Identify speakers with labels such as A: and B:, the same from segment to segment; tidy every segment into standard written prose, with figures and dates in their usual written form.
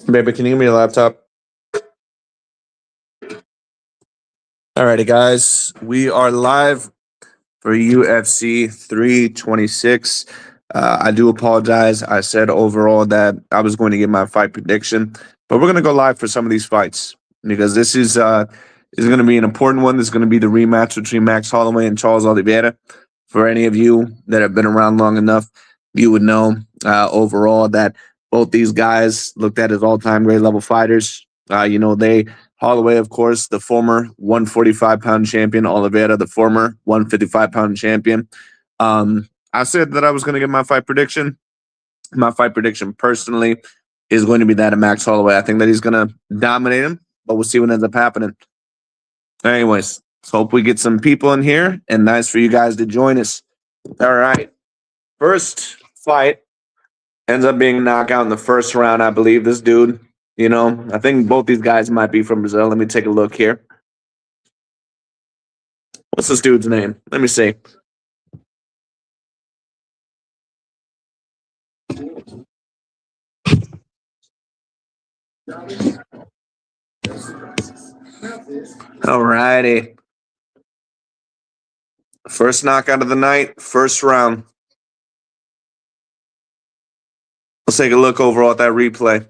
A: Baby, can you give me a laptop? Alrighty, guys. We are live for UFC 326. I do apologize. I said overall that I was going to give my fight prediction, but we're going to go live for some of these fights because this is going to be an important one. This is going to be the rematch between Max Holloway and Charles Oliveira. For any of you that have been around long enough, you would know overall that both these guys looked at as all-time grade level fighters. Holloway, of course, the former 145-pound champion. Oliveira, the former 155-pound champion. I said that I was going to get my fight prediction. My fight prediction, personally, is going to be that of Max Holloway. I think that he's going to dominate him, but we'll see what ends up happening. Anyways, let's hope we get some people in here, and nice for you guys to join us. All right. First fight ends up being a knockout in the first round, I believe. This dude, I think both these guys might be from Brazil. Let me take a look here. What's this dude's name? Let me see. All righty. First knockout of the night, first round. Let's take a look overall at that replay.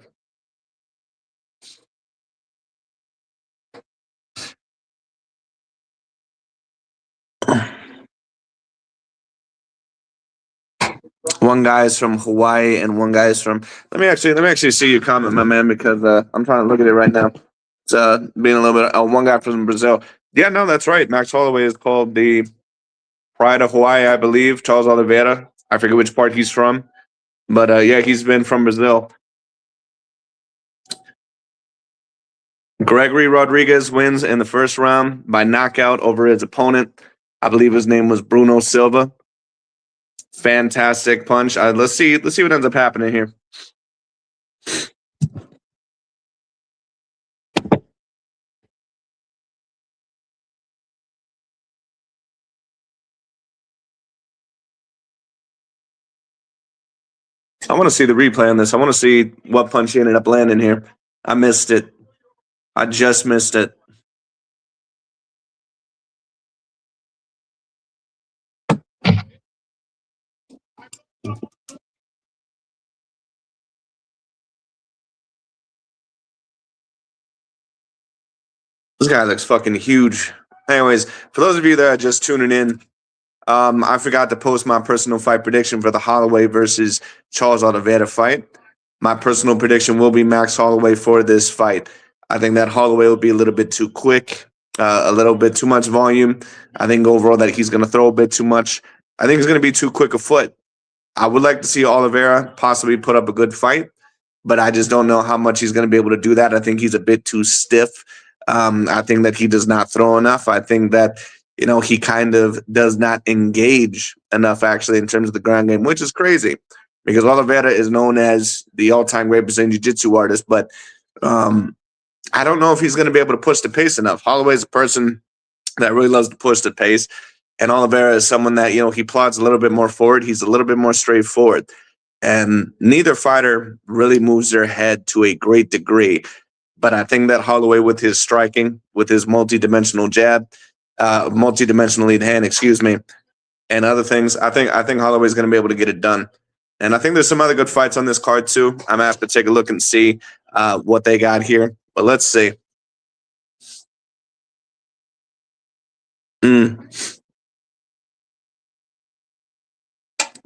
A: One guy is from Hawaii and one guy is from. Let me actually see your comment, my man, because I'm trying to look at it right now. It's being a little bit. One guy from Brazil. Yeah, no, that's right. Max Holloway is called the Pride of Hawaii, I believe. Charles Oliveira. I forget which part he's from, but yeah, he's been from Brazil. Gregory Rodriguez wins in the first round by knockout over his opponent. I believe his name was Bruno Silva. Fantastic punch. Let's see what ends up happening here. I want to see the replay on this. I want to see what punch he ended up landing here. I missed it. I just missed it. This guy looks fucking huge. Anyways, for those of you that are just tuning in, I forgot to post my personal fight prediction for the Holloway versus Charles Oliveira fight. My personal prediction will be Max Holloway for this fight. I think that Holloway will be a little bit too quick, a little bit too much volume. I think overall that he's going to throw a bit too much. I think he's going to be too quick a foot. I would like to see Oliveira possibly put up a good fight, but I just don't know how much he's going to be able to do that. I think he's a bit too stiff. I think that he does not throw enough. I think that, he kind of does not engage enough, actually, in terms of the ground game, which is crazy because Oliveira is known as the all-time great Brazilian jiu-jitsu artist, but I don't know if he's going to be able to push the pace enough. Holloway's a person that really loves to push the pace, and Oliveira is someone that, he plods a little bit more forward. He's a little bit more straightforward, and neither fighter really moves their head to a great degree. But I think that Holloway, with his striking, with his multi-dimensional jab, multi-dimensional lead hand, and other things, I think Holloway's going to be able to get it done. And I think there's some other good fights on this card too. I'm going to have to take a look and see what they got here. But let's see. Let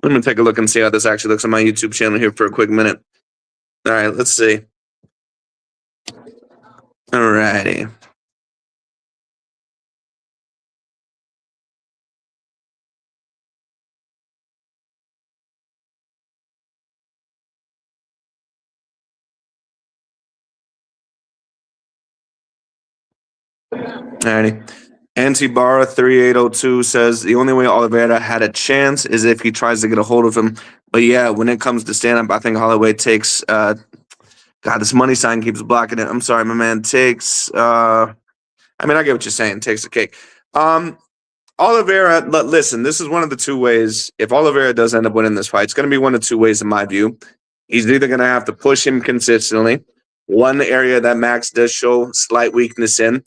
A: me take a look and see how this actually looks on my YouTube channel here for a quick minute. All right, let's see. All righty. Alrighty. Antibara 3802 says the only way Oliveira had a chance is if he tries to get a hold of him. But yeah, when it comes to stand up, I think Holloway takes God, this money sign keeps blocking it. I'm sorry, my man. Takes I get what you're saying. Takes the cake. Oliveira, listen, this is one of the two ways. If Oliveira does end up winning this fight, it's going to be one of two ways in my view. He's either going to have to push him consistently, One area that Max does show slight weakness in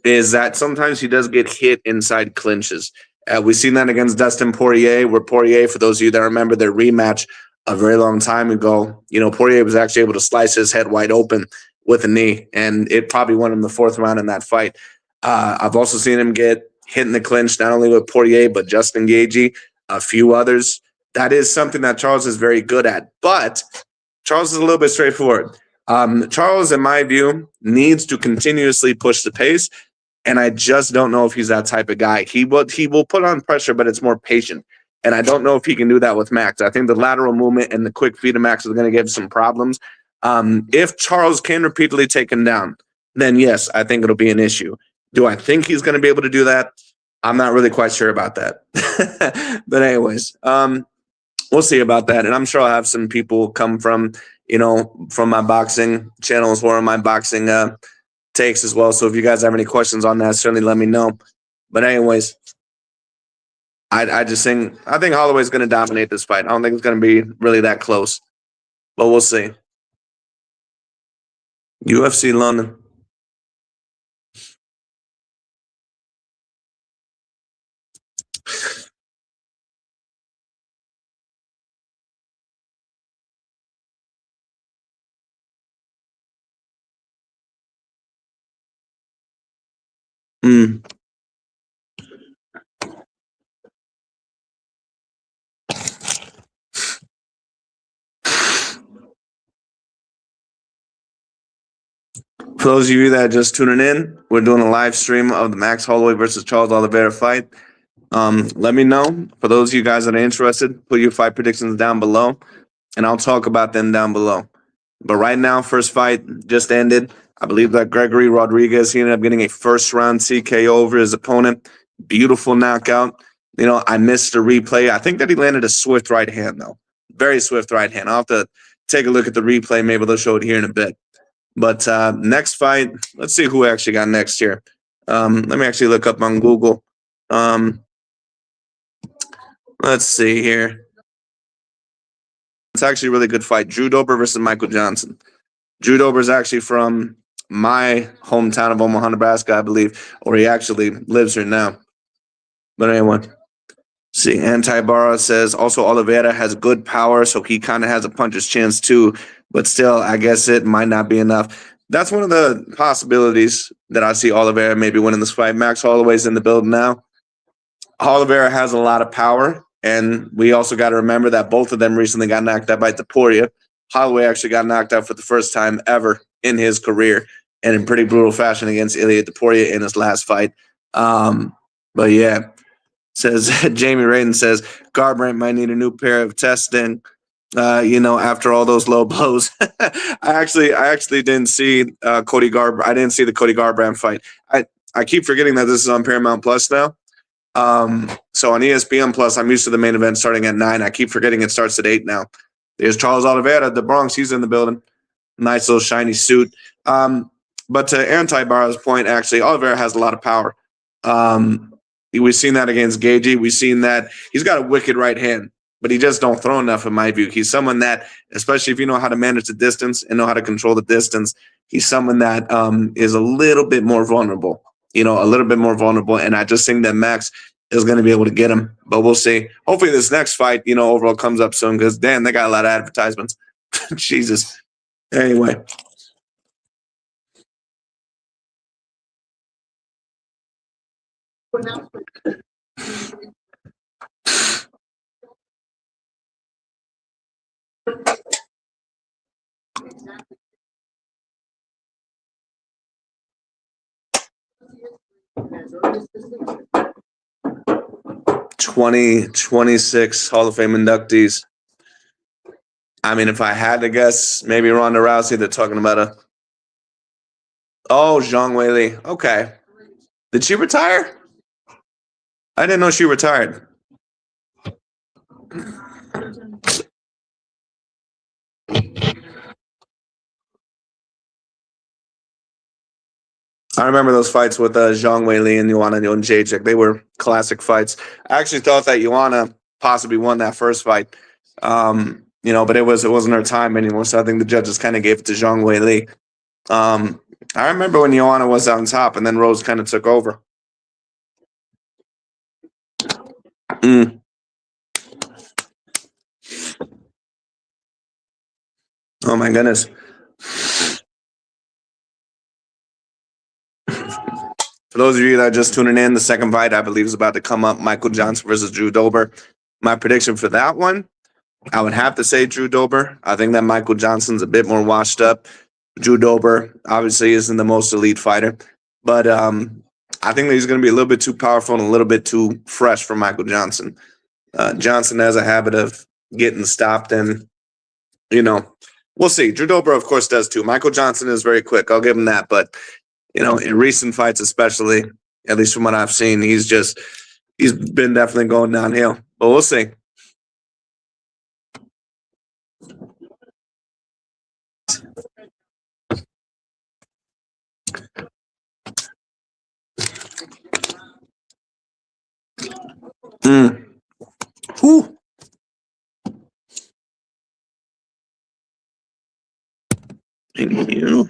A: is that sometimes he does get hit inside clinches. We've seen that against Dustin Poirier, where Poirier, for those of you that remember their rematch a very long time ago, Poirier was actually able to slice his head wide open with a knee, and it probably won him the 4th round in that fight. I've also seen him get hit in the clinch, not only with Poirier, but Justin Gaethje, a few others. That is something that Charles is very good at, but Charles is a little bit straightforward. Charles, in my view, needs to continuously push the pace, and I just don't know if he's that type of guy. He will put on pressure, but it's more patient, and I don't know if he can do that with Max. I think the lateral movement and the quick feet of Max is going to give some problems. If Charles can repeatedly take him down, then yes, I think it'll be an issue. Do I think he's going to be able to do that? I'm not really quite sure about that. But anyways, we'll see about that. And I'm sure I'll have some people come from my boxing channels or my boxing takes as well. So if you guys have any questions on that, certainly let me know. But anyways, I think Holloway's going to dominate this fight. I don't think it's going to be really that close, but we'll see. UFC London. For those of you that are just tuning in, we're doing a live stream of the Max Holloway versus Charles Oliveira fight. Let me know. For those of you guys that are interested, put your fight predictions down below, and I'll talk about them down below. But right now, first fight just ended. I believe that Gregory Rodriguez, he ended up getting a first-round TKO over his opponent. Beautiful knockout. I missed a replay. I think that he landed a swift right hand, though. Very swift right hand. I'll have to take a look at the replay. Maybe they'll show it here in a bit. But next fight, let's see who actually got next here. Let me actually look up on Google. Let's see here. It's actually a really good fight. Drew Dober versus Michael Johnson. Drew Dober is actually from my hometown of Omaha, Nebraska, I believe, or he actually lives here now. But anyway, see, Anti-Barra says also Oliveira has good power, so he kind of has a puncher's chance too. But still, I guess it might not be enough. That's one of the possibilities that I see Oliveira maybe winning this fight. Max Holloway's in the building now. Oliveira has a lot of power, and we also got to remember that both of them recently got knocked out by Topuria. Holloway actually got knocked out for the first time ever in his career, and in pretty brutal fashion against Ilia Topuria in his last fight. But yeah, says Jamie Radin says Garbrandt might need a new pair of testing. After all those low blows. I actually didn't see Cody Garbrandt. I didn't see the Cody Garbrandt fight. I keep forgetting that this is on Paramount Plus now. So on ESPN Plus, I'm used to the main event starting at 9. I keep forgetting it starts at 8 now. There's Charles Oliveira, the Bronx. He's in the building. Nice little shiny suit. But to Anti-Barra's point, actually, Oliveira has a lot of power. We've seen that against Gaethje. We've seen that he's got a wicked right hand, but he just don't throw enough in my view. He's someone that, especially if you know how to manage the distance and know how to control the distance, he's someone that is a little bit more vulnerable, a little bit more vulnerable. And I just think that Max is going to be able to get him, but we'll see. Hopefully this next fight, overall comes up soon because, damn, they got a lot of advertisements. Jesus. Anyway. (2026) Hall of Fame inductees. I mean, if I had to guess, maybe Ronda Rousey. They're talking about Zhang Weili. Okay. Did she retire? I didn't know she retired. I remember those fights with Zhang Weili and Joanna Jędrzejczyk. They were classic fights. I actually thought that Joanna possibly won that first fight. but it wasn't her time anymore. So I think the judges kind of gave it to Zhang Wei Li. I remember when Joanna was on top, and then Rose kind of took over. Mm. Oh my goodness. For those of you that are just tuning in, the second fight I believe is about to come up: Michael Johnson versus Drew Dober. My prediction for that one, I would have to say Drew Dober. I think that Michael Johnson's a bit more washed up. Drew Dober obviously isn't the most elite fighter, but I think that he's going to be a little bit too powerful and a little bit too fresh for Michael Johnson. Johnson has a habit of getting stopped, and we'll see. Drew Dober, of course, does too. Michael Johnson is very quick. I'll give him that, but in recent fights, especially, at least from what I've seen, he's been definitely going downhill. But we'll see. Whew. Thank you.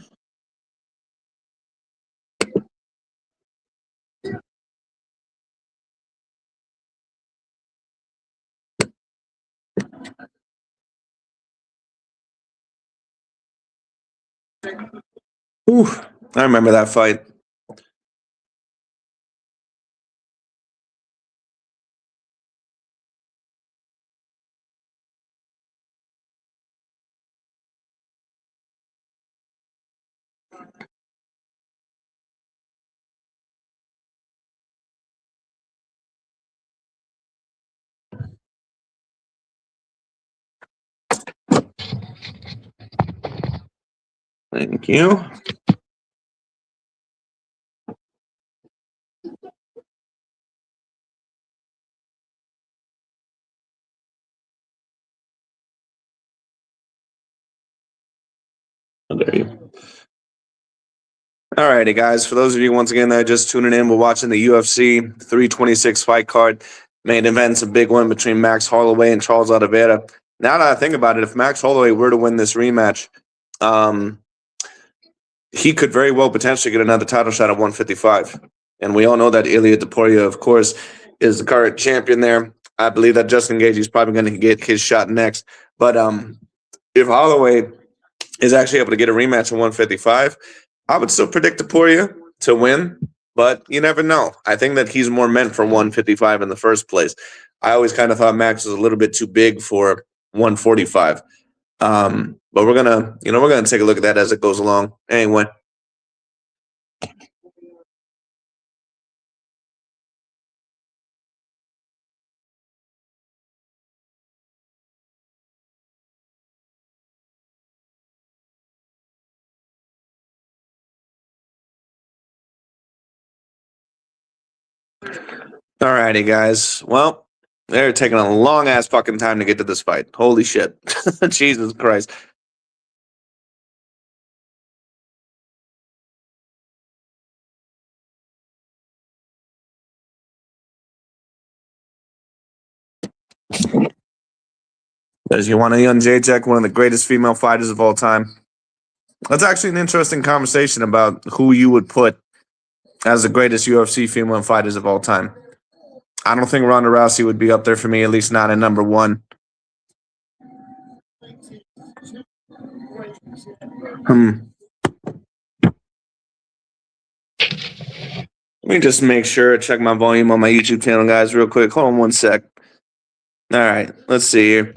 A: Whew. I remember that fight. Thank you. There you. All righty, guys. For those of you, once again, that are just tuning in, we're watching the UFC 326 fight card. Main event's a big one between Max Holloway and Charles Oliveira. Now that I think about it, if Max Holloway were to win this rematch, he could very well potentially get another title shot at 155. And we all know that Ilya Topuria, of course, is the current champion there. I believe that Justin Gaethje is probably going to get his shot next. But if Holloway is actually able to get a rematch at 155, I would still predict Topuria to win, but you never know. I think that he's more meant for 155 in the first place. I always kind of thought Max was a little bit too big for 145. But we're gonna take a look at that as it goes along. Anyway. All righty, guys. Well, they're taking a long ass fucking time to get to this fight. Holy shit. Jesus Christ. As you want a young Jacek, one of the greatest female fighters of all time. That's actually an interesting conversation about who you would put as the greatest UFC female fighters of all time. I don't think Ronda Rousey would be up there for me, at least not at number one. Let me just make sure, check my volume on my YouTube channel, guys, real quick. Hold on one sec. All right, let's see here.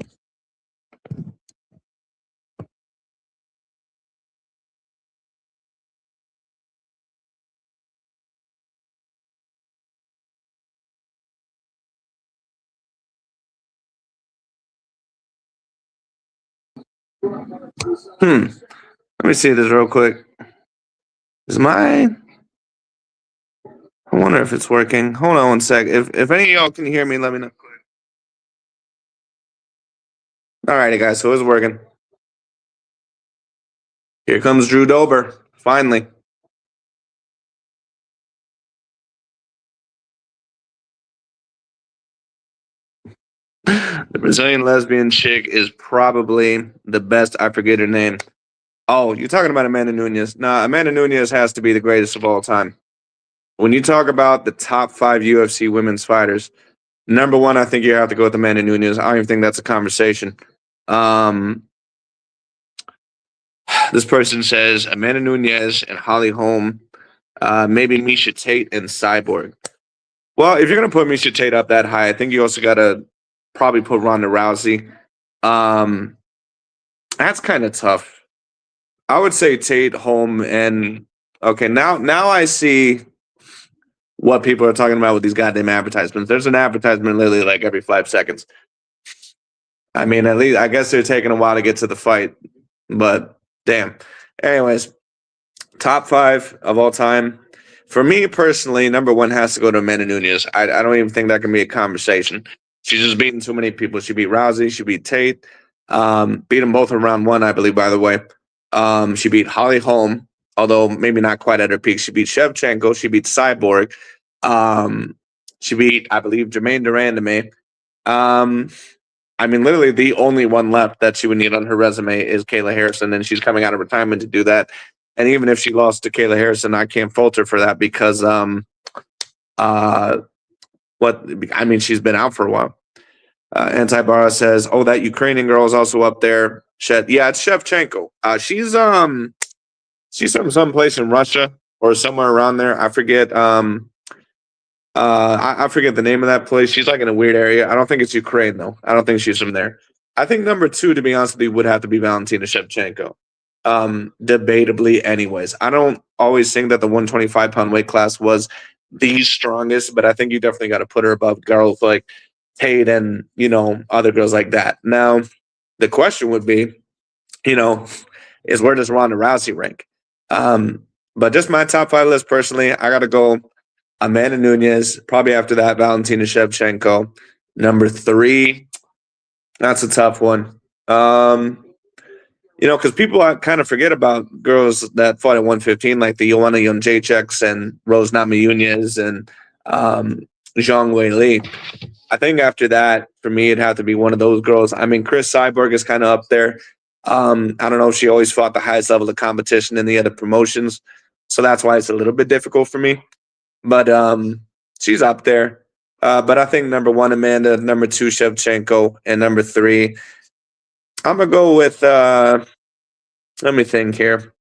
A: Let me see this real quick. I wonder if it's working. Hold on one sec. If any of y'all can hear me, let me know. All righty, guys. So it's working. Here comes Drew Dober. Finally. The Brazilian lesbian chick is probably the best. I forget her name. Oh, you're talking about Amanda Nunes. Nah, Amanda Nunes has to be the greatest of all time. When you talk about the top 5 UFC women's fighters, number one, I think you have to go with Amanda Nunes. I don't even think that's a conversation. Um, this person says Amanda Nunes and Holly Holm, maybe Misha Tate and Cyborg. Well, if you're gonna put Misha Tate up that high, I think you also gotta probably put Ronda Rousey. Um, that's kind of tough. I would say Tate, Holm, and okay, now I see what people are talking about with these goddamn advertisements. There's an advertisement literally like every 5 seconds. I mean, at least I guess they're taking a while to get to the fight, but damn. Anyways, top 5 of all time. For me personally, number 1 has to go to Amanda Nunes. I don't even think that can be a conversation. She's just beaten too many people. She beat Rousey. She beat Tate. Beat them both in round 1, I believe, by the way. She beat Holly Holm, although maybe not quite at her peak. She beat Shevchenko. She beat Cyborg. She beat, I believe, Jermaine Durandame. I mean, literally the only one left that she would need on her resume is Kayla Harrison, and she's coming out of retirement to do that. And even if she lost to Kayla Harrison, I can't fault her for that because she's been out for a while. Antibara says, "Oh, that Ukrainian girl is also up there." Yeah, it's Shevchenko. She's from someplace in Russia or somewhere around there. I forget. I forget the name of that place. She's like in a weird area. I don't think it's Ukraine though. I don't think she's from there. I think number 2, to be honest with you, would have to be Valentina Shevchenko. Debatably, anyways. I don't always think that the 125-pound weight class was the strongest, but I think you definitely got to put her above girls like Tate and other girls like that. Now, the question would be, is where does Ronda Rousey rank? But just my top 5 list personally, I got to go Amanda Nunes. Probably after that, Valentina Shevchenko. Number 3, that's a tough one. Because people kind of forget about girls that fought at 115, like the Joanna Jędrzejczyks and Rose Namajunas and Zhang Wei Li. I think after that, for me, it'd have to be one of those girls. I mean, Chris Cyborg is kind of up there. I don't know if she always fought the highest level of competition in the other promotions, so that's why it's a little bit difficult for me. But she's up there. But I think number 1, Amanda, number 2, Shevchenko, and number 3, I'm going to go with, let me think here.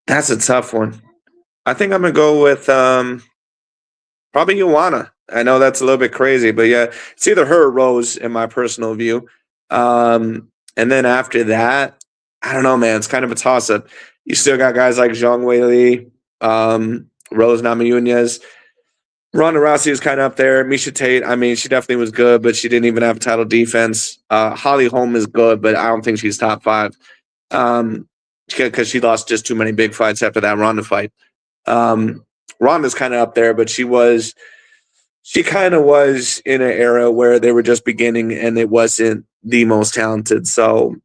A: That's a tough one. I think I'm going to go with probably Joanna. I know that's a little bit crazy, but yeah, it's either her or Rose in my personal view. And then after that, I don't know, man. It's kind of a toss-up. You still got guys like Zhang Wei Li, Rose Namajunas. Ronda Rousey is kind of up there. Misha Tate, I mean, she definitely was good, but she didn't even have title defense. Holly Holm is good, but I don't think she's top 5 because she lost just too many big fights after that Ronda fight. Ronda's kind of up there, but she kind of was in an era where they were just beginning and it wasn't the most talented. So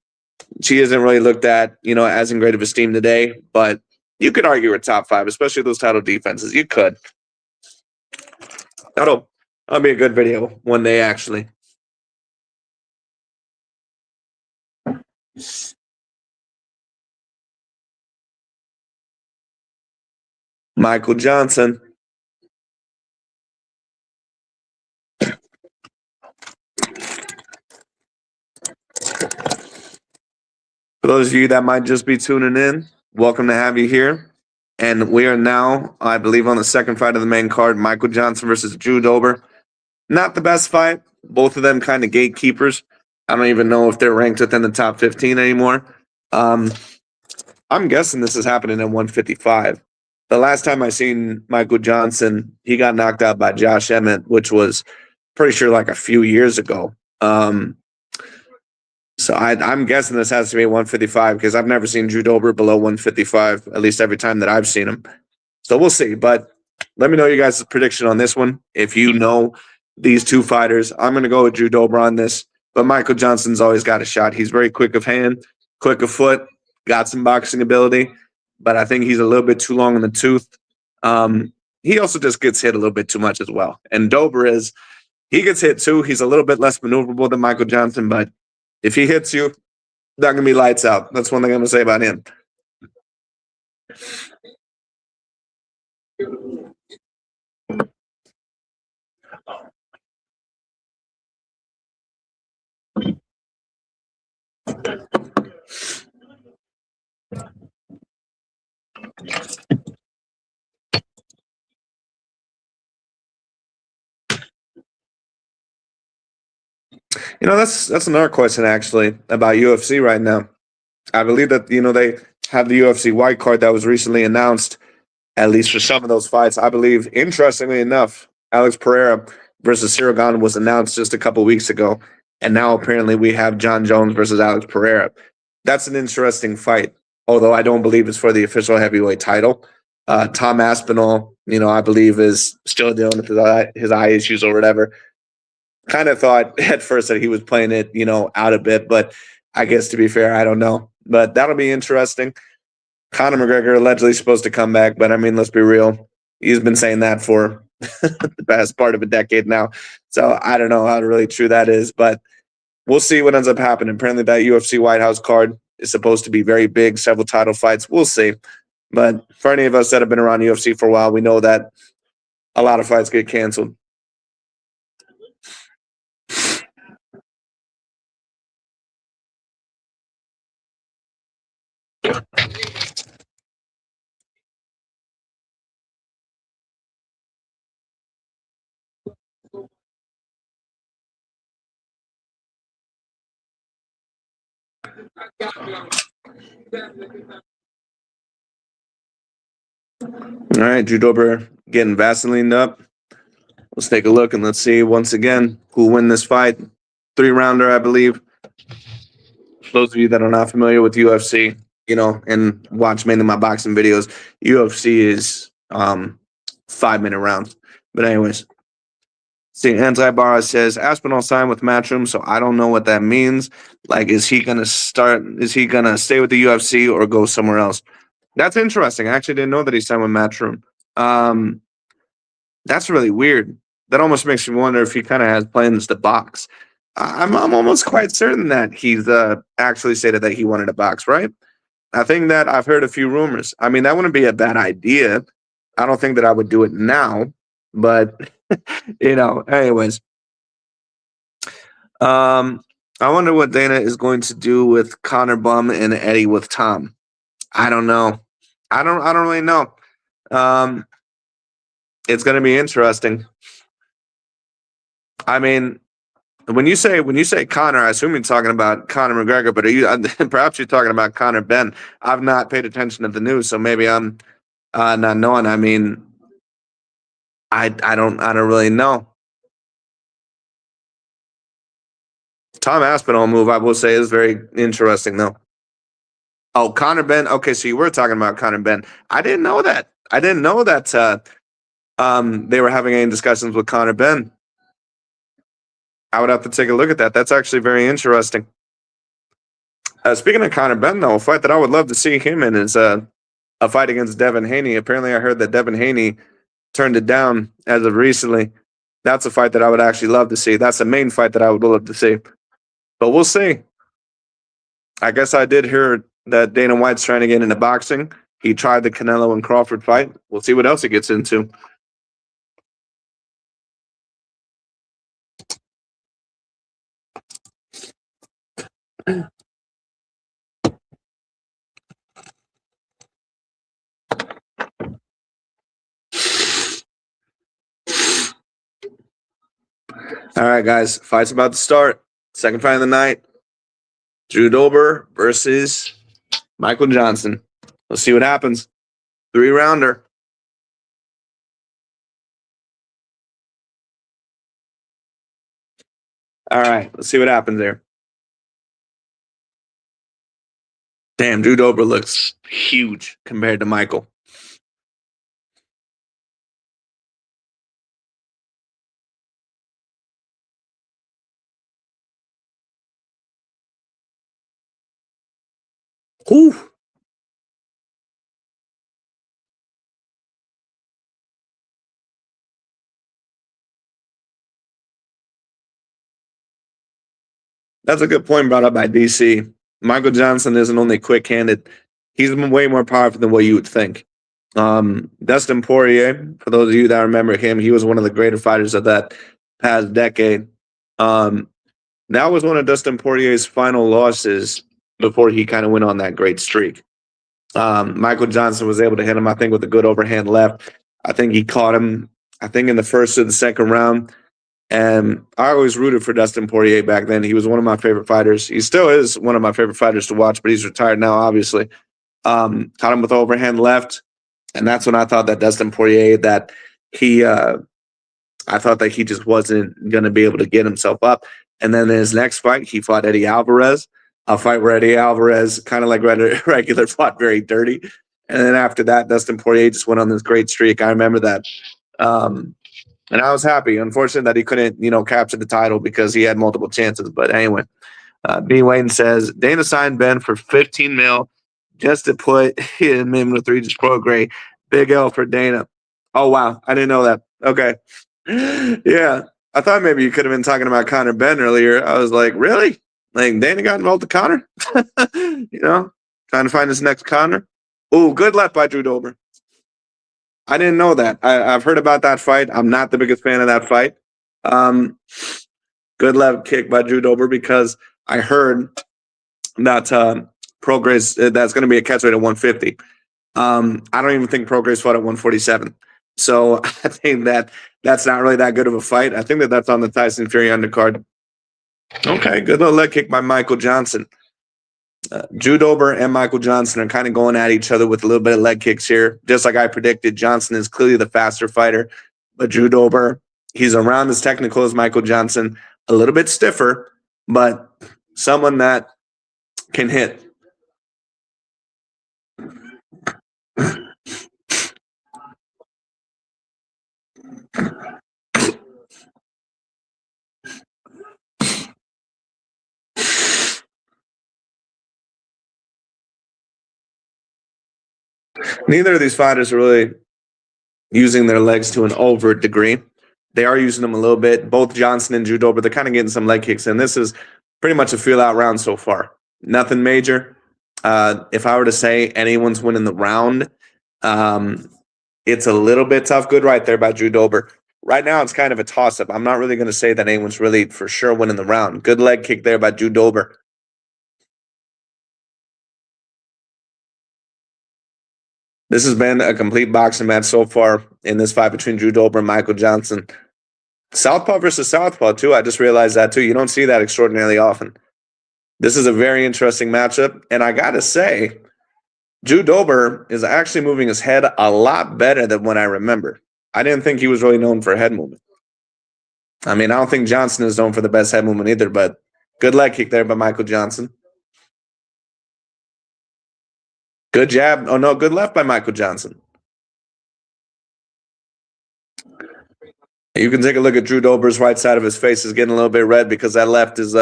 A: she isn't really looked at, as in great of esteem today, but you could argue her top 5, especially those title defenses. You could. That'll be a good video one day, actually. Michael Johnson. For those of you that might just be tuning in, welcome to have you here. And we are now, I believe, on the second fight of the main card, Michael Johnson versus Drew Dober. Not the best fight. Both of them kind of gatekeepers. I don't even know if they're ranked within the top 15 anymore. I'm guessing this is happening at 155. The last time I seen Michael Johnson, he got knocked out by Josh Emmett, which was pretty sure like a few years ago. So I'm guessing this has to be 155 because I've never seen Drew Dober below 155, at least every time that I've seen him. So we'll see. But let me know you guys' prediction on this one. If you know these two fighters, I'm going to go with Drew Dober on this. But Michael Johnson's always got a shot. He's very quick of hand, quick of foot, got some boxing ability. But I think he's a little bit too long in the tooth. He also just gets hit a little bit too much as well. And Dober is He gets hit too. He's a little bit less maneuverable than Michael Johnson, but if he hits you, not gonna be lights out. That's one thing I'm gonna say about him. That's another question actually about UFC right now. I believe that they have the UFC white card that was recently announced, at least for some of those fights. I believe, interestingly enough, Alex Pereira versus Cyril Gane was announced just a couple weeks ago, and now apparently we have John Jones versus Alex Pereira. That's an interesting fight, although I don't believe it's for the official heavyweight title. Tom Aspinall, I believe is still dealing with his eye issues or whatever. Kind of thought at first that he was playing it, out a bit, but I guess to be fair, I don't know. But that'll be interesting. Conor McGregor allegedly supposed to come back, but I mean, let's be real. He's been saying that for the past part of a decade now. So I don't know how really true that is, but we'll see what ends up happening. Apparently, that UFC White House card is supposed to be very big, several title fights. We'll see. But for any of us that have been around UFC for a while, we know that a lot of fights get canceled. All right, Drew Dober getting Vaseline up. Let's take a look and let's see once again who will win this fight. 3-rounder, I believe. Those of you that are not familiar with UFC, and watch mainly my boxing videos, UFC is 5-minute rounds. But anyways, see, Anti-Barra says Aspinall signed with Matchroom, so I don't know what that means. Like, is he gonna stay with the UFC or go somewhere else? That's interesting. I actually didn't know that he signed with Matchroom. That's really weird. That almost makes me wonder if he kind of has plans to box. I'm almost quite certain that he's actually stated that he wanted to box, right? I think that I've heard a few rumors. I mean, that wouldn't be a bad idea. I don't think that I would do it now, but anyways. I wonder what Dana is going to do with Connor Bum and Eddie with Tom. I don't know. I don't really know. Um, it's going to be interesting. I mean, when you say Connor, I assume you're talking about Conor McGregor, but are you perhaps you're talking about Conor Ben? I've not paid attention to the news, so maybe I'm not knowing. I mean, I don't really know. Tom Aspinall move, I will say, is very interesting though. Oh, Conor Ben. Okay, so you were talking about Conor Ben. I didn't know that. I didn't know that they were having any discussions with Conor Ben. I would have to take a look at that. That's actually very interesting. Speaking of Conor Ben, though, a fight that I would love to see him in is a fight against Devin Haney. Apparently, I heard that Devin Haney turned it down as of recently. That's a fight that I would actually love to see. That's the main fight that I would love to see. But we'll see. I guess I did hear that Dana White's trying to get into boxing. He tried the Canelo and Crawford fight. We'll see what else he gets into. All right, guys. Fight's about to start. Second fight of the night. Drew Dober versus Michael Johnson. Let's see what happens. 3-rounder. All right, let's see what happens there. Damn, Drew Dober looks huge compared to Michael. Whew. That's a good point brought up by DC. Michael Johnson isn't only quick-handed; he's way more powerful than what you would think. Dustin Poirier, for those of you that remember him, he was one of the greater fighters of that past decade. Um, that was one of Dustin Poirier's final losses before he kind of went on that great streak. Michael Johnson was able to hit him, I think, with a good overhand left. I think he caught him, I think, in the first or the second round. And I always rooted for Dustin Poirier back then. He was one of my favorite fighters. He still is one of my favorite fighters to watch, but he's retired now, obviously. Caught him with overhand left. And that's when I thought that Dustin Poirier, that I thought that he just wasn't going to be able to get himself up. And then in his next fight, he fought Eddie Alvarez, a fight where Eddie Alvarez, kind of like regular, fought very dirty. And then after that, Dustin Poirier just went on this great streak. I remember that. And I was happy. Unfortunate that he couldn't, capture the title because he had multiple chances. But anyway, B. Wayne says, Dana signed Ben for 15 mil just to put him in with Regis Prograis. Big L for Dana. Oh, wow. I didn't know that. Okay. Yeah. I thought maybe you could have been talking about Conor Benn earlier. I was like, really? Like, Dana got involved with Conor? Trying to find his next Conor. Oh, good left by Drew Dober. I didn't know that. I've heard about that fight. I'm not the biggest fan of that fight. Good left kick by Drew Dober because I heard that Prograis, that's going to be a catchweight at 150. I don't even think Prograis fought at 147. So I think that's not really that good of a fight. I think that's on the Tyson Fury undercard. Okay, good little leg kick by Michael Johnson. Drew Dober and Michael Johnson are kind of going at each other with a little bit of leg kicks here. Just like I predicted, Johnson is clearly the faster fighter. But Drew Dober, he's around as technical as Michael Johnson, a little bit stiffer, but someone that can hit. Neither of these fighters are really using their legs to an overt degree. They are using them a little bit. Both Johnson and Drew Dober, they're kind of getting some leg kicks in. This is pretty much a feel-out round so far. Nothing major. If I were to say anyone's winning the round, it's a little bit tough. Good right there by Drew Dober. Right now, it's kind of a toss-up. I'm not really going to say that anyone's really for sure winning the round. Good leg kick there by Drew Dober. This has been a complete boxing match so far in this fight between Drew Dober and Michael Johnson. Southpaw versus Southpaw, too. I just realized that, too. You don't see that extraordinarily often. This is a very interesting matchup. And I got to say, Drew Dober is actually moving his head a lot better than what I remember. I didn't think he was really known for head movement. I mean, I don't think Johnson is known for the best head movement either, but good leg kick there by Michael Johnson. Good jab. Oh, no, good left by Michael Johnson. You can take a look at Drew Dober's right side of his face is getting a little bit red because that left is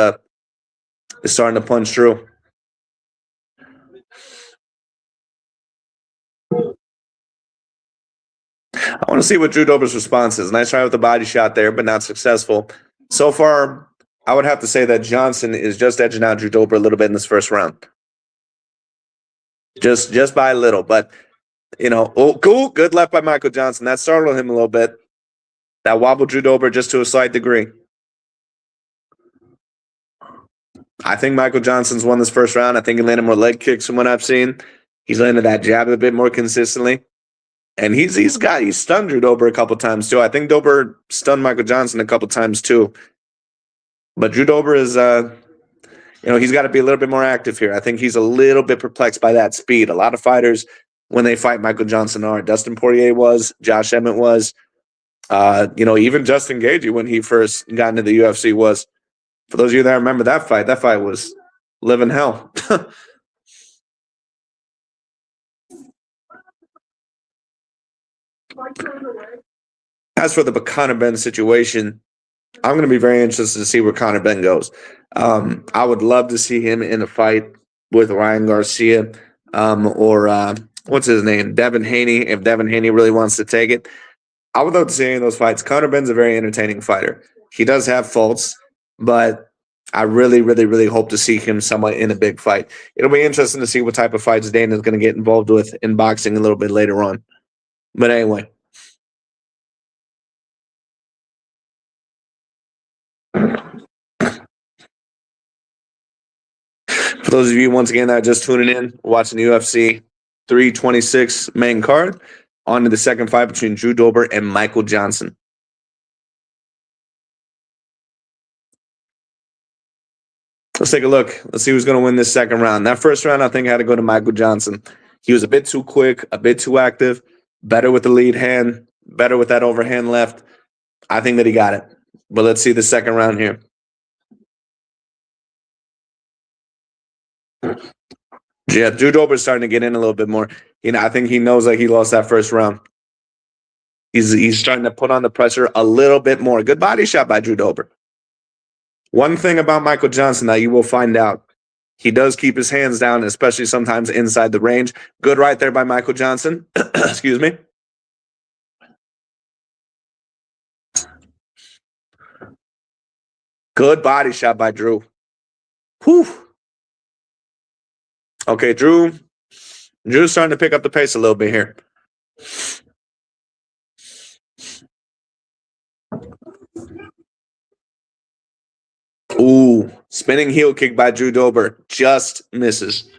A: starting to punch through. I want to see what Drew Dober's response is. Nice try with the body shot there, but not successful. So far, I would have to say that Johnson is just edging out Drew Dober a little bit in this first round. Just by a little, but oh, cool, good left by Michael Johnson. That startled him a little bit. That wobbled Drew Dober just to a slight degree. I think Michael Johnson's won this first round. I think he landed more leg kicks from what I've seen. He's landed that jab a bit more consistently, and he's stunned Drew Dober a couple times too. I think Dober stunned Michael Johnson a couple times too. But Drew Dober is he's got to be a little bit more active here. I think he's a little bit perplexed by that speed. A lot of fighters, when they fight Michael Johnson, are. Dustin Poirier was. Josh Emmett was. Even Justin Gaethje, when he first got into the UFC, was. For those of you that remember that fight was living hell. As for the Conor Benn situation, I'm going to be very interested to see where Conor Benn goes. I would love to see him in a fight with Ryan Garcia or what's his name, Devin Haney, if Devin Haney really wants to take it. I would love to see any of those fights. Conor Benn's a very entertaining fighter. He does have faults, but I really, really, really hope to see him somewhat in a big fight. It'll be interesting to see what type of fights Dana's going to get involved with in boxing a little bit later on. But anyway. For those of you, once again, that are just tuning in, watching the UFC 326 main card, on to the second fight between Drew Dober and Michael Johnson. Let's take a look. Let's see who's going to win this second round. That first round, I think, had to go to Michael Johnson. He was a bit too quick, a bit too active, better with the lead hand, better with that overhand left. I think that he got it. But let's see the second round here. Yeah, Drew Dober's starting to get in a little bit more. I think he knows that he lost that first round. He's starting to put on the pressure a little bit more. Good body shot by Drew Dober. One thing about Michael Johnson that you will find out, he does keep his hands down, especially sometimes inside the range. Good right there by Michael Johnson. Excuse me. Good body shot by Drew. Whew. Okay, Drew's starting to pick up the pace a little bit here. Ooh, spinning heel kick by Drew Dober. Just misses.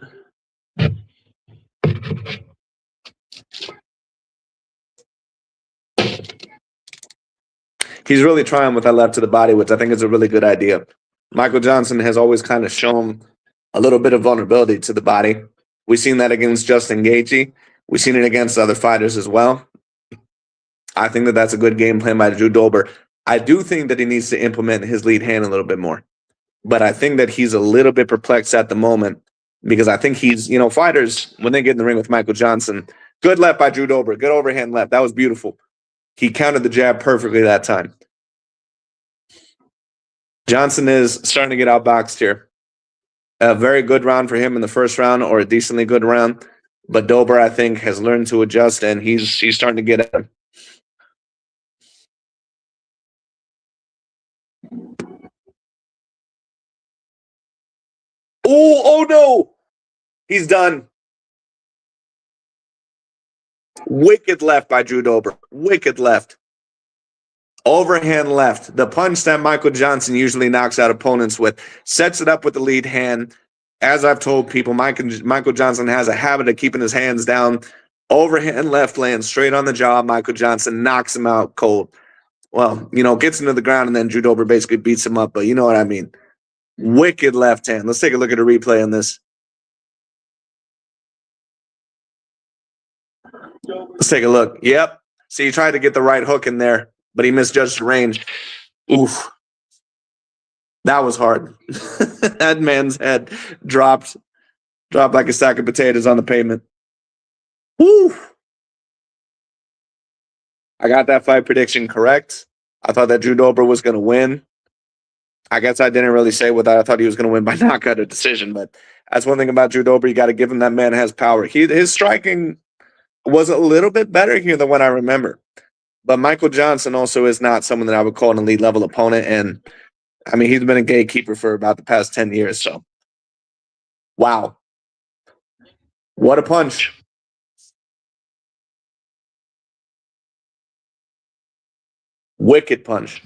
A: He's really trying with that left to the body, which I think is a really good idea. Michael Johnson has always kind of shown a little bit of vulnerability to the body. We've seen that against Justin Gaethje. We've seen it against other fighters as well. I think that that's a good game plan by Drew Dober. I do think that he needs to implement his lead hand a little bit more. But I think that he's a little bit perplexed at the moment because I think he's, fighters, when they get in the ring with Michael Johnson, good left by Drew Dober, good overhand left. That was beautiful. He countered the jab perfectly that time. Johnson is starting to get outboxed here. A very good round for him in the first round, or a decently good round. But Dober, I think, has learned to adjust, and he's starting to get at him. Oh no! He's done. Wicked left by Drew Dober. Wicked left. Overhand left. The punch that Michael Johnson usually knocks out opponents with. Sets it up with the lead hand. As I've told people, Michael Johnson has a habit of keeping his hands down. Overhand left lands straight on the jaw. Michael Johnson knocks him out cold. Well, gets him to the ground, and then Drew Dober basically beats him up. But you know what I mean. Wicked left hand. Let's take a look at a replay on this. Let's take a look. Yep. See, he tried to get the right hook in there, but he misjudged the range. Oof. That was hard. That man's head dropped like a sack of potatoes on the pavement. Woo! I got that fight prediction correct. I thought that Drew Dober was going to win. I guess I didn't really say what I thought he was going to win by knockout or decision, but that's one thing about Drew Dober. You got to give him that man has power. His striking was a little bit better here than what I remember. But Michael Johnson also is not someone that I would call an elite level opponent. And I mean, he's been a gatekeeper for about the past 10 years. So, wow. What a punch. Wicked punch.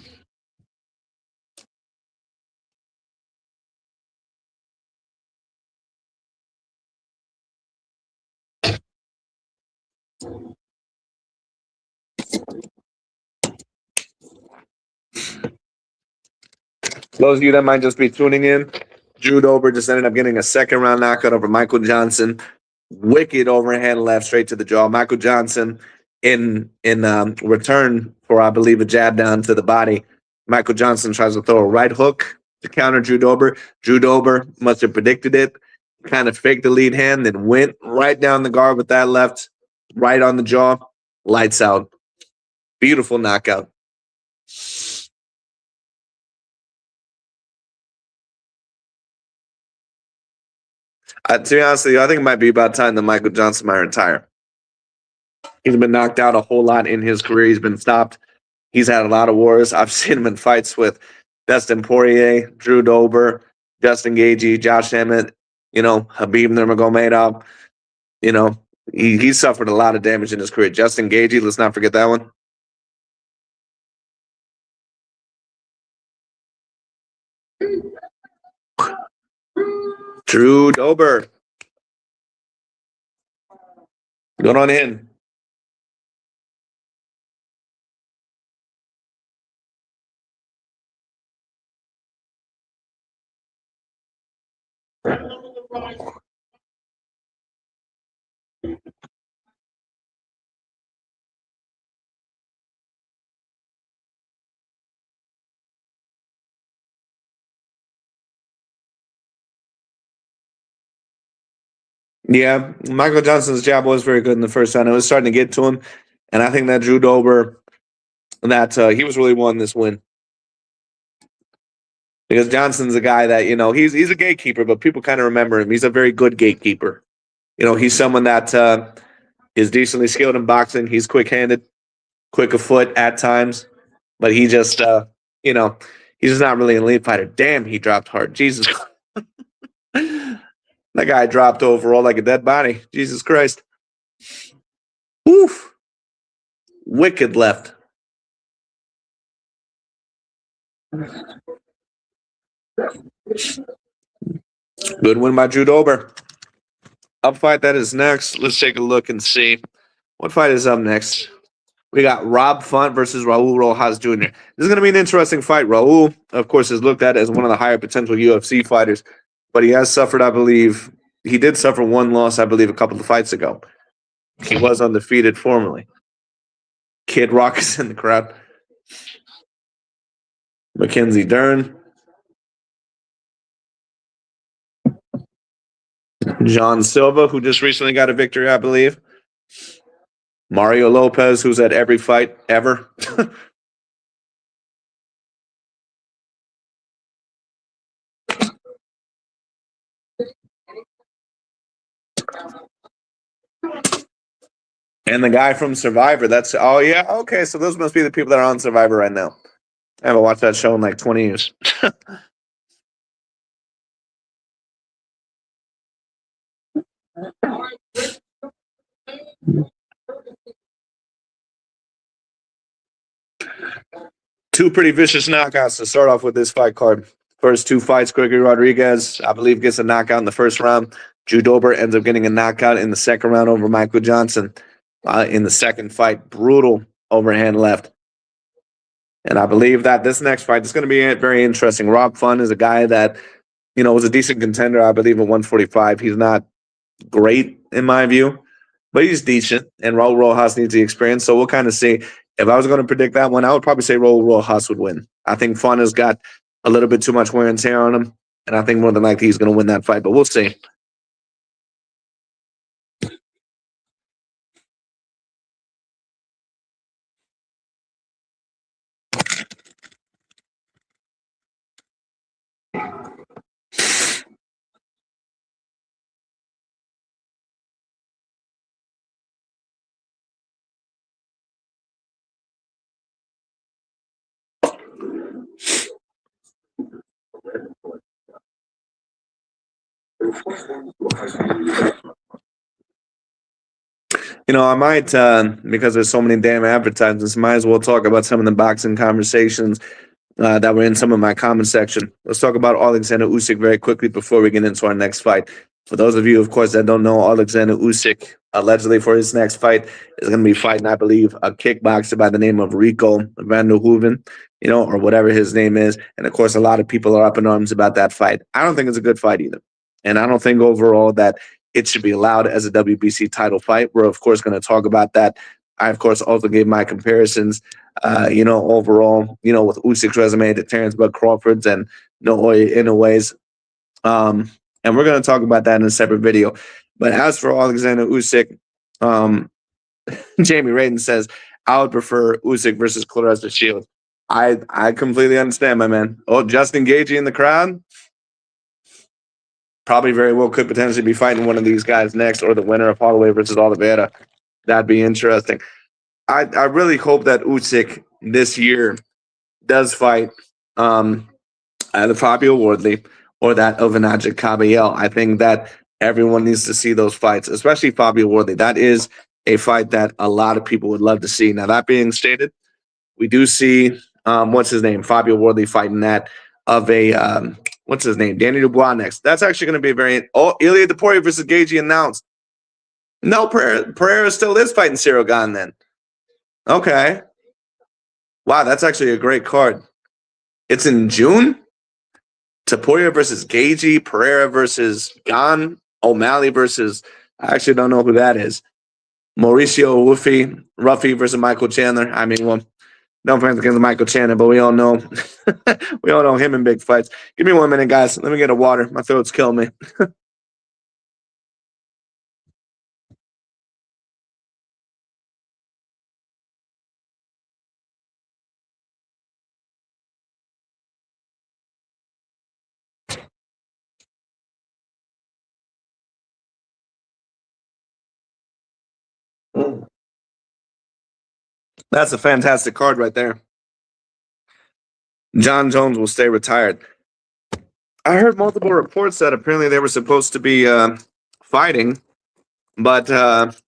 A: Those of you that might just be tuning in, Drew Dober just ended up getting a second round knockout over Michael Johnson. Wicked overhand left straight to the jaw. Michael Johnson in return for, I believe, a jab down to the body. Michael Johnson tries to throw a right hook to counter Drew Dober. Drew Dober must have predicted it, kind of faked the lead hand, then went right down the guard with that left, right on the jaw. Lights out. Beautiful knockout. To be honest with you, I think it might be about time that Michael Johnson might retire. He's been knocked out a whole lot in his career. He's been stopped. He's had a lot of wars. I've seen him in fights with Dustin Poirier, Drew Dober, Justin Gaethje, Josh Emmett, Habib Nurmagomedov. He suffered a lot of damage in his career. Justin Gaethje, let's not forget that one. Drew Dober. Going on in. Yeah, Michael Johnson's jab was very good in the first round. It was starting to get to him, and I think that Drew Dober, that he was really won this win because Johnson's a guy that he's a gatekeeper, but people kind of remember him. He's a very good gatekeeper. He's someone that is decently skilled in boxing. He's quick-handed, quick of foot at times, but he just he's just not really an elite fighter. Damn, he dropped hard. Jesus. That guy dropped overall like a dead body. Jesus Christ. Oof. Wicked left. Good win by Drew Dober. Up fight that is next. Let's take a look and see what fight is up next. We got Rob Font versus Raul Rojas Jr. This is going to be an interesting fight. Raul, of course, is looked at as one of the higher potential UFC fighters, but he has suffered, I believe, he did suffer one loss, I believe, a couple of fights ago. He was undefeated formerly. Kid Rock is in the crowd. Mackenzie Dern. John Silva, who just recently got a victory, I believe. Mario Lopez, who's at every fight ever. And the guy from Survivor. Oh, yeah. Okay, so those must be the people that are on Survivor right now. I haven't watched that show in like 20 years. Two pretty vicious knockouts to start off with this fight card. First two fights, Gregory Rodriguez, I believe, gets a knockout in the first round. Drew Dober ends up getting a knockout in the second round over Michael Johnson. In the second fight, brutal overhand left. And I believe that this next fight is going to be very interesting. Rob Font is a guy that, was a decent contender, I believe, at 145. He's not great, in my view, but he's decent. And Raul Rojas needs the experience. So we'll kind of see. If I was going to predict that one, I would probably say Raul Rojas would win. I think Font has got a little bit too much wear and tear on him. And I think more than likely he's going to win that fight. But we'll see. I might, because there's so many damn advertisements, might as well talk about some of the boxing conversations that were in some of my comment section. Let's talk about Alexander Usyk very quickly before we get into our next fight. For those of you, of course, that don't know, Alexander Usyk, allegedly for his next fight, is going to be fighting, I believe, a kickboxer by the name of Rico van der Hoeven, or whatever his name is. And, of course, a lot of people are up in arms about that fight. I don't think it's a good fight either. And I don't think overall that it should be allowed as a WBC title fight. We're, of course, going to talk about that. I, of course, also gave my comparisons, overall, with Usyk's resume to Terrence Bud Crawford's and Naoya Inoue. And we're going to talk about that in a separate video. But as for Alexander Usyk, Jamie Radin says, I would prefer Usyk versus Claressa Shields. I completely understand, my man. Oh, Justin Gaethje in the crowd? Probably very well could potentially be fighting one of these guys next, or the winner of Holloway versus Oliveira. That'd be interesting. I really hope that Usyk this year does fight either Fabio Wardley or that of Anajit Caballel. I think that everyone needs to see those fights, especially Fabio Wardley. That is a fight that a lot of people would love to see. Now, that being stated, we do see what's his name, Fabio Wardley fighting that of a what's his name, Danny Dubois next. That's actually going to be a very Ilya Topuria versus Gaethje announced. No, Pereira still is fighting Cyril Gane then. Okay, wow, that's actually a great card. It's in June. Topuria versus Gaethje, Pereira versus Gane, O'Malley versus I actually don't know who that is. Mauricio Ruffy versus Michael Chandler. I mean, well, no offense against Michael Chandler, but we all know him in big fights. Give me 1 minute, guys. Let me get a water. My throat's killing me. That's a fantastic card right there. John Jones will stay retired. I heard multiple reports that apparently they were supposed to be fighting, but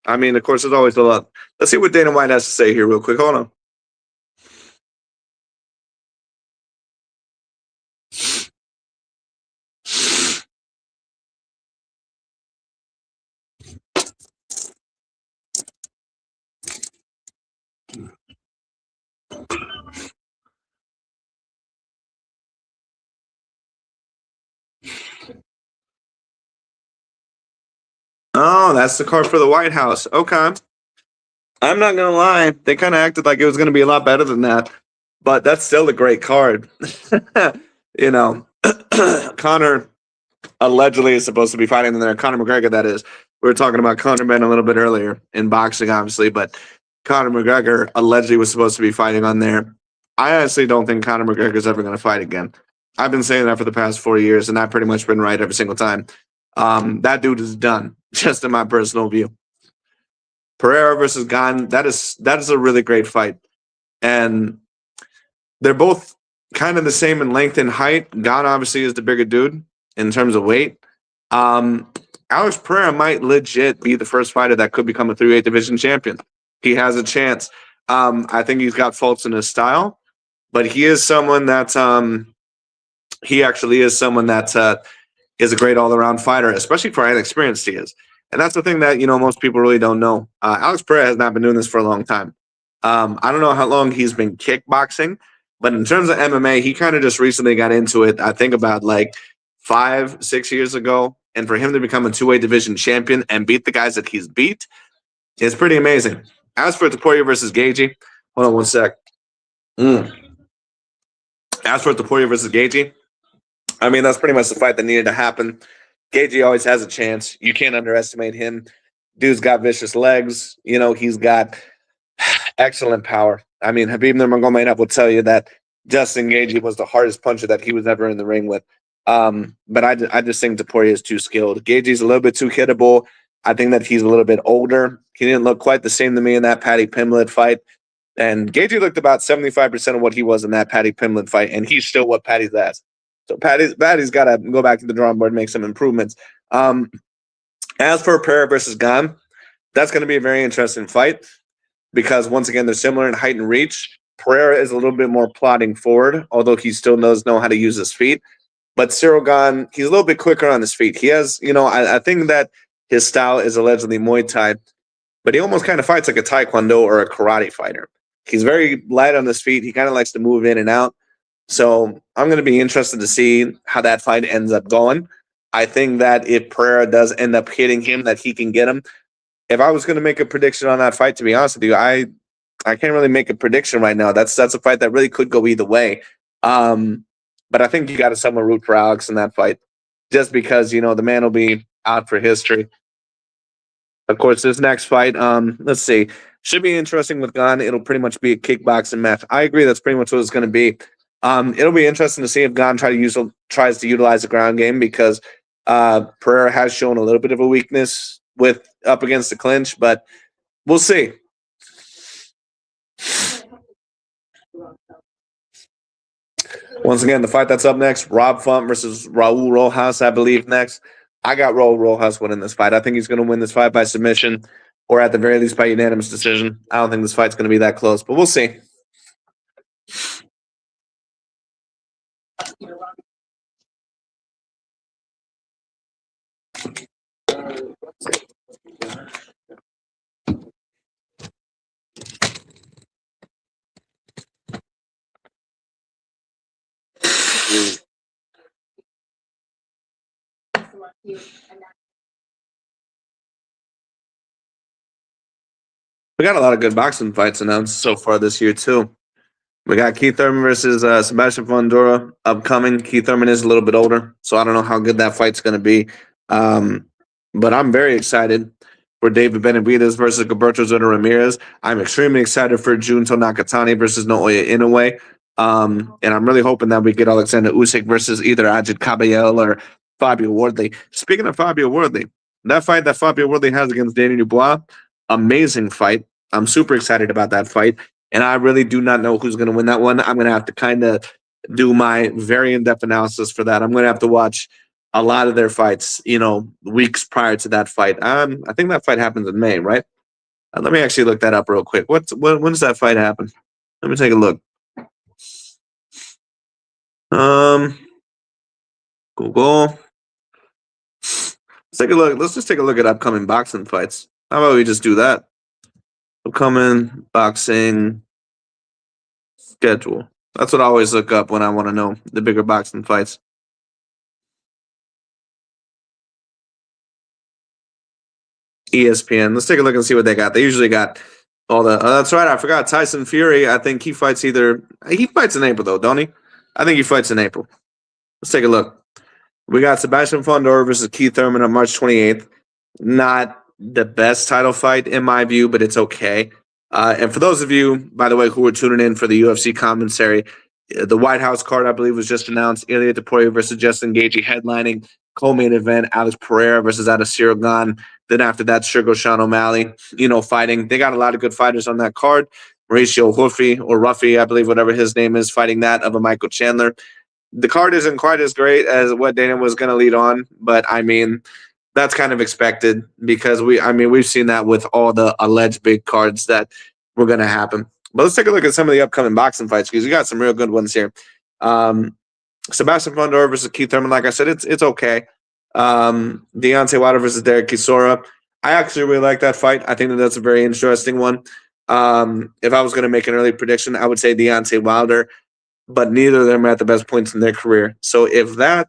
A: I mean, of course, there's always a lot. Let's see what Dana White has to say here, real quick. Hold on. Oh, that's the card for the White House. Okay. I'm not gonna lie, they kind of acted like it was gonna be a lot better than that, but that's still a great card. you know, Connor allegedly is supposed to be fighting in there. Conor McGregor, that is. We were talking about Conor Ben a little bit earlier in boxing, obviously, but Conor McGregor allegedly was supposed to be fighting on there. I honestly don't think Conor McGregor is ever going to fight again. I've been saying that for the past 4 years, and I've pretty much been right every single time. That dude is done, just in my personal view. Pereira versus Gane, that is a really great fight. And they're both kind of the same in length and height. Gane obviously is the bigger dude in terms of weight. Alex Pereira might legit be the first fighter that could become a 3-weight division champion. He has a chance. I think he's got faults in his style, but he is someone that's he actually is someone that is a great all-around fighter, especially for how inexperienced he is. And that's the thing that most people really don't know. Alex Pereira has not been doing this for a long time. I don't know how long he's been kickboxing, but in terms of MMA, he kind of just recently got into it. I think about like 5-6 years ago. And for him to become a 2-weight division champion and beat the guys that he's beat is pretty amazing. As for Topuria versus Gaethje, hold on one sec. As for Topuria versus Gaethje, I mean, that's pretty much the fight that needed to happen. Gaethje always has a chance. You can't underestimate him. Dude's got vicious legs. He's got excellent power. I mean, Habib Nurmagomedov will tell you that Justin Gaethje was the hardest puncher that he was ever in the ring with. But I just think Topuria is too skilled. Gaethje's a little bit too hittable. I think that he's a little bit older. He didn't look quite the same to me in that Paddy Pimblett fight. And Gaethje looked about 75% of what he was in that Paddy Pimblett fight, and he's still what Paddy's at. So Paddy's got to go back to the drawing board and make some improvements. As for Pereira versus Gane, that's going to be a very interesting fight because, once again, they're similar in height and reach. Pereira is a little bit more plodding forward, although he still does know how to use his feet. But Cyril Gane, he's a little bit quicker on his feet. He has, I think that his style is allegedly Muay Thai, but he almost kind of fights like a Taekwondo or a karate fighter. He's very light on his feet. He kind of likes to move in and out. So I'm going to be interested to see how that fight ends up going. I think that if Pereira does end up hitting him, that he can get him. If I was going to make a prediction on that fight, to be honest with you, I can't really make a prediction right now. That's a fight that really could go either way. But I think you got to somewhat root for Alex in that fight, just because the man will be out for history. Of course, this next fight, let's see, should be interesting with Gane. It'll pretty much be a kickboxing match. I agree. That's pretty much what it's going to be. It'll be interesting to see if Gane tries to utilize the ground game because Pereira has shown a little bit of a weakness with up against the clinch, but we'll see. Once again, the fight that's up next, Rob Font versus Raul Rojas, I believe, next. I got Raul Rojas winning this fight. I think he's going to win this fight by submission or at the very least by unanimous decision. I don't think this fight's going to be that close, but we'll see. We got a lot of good boxing fights announced so far this year, too. We got Keith Thurman versus Sebastian Fundora upcoming. Keith Thurman is a little bit older, so I don't know how good that fight's going to be. But I'm very excited for David Benavidez versus Gilberto Zeta Ramirez. I'm extremely excited for Junto Nakatani versus Naoya Inoue. And I'm really hoping that we get Alexander Usyk versus either Ajit Caballel or Fabio Wardley. Speaking of Fabio Wardley, that fight that Fabio Wardley has against Danny Dubois, amazing fight. I'm super excited about that fight. And I really do not know who's going to win that one. I'm going to have to kind of do my very in-depth analysis for that. I'm going to have to watch a lot of their fights, weeks prior to that fight. I think that fight happens in May, right? Let me actually look that up real quick. When does that fight happen? Let me take a look. Google. Let's take a look. Let's just take a look at upcoming boxing fights. How about we just do that? Upcoming boxing schedule. That's what I always look up when I want to know the bigger boxing fights. ESPN. Let's take a look and see what they got. They usually got all the. That's right. I forgot Tyson Fury. I think he fights in April though, don't he? I think he fights in April. Let's take a look. We got Sebastian Fundora versus Keith Thurman on March 28th. Not the best title fight in my view, but it's okay. And for those of you, by the way, who are tuning in for the UFC commentary, the White House card, I believe, was just announced. Ilya Topuria versus Justin Gaethje headlining. Co-main event, Alex Pereira versus Adesanya Gan. Then after that, Sugar Sean O'Malley, fighting. They got a lot of good fighters on that card. Mauricio Ruffy, I believe, whatever his name is, fighting that of a Michael Chandler. The card isn't quite as great as what Dana was going to lead on, but I mean, that's kind of expected because we've seen that with all the alleged big cards that were going to happen. But let's take a look at some of the upcoming boxing fights because we got some real good ones here. Sebastian Fundora versus Keith Thurman, like I said, it's okay. Deontay Wilder versus Derek Chisora. I actually really like that fight. I think that's a very interesting one. If I was going to make an early prediction, I would say Deontay Wilder, but neither of them are at the best points in their career. So if that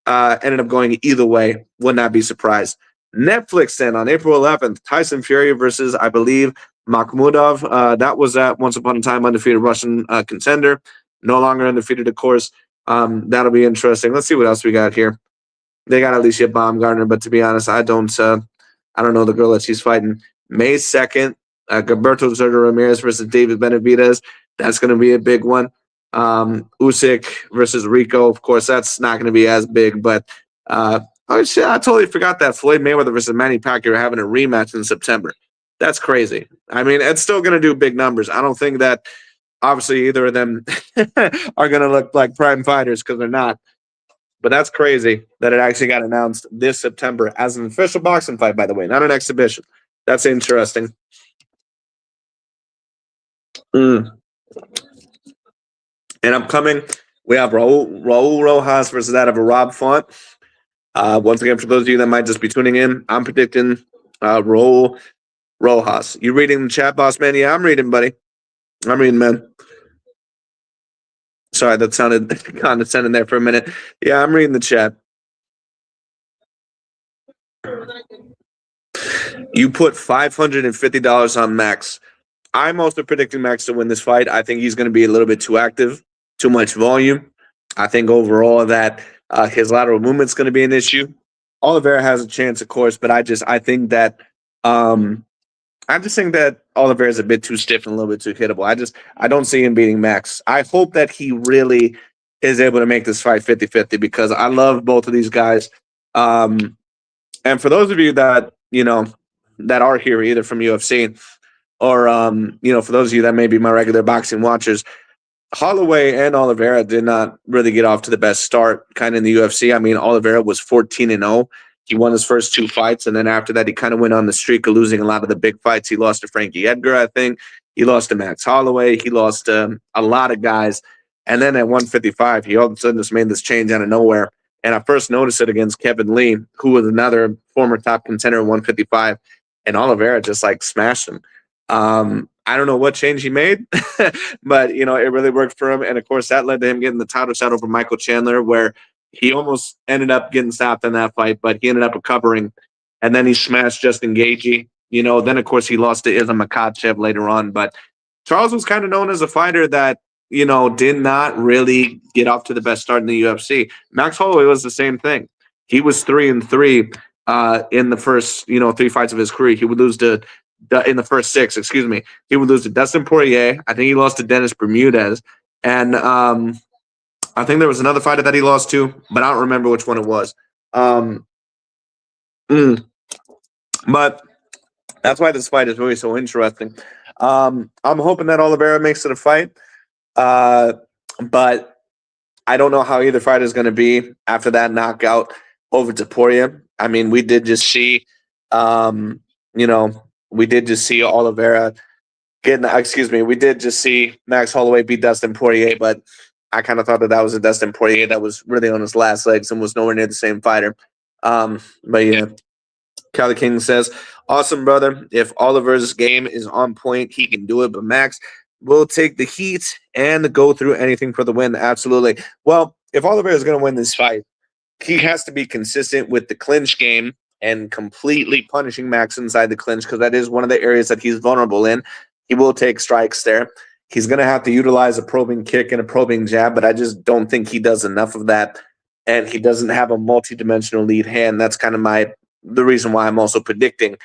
A: ended up going either way, would not be surprised. Netflix then on April 11th, Tyson Fury versus, I believe, Makhmudov. That was that once upon a time undefeated Russian contender. No longer undefeated, of course. That'll be interesting. Let's see what else we got here. They got Alicia Baumgartner, but to be honest, I don't know the girl that she's fighting. May 2nd, Gilberto Zeta Ramirez versus David Benavidez. That's going to be a big one. Usyk versus Rico. Of course, that's not going to be as big, but I totally forgot that Floyd Mayweather versus Manny Pacquiao are having a rematch in September. That's crazy. I mean, it's still going to do big numbers. I don't think that obviously either of them are going to look like prime fighters because they're not. But that's crazy that it actually got announced this September as an official boxing fight, by the way, not an exhibition. That's interesting. And upcoming, we have Raul Rojas versus that of a Rob Font. Once again, for those of you that might just be tuning in, I'm predicting Raul Rojas. You reading the chat, boss man? Yeah, I'm reading, buddy. I'm reading, man. Sorry, that sounded condescending there for a minute. Yeah, I'm reading the chat. You put $550 on Max. I'm also predicting Max to win this fight. I think he's going to be a little bit too active, too much volume. I think overall that his lateral movement's going to be an issue. Oliveira has a chance, of course, but I think that Oliveira is a bit too stiff and a little bit too hittable. I don't see him beating Max. I hope that he really is able to make this fight 50-50 because I love both of these guys. And for those of you that, that are here either from UFC or, for those of you that may be my regular boxing watchers, Holloway and Oliveira did not really get off to the best start kind of in the UFC. I mean, Oliveira was 14-0. He won his first 2 fights, and then after that, he kind of went on the streak of losing a lot of the big fights. He lost to Frankie Edgar, I think. He lost to Max Holloway. He lost to a lot of guys. And then at 155, he all of a sudden just made this change out of nowhere. And I first noticed it against Kevin Lee, who was another former top contender at 155. And Oliveira just like smashed him. I don't know what change he made, but it really worked for him. And of course, that led to him getting the title shot over Michael Chandler, where he almost ended up getting stopped in that fight, but he ended up recovering. And then he smashed Justin Gaethje. Then of course he lost to Islam Makhachev later on. But Charles was kind of known as a fighter that did not really get off to the best start in the UFC. Max Holloway was the same thing. He was 3-3 in the first 3 fights of his career. He would lose to in the first 6, excuse me. He would lose to Dustin Poirier. I think he lost to Dennis Bermudez. And I think there was another fighter that he lost to, but I don't remember which one it was. But that's why this fight is really so interesting. I'm hoping that Oliveira makes it a fight. But I don't know how either fight is going to be after that knockout over to Poirier. I mean, we did just see, Oliveira we did just see Max Holloway beat Dustin Poirier, but I kind of thought that was a Dustin Poirier that was really on his last legs and was nowhere near the same fighter. But yeah, Cali King says, awesome, brother. If Oliver's game is on point, he can do it. But Max will take the heat and go through anything for the win. Absolutely. Well, if Oliver is going to win this fight, he has to be consistent with the clinch game and completely punishing Max inside the clinch, because that is one of the areas that he's vulnerable in. He will take strikes there. He's going to have to utilize a probing kick and a probing jab, but I just don't think he does enough of that. And he doesn't have a multi-dimensional lead hand. That's kind of the reason why I'm also predicting,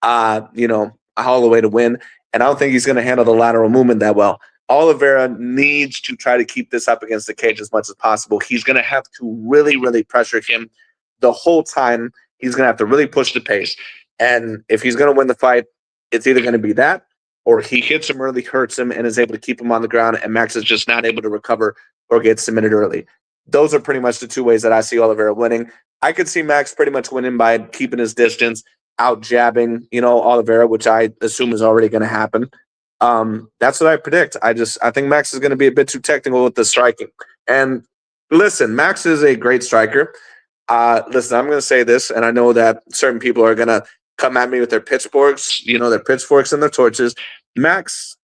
A: Holloway to win. And I don't think he's going to handle the lateral movement that well. Oliveira needs to try to keep this up against the cage as much as possible. He's going to have to really, really pressure him the whole time. He's going to have to really push the pace. And if he's going to win the fight, it's either going to be that, or he hits him early, hurts him, and is able to keep him on the ground, and Max is just not able to recover or get submitted early. Those are pretty much the 2 ways that I see Oliveira winning. I could see Max pretty much winning by keeping his distance, out jabbing, Oliveira, which I assume is already going to happen. That's what I predict. I think Max is going to be a bit too technical with the striking. And listen, Max is a great striker. Listen, I'm going to say this, and I know that certain people are going to come at me with their pitchforks, their pitchforks and their torches. Max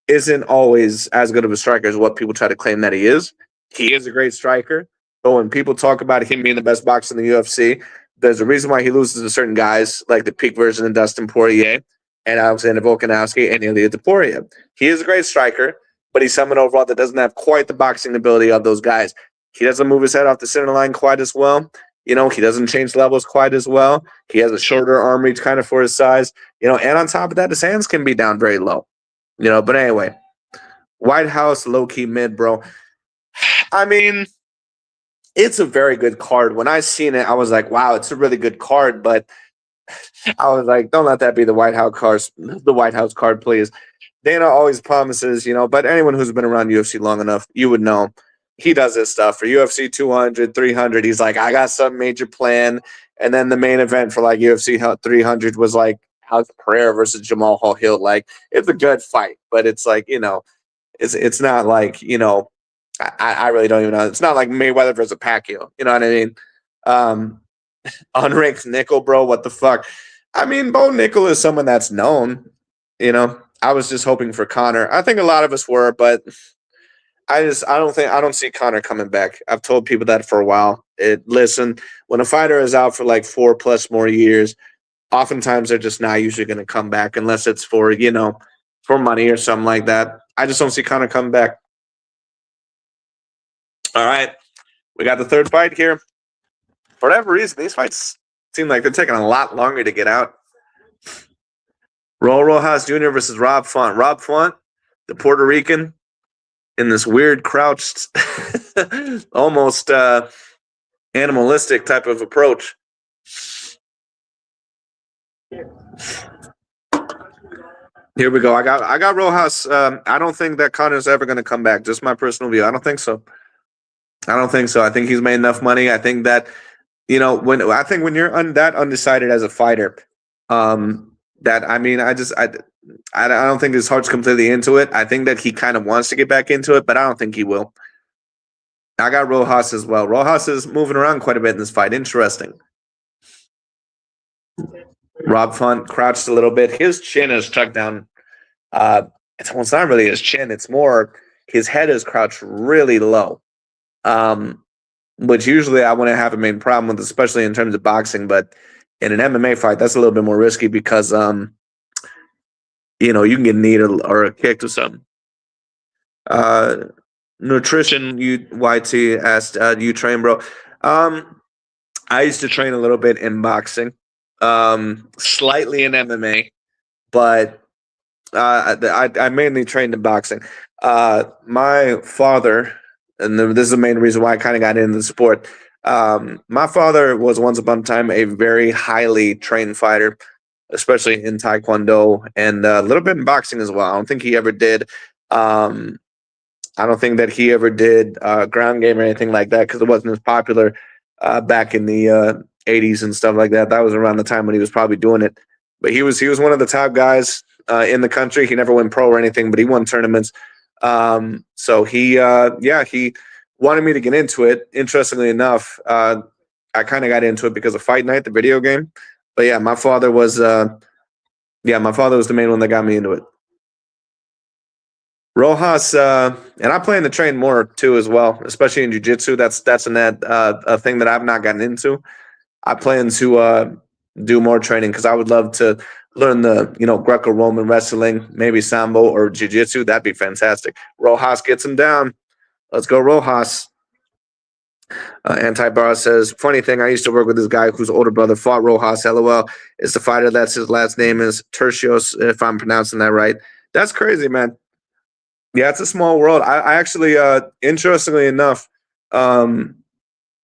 A: isn't always as good of a striker as what people try to claim that he is. He is a great striker, but when people talk about him being the best boxer in the UFC, there's a reason why he loses to certain guys like the peak version of Dustin Poirier and Alexander Volkanovski and Ilya Topuria. He is a great striker, but he's someone overall that doesn't have quite the boxing ability of those guys. He doesn't move his head off the center line quite as well. He doesn't change levels quite as well. He has a shorter arm reach kind of for his size. And on top of that, his hands can be down very low. But anyway, White House, low-key mid, bro. I mean, it's a very good card. When I seen it, I was like, wow, it's a really good card. But I was like, don't let that be the White House card, please. Dana always promises, but anyone who's been around UFC long enough, you would know he does this stuff for UFC 200, 300. He's like, I got some major plan. And then the main event for like UFC 300 was like Alex Pereira versus Jamal Hill. Like, it's a good fight, but it's like, it's not like, I really don't even know. It's not like Mayweather versus Pacquiao. You know what I mean? Unranked Nickel, bro. What the fuck? I mean, Bo Nickel is someone that's known. I was just hoping for Conor. I think a lot of us were, but I don't see Conor coming back. I've told people that for a while. Listen, when a fighter is out for like 4+ more years, oftentimes they're just not usually going to come back unless it's for, for money or something like that. I just don't see Conor coming back. All right. We got the third fight here. For whatever reason, these fights seem like they're taking a lot longer to get out. Raul Rojas Jr. versus Rob Font. Rob Font, the Puerto Rican, in this weird crouched, almost animalistic type of approach. Here we go. I got Rojas. I don't think that Connor's ever going to come back. Just my personal view. I don't think so. I don't think so. I think he's made enough money. I think that when you're that undecided as a fighter, that I mean, I don't think his heart's completely into it. I think that he kind of wants to get back into it, but I don't think he will. I got Rojas as well. Rojas is moving around quite a bit in this fight. Interesting. Rob Font crouched a little bit. His chin is tucked down. Uh, it's not really his chin. It's more his head is crouched really low. Um, which usually I wouldn't have a main problem with, especially in terms of boxing. But in an MMA fight, that's a little bit more risky because you can get kneed or a kick or something. Uh, Nutrition YT asked, "Do you train, bro?" Um, I used to train a little bit in boxing, slightly in MMA, but I mainly trained in boxing. My father, and this is the main reason why I kind of got into the sport. My father was once upon a time a very highly trained fighter, especially in Taekwondo and a little bit in boxing as well. I don't think he ever did. Um, I don't think that he ever did ground game or anything like that because it wasn't as popular back in the '80s and stuff like that. That was around the time when he was probably doing it. But he was one of the top guys in the country. He never went pro or anything, but he won tournaments. So he wanted me to get into it. Interestingly enough, I kind of got into it because of Fight Night, the video game. But yeah, my father was the main one that got me into it. Rojas, and I plan to train more too as well, especially in jiu-jitsu. That's a thing that I've not gotten into. I plan to do more training because I would love to learn the Greco-Roman wrestling, maybe sambo or jiu-jitsu. That'd be fantastic. Rojas gets him down. Let's go, Rojas. Anti-Bar says, funny thing, I used to work with this guy whose older brother fought Rojas. LOL. Is the fighter that's his last name is Tertios, if I'm pronouncing that right. That's crazy, man. Yeah, it's a small world. I actually, interestingly enough, um,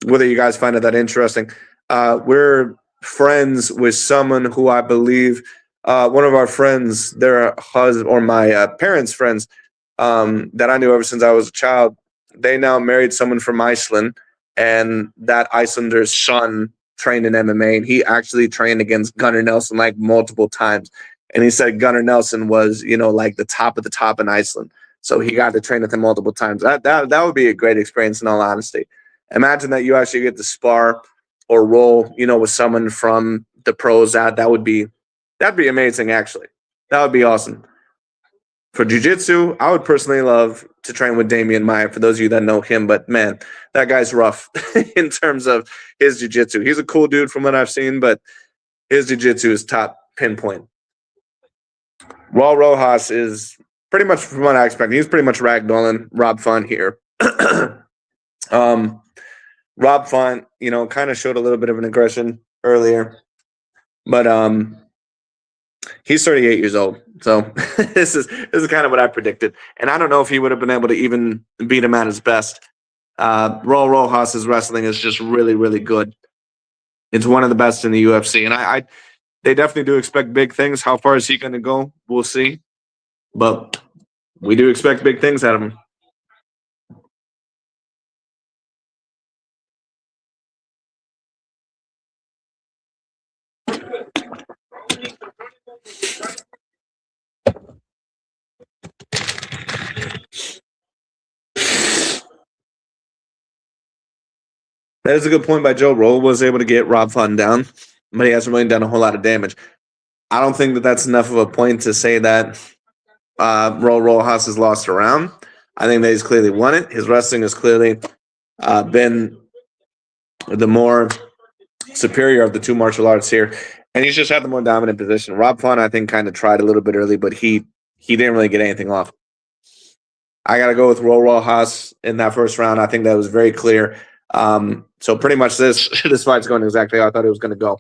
A: whether you guys find it that interesting, we're friends with someone who I believe one of our friends, their husband or my parents' friends that I knew ever since I was a child. They now married someone from Iceland, and that Icelander's son trained in MMA, and he actually trained against Gunnar Nelson like multiple times. And he said Gunnar Nelson was, like the top of the top in Iceland. So he got to train with him multiple times. That would be a great experience in all honesty. Imagine that you actually get to spar or roll, with someone from the pros. That'd be amazing. Actually, that would be awesome. For jiu-jitsu, I would personally love to train with Damian Maya. For those of you that know him, but man, that guy's rough in terms of his jiu-jitsu. He's a cool dude from what I've seen, but his jiu-jitsu is top pinpoint. Raul Rojas is pretty much from what I expect. He's pretty much ragdolling Rob Font here. um, Rob Font, kind of showed a little bit of an aggression earlier, but he's 38 years old. So this is kind of what I predicted, and I don't know if he would have been able to even beat him at his best. Raul Rojas's wrestling is just really, really good. It's one of the best in the UFC, and I they definitely do expect big things. How far is he going to go? We'll see, but we do expect big things out of him. That is a good point by Joe. Roll was able to get Rob Font down, but he hasn't really done a whole lot of damage. I don't think that that's enough of a point to say that Roll Rojas has lost a round. I think that he's clearly won it. His wrestling has clearly been the more superior of the two martial arts here, and he's just had the more dominant position. Rob Font, I think, kind of tried a little bit early, but he didn't really get anything off. I got to go with Roll Haas in that first round. I think that was very clear. So pretty much this this fight's going exactly how I thought it was going to go.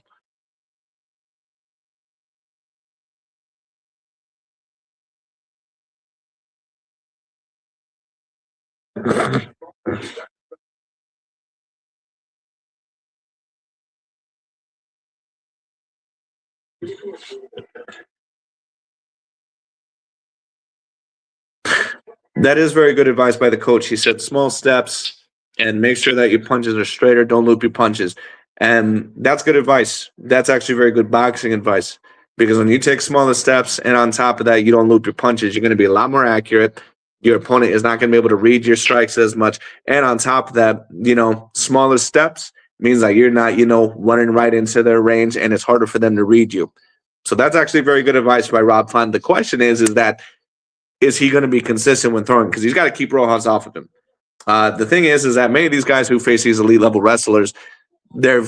A: That is very good advice by the coach. He said small steps and make sure that your punches are straighter. Don't loop your punches. And that's good advice. That's actually very good boxing advice because when you take smaller steps and on top of that, you don't loop your punches, you're going to be a lot more accurate. Your opponent is not going to be able to read your strikes as much. And on top of that, smaller steps means that you're not, running right into their range and it's harder for them to read you. So that's actually very good advice by Rob Font. The question is he going to be consistent when throwing? Because he's got to keep Rojas off of him. The thing is that many of these guys who face these elite level wrestlers, they're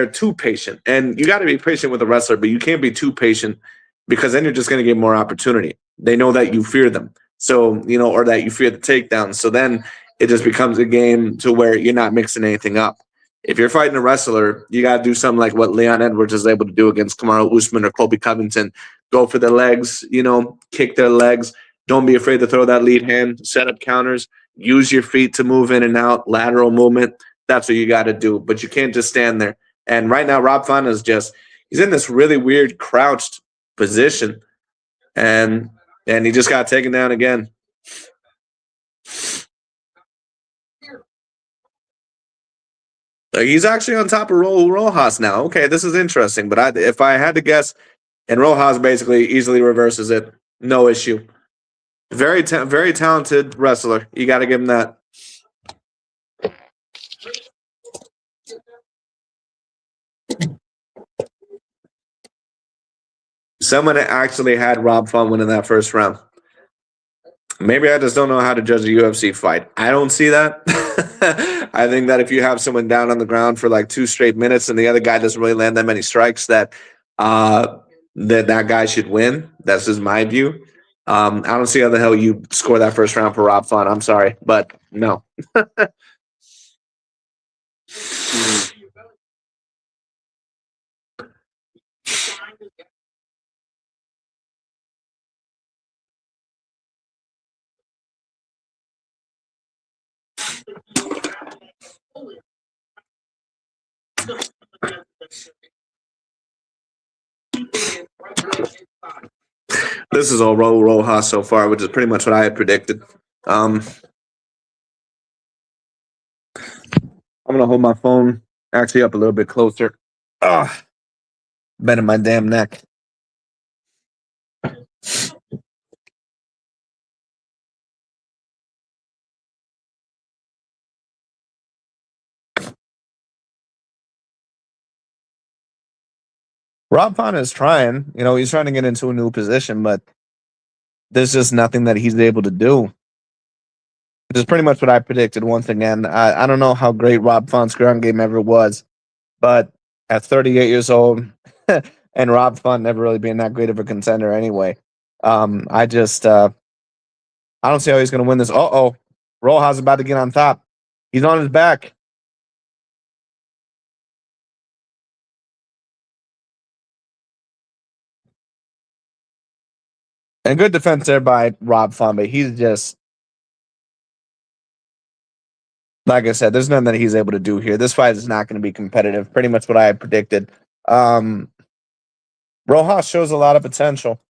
A: too patient. And you got to be patient with a wrestler, but you can't be too patient because then you're just going to get more opportunity. They know that you fear them. So, or that you fear the takedown. So then it just becomes a game to where you're not mixing anything up. If you're fighting a wrestler, you got to do something like what Leon Edwards is able to do against Kamaru Usman or Colby Covington. Go for the legs, kick their legs. Don't be afraid to throw that lead hand, set up counters, use your feet to move in and out, lateral movement. That's what you got to do. But you can't just stand there. And right now, Rob Font is he's in this really weird crouched position. And he just got taken down again. He's actually on top of Rojas now. Okay, this is interesting. But if I had to guess, and Rojas basically easily reverses it, no issue. Very talented wrestler. You got to give him that. Someone actually had Rob Font winning that first round. Maybe I just don't know how to judge a UFC fight. I don't see that. I think that if you have someone down on the ground for like 2 straight minutes and the other guy doesn't really land that many strikes, that guy should win. That's just my view. I don't see how the hell you score that first round for Rob Font. I'm sorry, but no. This is all Rojas so far, which is pretty much what I had predicted. I'm going to hold my phone actually up a little bit closer. Bending my damn neck. Rob Font is trying. He's trying to get into a new position, but there's just nothing that he's able to do. Which is pretty much what I predicted once again. I don't know how great Rob Font's ground game ever was, but at 38 years old, and Rob Font never really being that great of a contender anyway, I don't see how he's going to win this. Rojas is about to get on top. He's on his back. And good defense there by Rob Font, but he's just, like I said, there's nothing that he's able to do here. This fight is not going to be competitive. Pretty much what I had predicted. Rojas shows a lot of potential.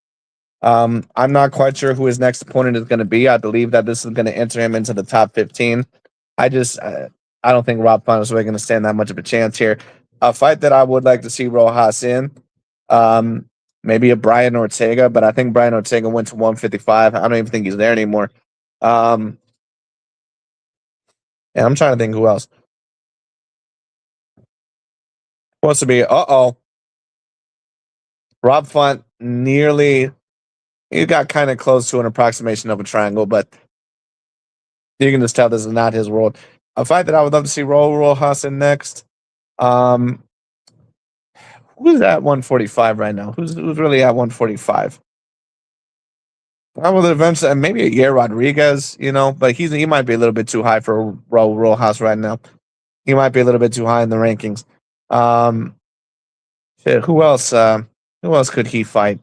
A: I'm not quite sure who his next opponent is going to be. I believe that this is going to enter him into the top 15. I don't think Rob Font is really going to stand that much of a chance here. A fight that I would like to see Rojas in, maybe a Brian Ortega, but I think Brian Ortega went to 155. I don't even think he's there anymore. And I'm trying to think who else. Wants to be, Rob Font he got kind of close to an approximation of a triangle, but you can just tell this is not his world. A fight that I would love to see Rojas in next. Who's at 145 right now? Who's really at 145? I will eventually, maybe a Yair Rodriguez, but he might be a little bit too high for Rojas right now. He might be a little bit too high in the rankings. Who else? Who else could he fight?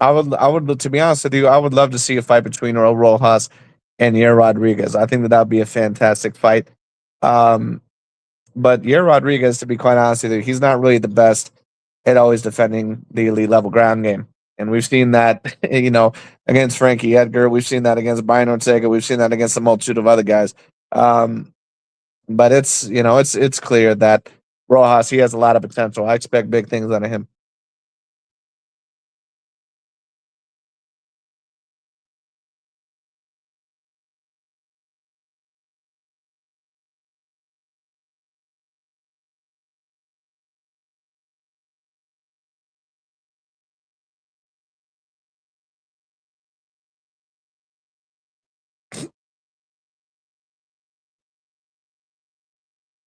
A: I would, to be honest with you, I would love to see a fight between Rojas and Yair Rodriguez. I think that would be a fantastic fight. But Yair Rodriguez, to be quite honest with you, he's not really the best at always defending the elite level ground game. and we've seen that against Frankie Edgar. We've seen that against Brian Ortega. We've seen that against a multitude of other guys. But it's clear that Rojas, he has a lot of potential. I expect big things out of him.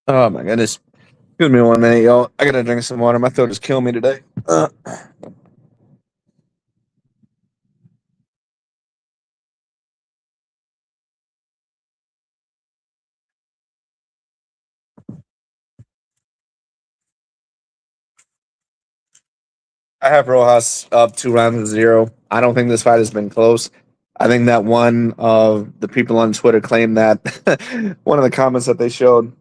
A: Oh my goodness. Excuse me 1 minute, y'all. I gotta drink some water. My throat is killing me today. I have Rojas up 2 rounds to 0. I don't think this fight has been close. I think that one of the people on Twitter claimed that one of the comments that they showed.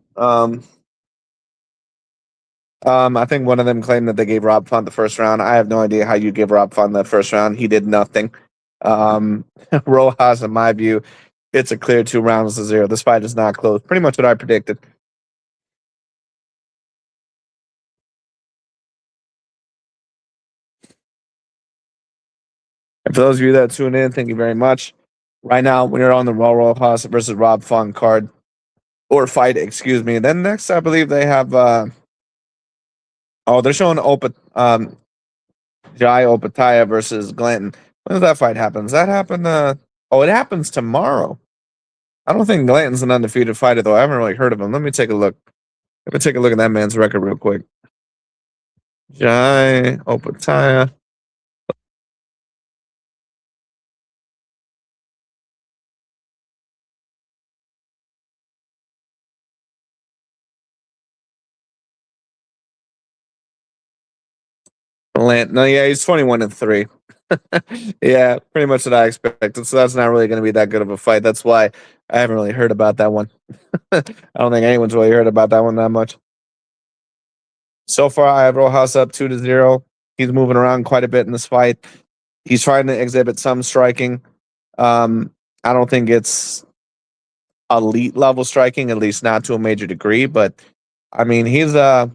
A: I think one of them claimed that they gave Rob Font the first round. I have no idea how you give Rob Font the first round. He did nothing. Rojas, in my view, it's a clear 2 rounds to 0. This fight is not close. Pretty much what I predicted. And for those of you that tune in, thank you very much. Right now, we are on the Rojas versus Rob Font card or fight, excuse me. Then next, I believe they have. They're showing Jai Opataya versus Glanton. When does that fight happen? Does that happen? It happens tomorrow. I don't think Glanton's an undefeated fighter, though. I haven't really heard of him. Let me take a look. Let me take a look at that man's record real quick. Jai Opataya. No, yeah, he's 21-3. Yeah, pretty much what I expected. So that's not really going to be that good of a fight. That's why I haven't really heard about that one. I don't think anyone's really heard about that one that much. So far, I have Rojas up 2-0. He's moving around quite a bit in this fight. He's trying to exhibit some striking. I don't think it's elite level striking, at least not to a major degree. But I mean, he's at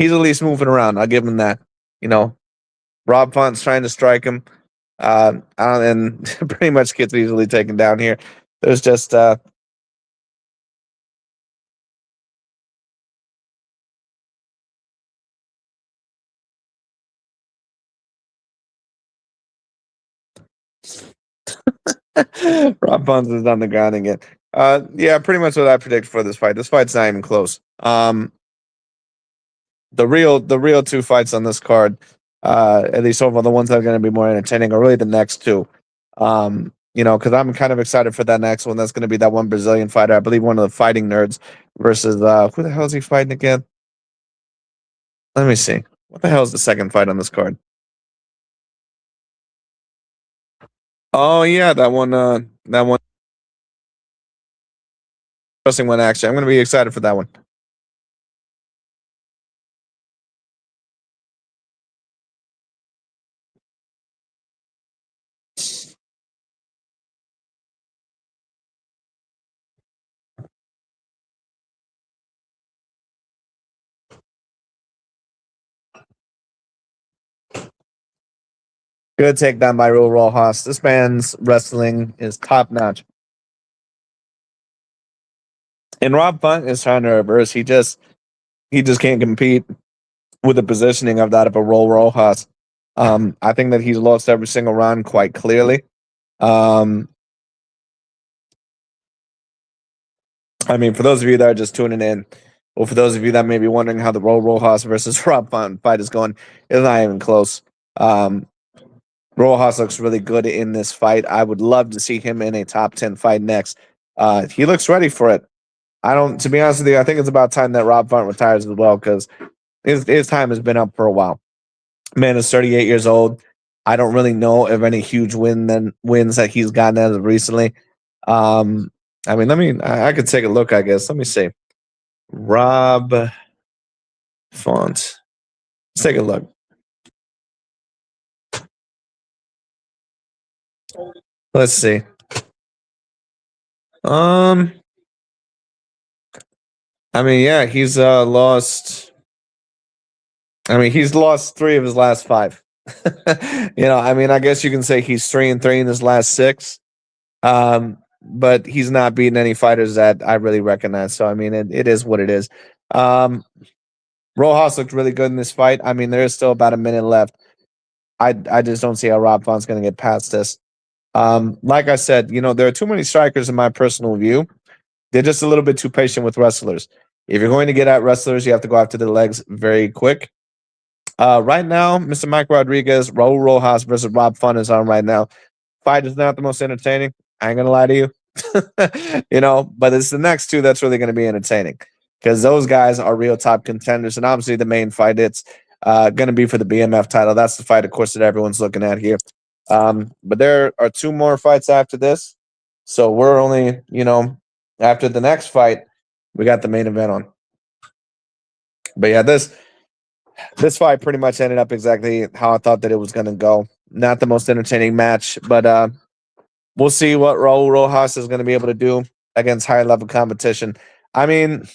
A: least moving around. I'll give him that. Rob Font's trying to strike him, and pretty much gets easily taken down here. There's just Rob Font is on the ground again. Yeah, pretty much what I predict for this fight. This fight's not even close. The real two fights on this card, at least over the ones that are going to be more entertaining, are really the next two. Because I'm kind of excited for that next one. That's going to be that one Brazilian fighter, I believe one of the fighting nerds, versus who the hell is he fighting again? Let me see. What the hell is the second fight on this card? Oh yeah, that one. That one. Interesting one. Actually, I'm going to be excited for that one. Good takedown by Real Rojas. This man's wrestling is top notch. And Rob Font is trying to reverse. He just can't compete with the positioning of that of a Roll Rojas. I think that he's lost every single round quite clearly. I mean, for those of you that are just tuning in, or for those of you that may be wondering how the Roll Rojas versus Rob Font fight is going, it's not even close. Rojas looks really good in this fight. I would love to see him in a top 10 fight next. He looks ready for it. To be honest with you, I think it's about time that Rob Font retires as well, because his time has been up for a while. Man is 38 years old. I don't really know of any huge wins that he's gotten as of recently. I mean, I could take a look, I guess. Let me see. Rob Font. Let's take a look. Let's see. Um, I mean, yeah, he's lost. I mean, he's lost 3 of his last 5. I mean, I guess you can say he's 3-3 in his last 6. But he's not beating any fighters that I really recognize. So I mean, it is what it is. Um, Rojas looked really good in this fight. I mean, there is still about a minute left. I just don't see how Rob Font's going to get past this. Like I said, there are too many strikers in my personal view. They're just a little bit too patient with wrestlers. If you're going to get at wrestlers, you have to go after the legs very quick. Right now, Mr. Mike Rodriguez, Raul Rojas versus Rob Font is on right now. Fight is not the most entertaining. I ain't gonna lie to you. But it's the next 2 that's really gonna be entertaining because those guys are real top contenders, and obviously the main fight it's gonna be for the BMF title. That's the fight, of course, that everyone's looking at here. But there are 2 more fights after this, so we're only after the next fight we got the main event on. But yeah, this fight pretty much ended up exactly how I thought that it was going to go. Not the most entertaining match, but we'll see what Raul Rojas is going to be able to do against higher level competition. I mean,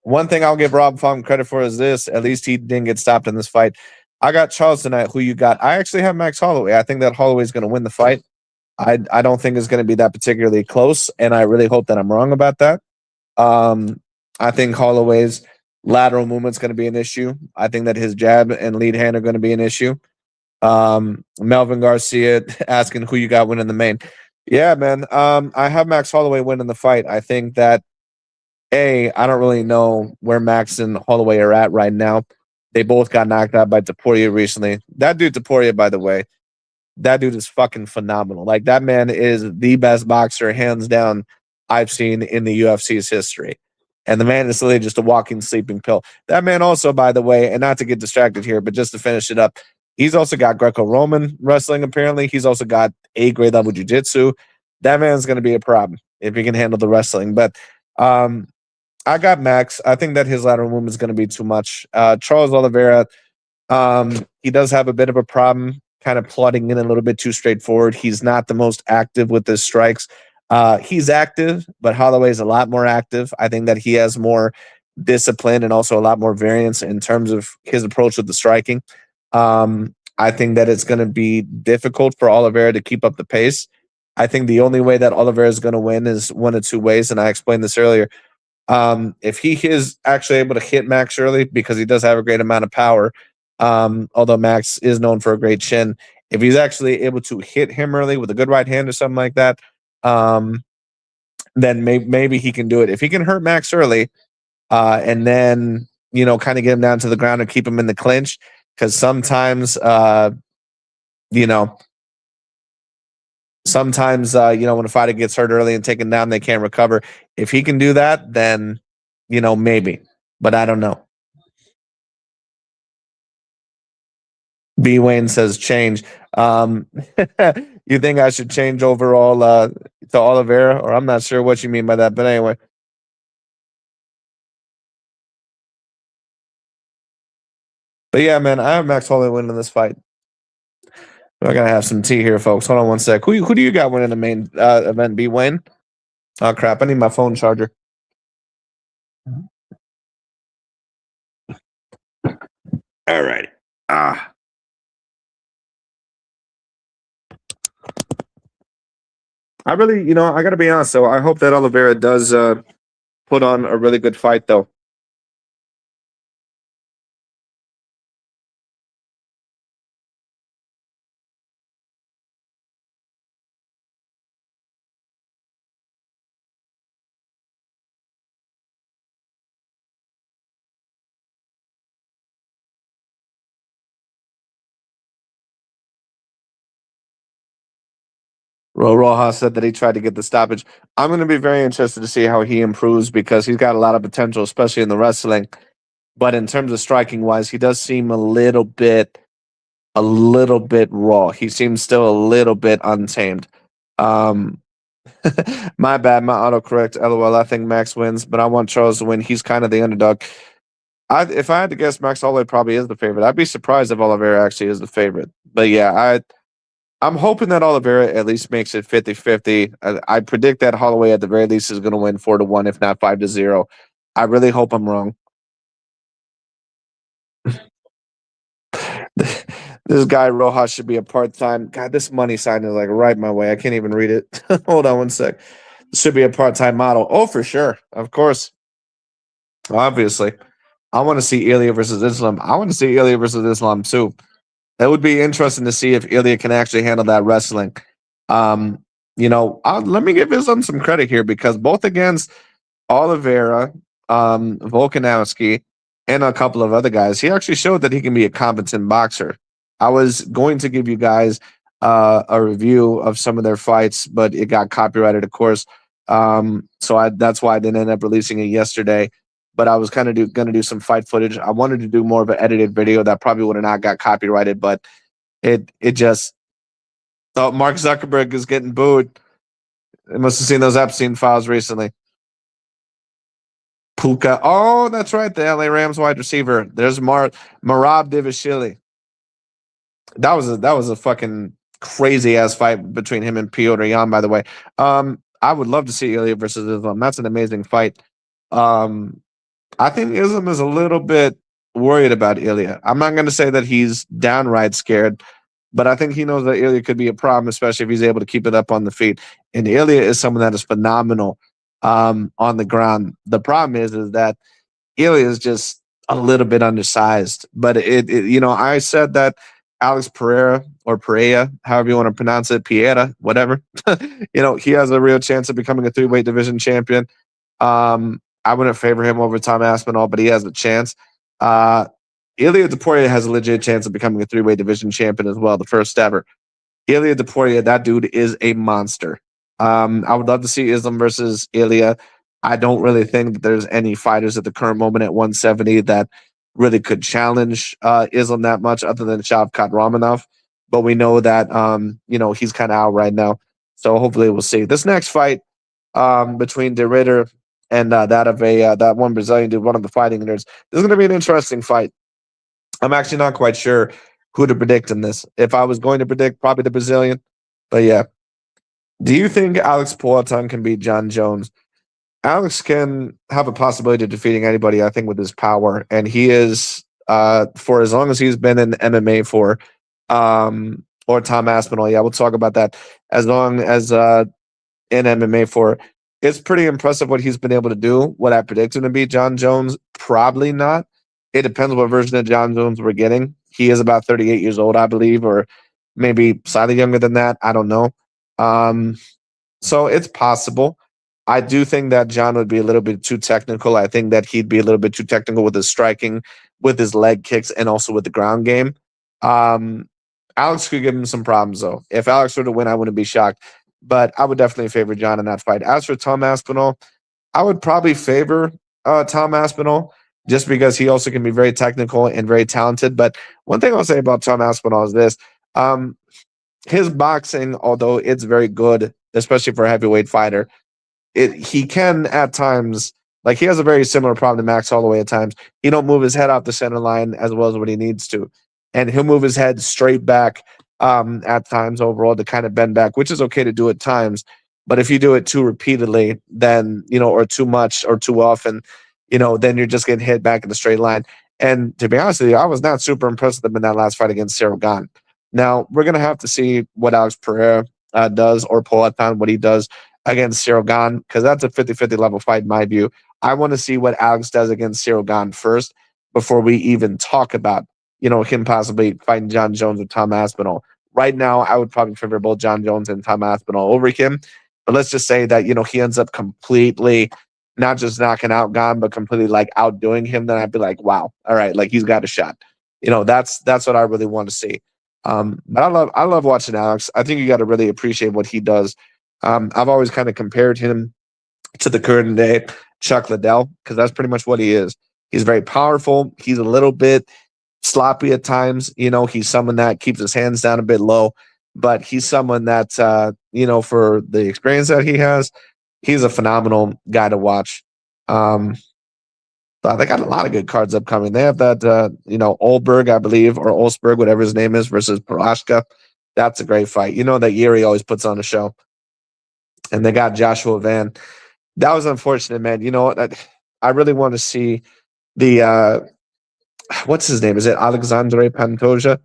A: one thing I'll give Rob Font credit for is this. At least he didn't get stopped in this fight. I got Charles tonight. Who you got? I actually have Max Holloway. I think that Holloway is going to win the fight. I don't think it's going to be that particularly close, and I really hope that I'm wrong about that. I think Holloway's lateral movement's going to be an issue. I think that his jab and lead hand are going to be an issue. Melvin Garcia asking who you got winning the main. Yeah, man. I have Max Holloway winning the fight. I think that I don't really know where Max and Holloway are at right now. They both got knocked out by Topuria recently. That dude Topuria, by the way, that dude is fucking phenomenal. Like that man is the best boxer, hands down, I've seen in the UFC's history. And the man is literally just a walking sleeping pill. That man also, by the way, and not to get distracted here, but just to finish it up, he's also got Greco-Roman wrestling, apparently. He's also got A-grade level jiu-jitsu. That man's going to be a problem if he can handle the wrestling. But I got Max. I think that his lateral movement is going to be too much. Charles Oliveira, he does have a bit of a problem kind of plotting in a little bit too straightforward. He's not the most active with his strikes. He's active, but Holloway is a lot more active. I think that he has more discipline and also a lot more variance in terms of his approach with the striking. I think that it's going to be difficult for Oliveira to keep up the pace. I think the only way that Oliveira is going to win is one of 2 ways, and I explained this earlier. If he is actually able to hit Max early, because he does have a great amount of power, although Max is known for a great chin, if he's actually able to hit him early with a good right hand or something like that, then maybe he can do it. If he can hurt Max early, and then kind of get him down to the ground and keep him in the clinch, because sometimes when a fighter gets hurt early and taken down, they can't recover. If he can do that, then maybe, but I don't know. B Wayne says change. You think I should change overall to Oliveira, or I'm not sure what you mean by that, but anyway. But yeah, man, I have Max Holloway winning this fight. We're gonna have some tea here, folks. Hold on one sec. Who do you got winning the main event? B Wayne. Oh crap! I need my phone charger. All right. I really, I got to be honest. So I hope that Oliveira does put on a really good fight, though. Rojas said that he tried to get the stoppage. I'm going to be very interested to see how he improves because he's got a lot of potential, especially in the wrestling. But in terms of striking wise, he does seem a little bit raw. He seems still a little bit untamed. My bad, my autocorrect. LOL. I think Max wins, but I want Charles to win. He's kind of the underdog. If I had to guess, Max Holloway probably is the favorite. I'd be surprised if Oliveira actually is the favorite. But yeah, I'm hoping that Oliveira at least makes it 50-50. I predict that Holloway at the very least is going to win 4-1, if not 5-0. I really hope I'm wrong. This guy Rojas should be a part-time. God, this money sign is like right my way. I can't even read it. Hold on one sec. Should be a part-time model. Oh, for sure. Of course. Obviously. I want to see Ilya versus Islam. I want to see Ilya versus Islam too. That would be interesting to see if Ilya can actually handle that wrestling. Um, let me give Islam some credit here because both against Oliveira, Volkanovski, and a couple of other guys, he actually showed that he can be a competent boxer. I was going to give you guys a review of some of their fights, but it got copyrighted, of course. That's why I didn't end up releasing it yesterday. But I was kind of going to do some fight footage. I wanted to do more of an edited video that probably would have not got copyrighted, but it just thought Mark Zuckerberg is getting booed. I must have seen those Epstein files recently. Puka. Oh, that's right. The LA Rams wide receiver. There's Marab Divashvili. That was a fucking crazy ass fight between him and Piotr Yan, by the way. I would love to see Ilya versus Islam. That's an amazing fight. I think Islam is a little bit worried about Ilya. I'm not going to say that he's downright scared, but I think he knows that Ilya could be a problem, especially if he's able to keep it up on the feet. And Ilya is someone that is phenomenal on the ground. The problem is that Ilya is just a little bit undersized. But I said that Alex Pereira or Pereira, however you want to pronounce it, Piera, whatever. He has a real chance of becoming a 3-weight division champion. I wouldn't favor him over Tom Aspinall, but he has a chance. Ilya Topuria has a legit chance of becoming a 3-weight division champion as well, the first ever. Ilya Topuria, that dude is a monster. I would love to see Islam versus Ilya. I don't really think that there's any fighters at the current moment at 170 that really could challenge Islam that much other than Shavkat Ramonov. But we know that, he's kind of out right now. So hopefully we'll see. This next fight between De Ridder and that one Brazilian dude, one of the fighting nerds, this is going to be an interesting fight. I'm actually not quite sure who to predict in this. If I was going to predict, probably the Brazilian. But yeah. Do you think Alex Poatan can beat John Jones? Alex can have a possibility of defeating anybody, I think, with his power. And he is, for as long as he's been in MMA for, or Tom Aspinall, yeah, we'll talk about that. As long as in MMA for, it's pretty impressive what he's been able to do. Would I predict him to beat John Jones? Probably not. It depends what version of John Jones we're getting. He is about 38 years old, I believe, or maybe slightly younger than that. I don't know. So it's possible. I do think that John would be a little bit too technical. I think that he'd be a little bit too technical with his striking, with his leg kicks, and also with the ground game. Alex could give him some problems, though. If Alex were to win, I wouldn't be shocked. But I would definitely favor John in that fight. As for Tom Aspinall, I would probably favor Tom Aspinall just because he also can be very technical and very talented. But one thing I'll say about Tom Aspinall is this. His boxing, although it's very good, especially for a heavyweight fighter, he can at times, like he has a very similar problem to Max Holloway at times. He don't move his head off the center line as well as what he needs to. And he'll move his head straight back at times overall to kind of bend back, which is okay to do at times. But if you do it too repeatedly, then, or too much or too often, then you're just getting hit back in the straight line. And to be honest with you, I was not super impressed with him in that last fight against Cyril Gane. Now, we're going to have to see what Alex Pereira does, or Poatan, what he does against Cyril Gane, because that's a 50-50 level fight in my view. I want to see what Alex does against Cyril Gane first before we even talk about, him possibly fighting John Jones or Tom Aspinall. Right now, I would probably favor both John Jones and Tom Aspinall over him. But let's just say that, he ends up completely not just knocking out Gane, but completely like outdoing him. Then I'd be like, wow, all right, like he's got a shot. That's what I really want to see. But I love watching Alex. I think you got to really appreciate what he does. I've always kind of compared him to the current day Chuck Liddell, because that's pretty much what he is. He's very powerful. He's a little bit sloppy at times. He's someone that keeps his hands down a bit low, but he's someone that, for the experience that he has, he's a phenomenal guy to watch. They got a lot of good cards upcoming. They have that, Olberg, I believe, or Olsberg, whatever his name is, versus Prochazka. That's a great fight. You know that Yuri always puts on a show. And they got Joshua Van. That was unfortunate, man. You know what? I really want to see the what's his name? Is it Alexandre Pantoja?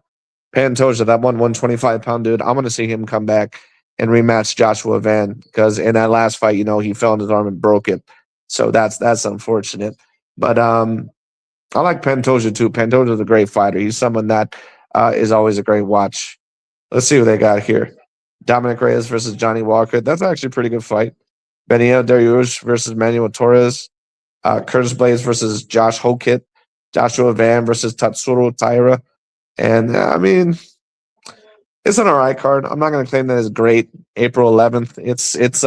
A: Pantoja, that 125-pound dude. I want to see him come back and rematch Joshua Van because in that last fight, he fell on his arm and broke it. So that's unfortunate. But I like Pantoja too. Pantoja's a great fighter. He's someone that is always a great watch. Let's see what they got here. Dominic Reyes versus Johnny Walker. That's actually a pretty good fight. Benio Dariush versus Manuel Torres. Curtis Blades versus Josh Hokit. Joshua Van versus Tatsuro Taira. And I mean, it's an all right card. I'm not going to claim that it's great. April 11th. It's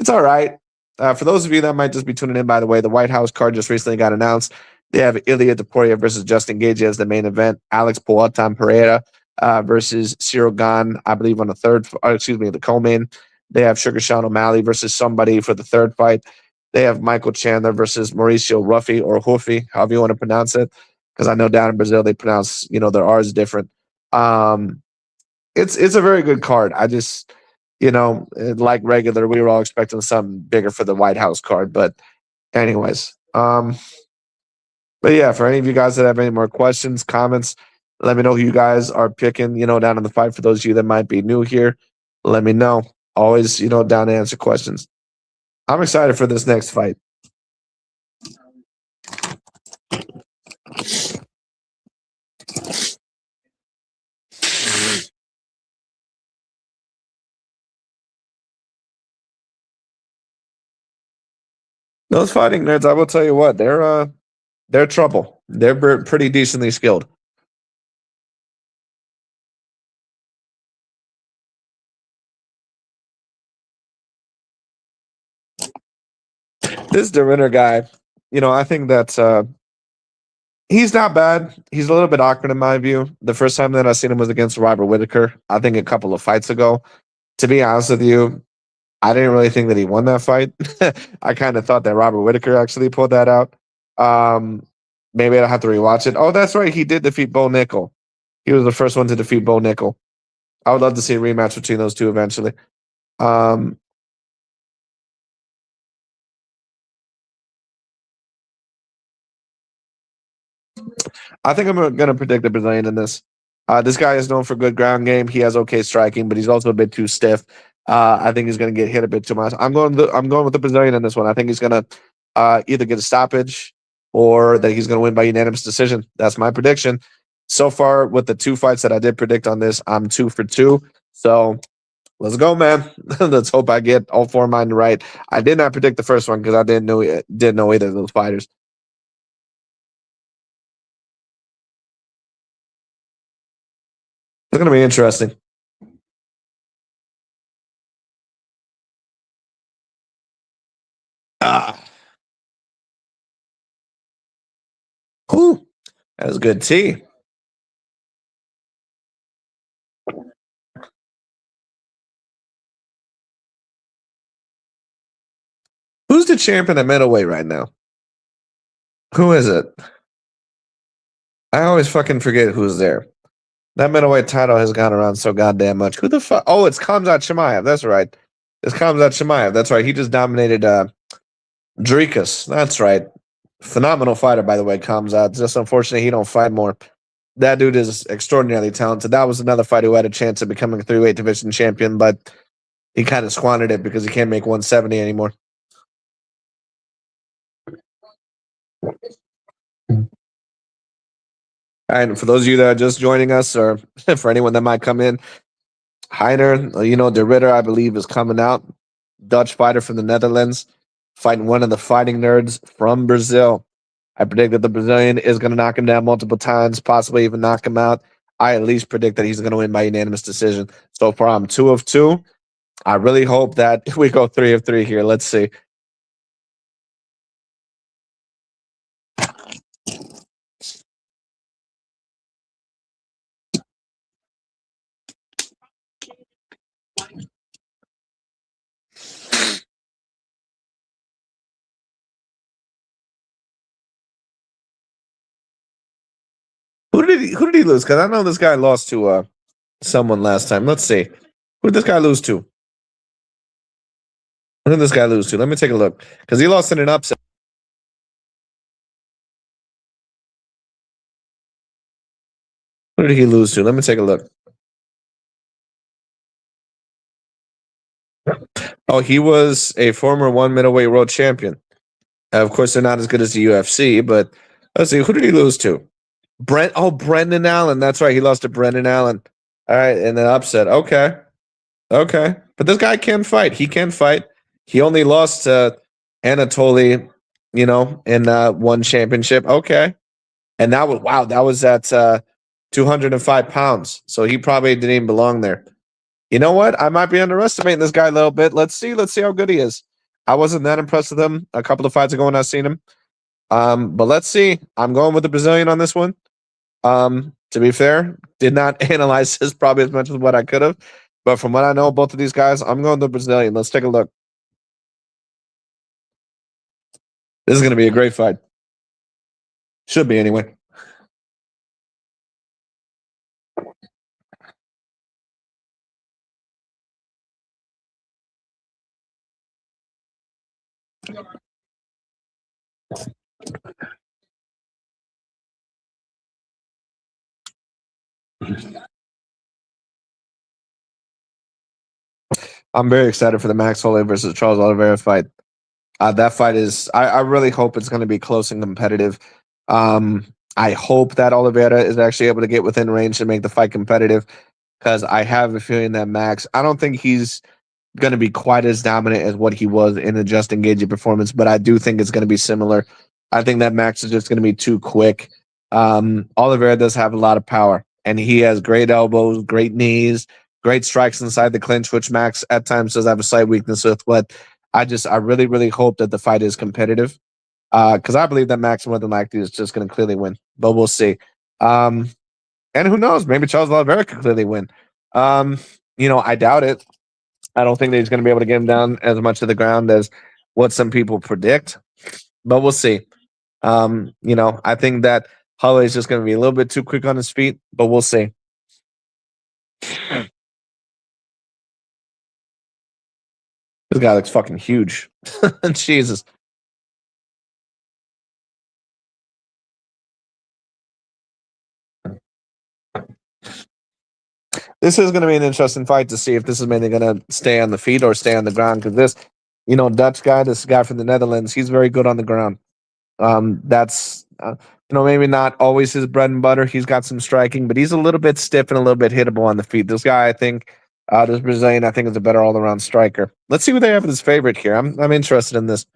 A: all right. For those of you that might just be tuning in, by the way, the White House card just recently got announced. They have Ilya Topuria versus Justin Gage as the main event. Alex Poatan Pereira versus Cyril Gahn, I believe, on the co-main. They have Sugar Sean O'Malley versus somebody for the third fight. They have Michael Chandler versus Mauricio Ruffy or Huffy, however you want to pronounce it, because I know down in Brazil they pronounce their R's different. It's a very good card. I just like regular, we were all expecting something bigger for the White House card, but anyways, but yeah, for any of you guys that have any more questions, comments, let me know who you guys are picking, down in the fight. For those of you that might be new here, let me know. Always, down to answer questions. I'm excited for this next fight. Those fighting nerds, I will tell you what, they're trouble. They're pretty decently skilled. This DeRinner guy, I think that's he's not bad. He's a little bit awkward in my view. The first time that I seen him was against Robert Whitaker, I think a couple of fights ago. To be honest with you, I didn't really think that he won that fight. I kind of thought that Robert Whitaker actually pulled that out. Maybe I'll have to rewatch it. Oh, that's right. He did defeat Bo Nickel. He was the first one to defeat Bo Nickel. I would love to see a rematch between those two eventually. Um, I think I'm going to predict the Brazilian in this. This guy is known for good ground game. He has okay striking, but he's also a bit too stiff. I think he's going to get hit a bit too much. I'm going with the Brazilian in this one. I think he's going to either get a stoppage or that he's going to win by unanimous decision. That's my prediction. So far, with the two fights that I did predict on this, I'm 2 for 2. So let's go, man. Let's hope I get all four of mine right. I did not predict the first one because I didn't know either of those fighters. It's going to be interesting. Ah, whew, that was good tea. Who's the champion at middleweight right now? Who is it? I always fucking forget who's there. That middleweight title has gone around so goddamn much. Who the fuck? Oh, it's Khamzat Chimaev. That's right. It's Khamzat Chimaev. That's right. He just dominated Drikas. That's right. Phenomenal fighter, by the way, Khamzat. Just unfortunate he don't fight more. That dude is extraordinarily talented. That was another fighter who had a chance of becoming a 3-weight division champion, but he kind of squandered it because he can't make 170 anymore. And for those of you that are just joining us, or for anyone that might come in, Heiner, De Ritter, I believe, is coming out. Dutch fighter from the Netherlands, fighting one of the fighting nerds from Brazil. I predict that the Brazilian is going to knock him down multiple times, possibly even knock him out. I at least predict that he's going to win by unanimous decision. So far, I'm 2 of 2. I really hope that we go 3 of 3 here. Let's see. Who did he lose? Because I know this guy lost to someone last time. Let's see. Who did this guy lose to? Who did this guy lose to? Let me take a look. Because he lost in an upset. Who did he lose to? Let me take a look. Oh, he was a former one middleweight world champion. Of course, they're not as good as the UFC, but let's see. Who did he lose to? Brendan Allen. That's right. He lost to Brendan Allen. All right, and then upset. Okay. Okay. But this guy can fight. He can fight. He only lost to Anatoly, in one championship. Okay. And that was at 205 pounds. So he probably didn't even belong there. You know what? I might be underestimating this guy a little bit. Let's see. Let's see how good he is. I wasn't that impressed with him a couple of fights ago when I seen him. But let's see. I'm going with the Brazilian on this one. To be fair, did not analyze this probably as much as what I could have. But from what I know, both of these guys, I'm going the Brazilian. Let's take a look. This is going to be a great fight. Should be anyway. I'm very excited for the Max Holloway versus Charles Oliveira fight. That fight is, I really hope it's going to be close and competitive. I hope that Oliveira is actually able to get within range to make the fight competitive because I have a feeling that Max, I don't think he's going to be quite as dominant as what he was in a Justin Gaethje performance, but I do think it's going to be similar. I think that Max is just going to be too quick. Oliveira does have a lot of power, and he has great elbows, great knees, great strikes inside the clinch, which Max at times does have a slight weakness with. But I really, really hope that the fight is competitive because I believe that Max more than likely is just going to clearly win, but we'll see. And who knows? Maybe Charles Oliveira could clearly win. I doubt it. I don't think that he's going to be able to get him down as much to the ground as what some people predict, but we'll see. I think that Holloway is just going to be a little bit too quick on his feet, but we'll see. This guy looks fucking huge. Jesus. This is going to be an interesting fight to see if this is mainly going to stay on the feet or stay on the ground because Dutch guy, this guy from the Netherlands, he's very good on the ground. That's maybe not always his bread and butter. He's got some striking, but he's a little bit stiff and a little bit hittable on the feet. This guy, I think, this Brazilian, I think, is a better all around striker. Let's see who they have as favorite here. I'm interested in this.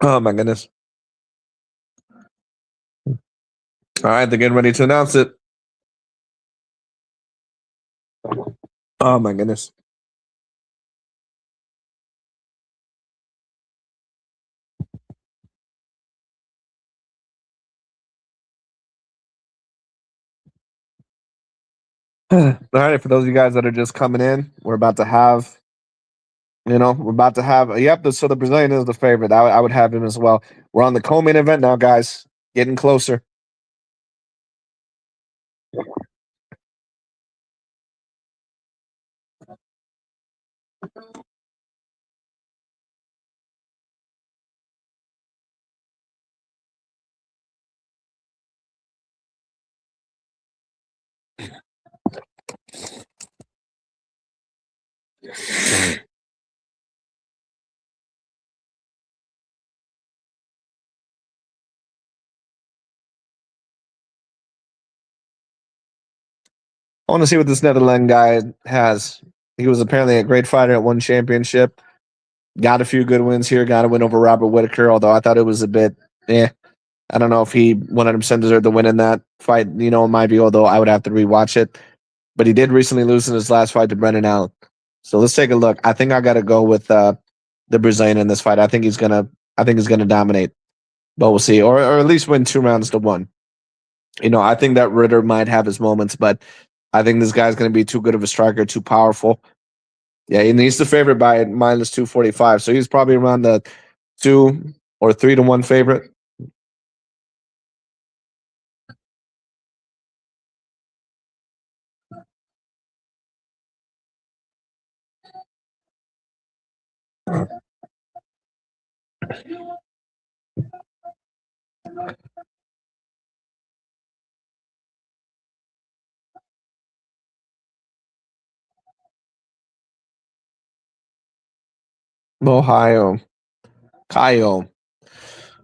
A: Oh my goodness. All right, they're getting ready to announce it. Oh my goodness. All right, for those of you guys that are just coming in, we're about to have, so the Brazilian is the favorite. I would have him as well. We're on the co-main event now, guys. Getting closer. I want to see what this Netherlands guy has. He was apparently a great fighter at one championship. Got a few good wins here. Got a win over Robert Whitaker, although I thought it was a bit, I don't know if he 100% deserved the win in that fight, in my view, although I would have to rewatch it. But he did recently lose in his last fight to Brendan Allen. So let's take a look. I think I got to go with the Brazilian in this fight. I think he's gonna dominate, but we'll see, or at least win 2 rounds to 1. I think that Ritter might have his moments, but I think this guy's going to be too good of a striker, too powerful. Yeah, and he's the favorite by minus 245. So he's probably around the 2 or 3-1 favorite. Ohio. Kyle.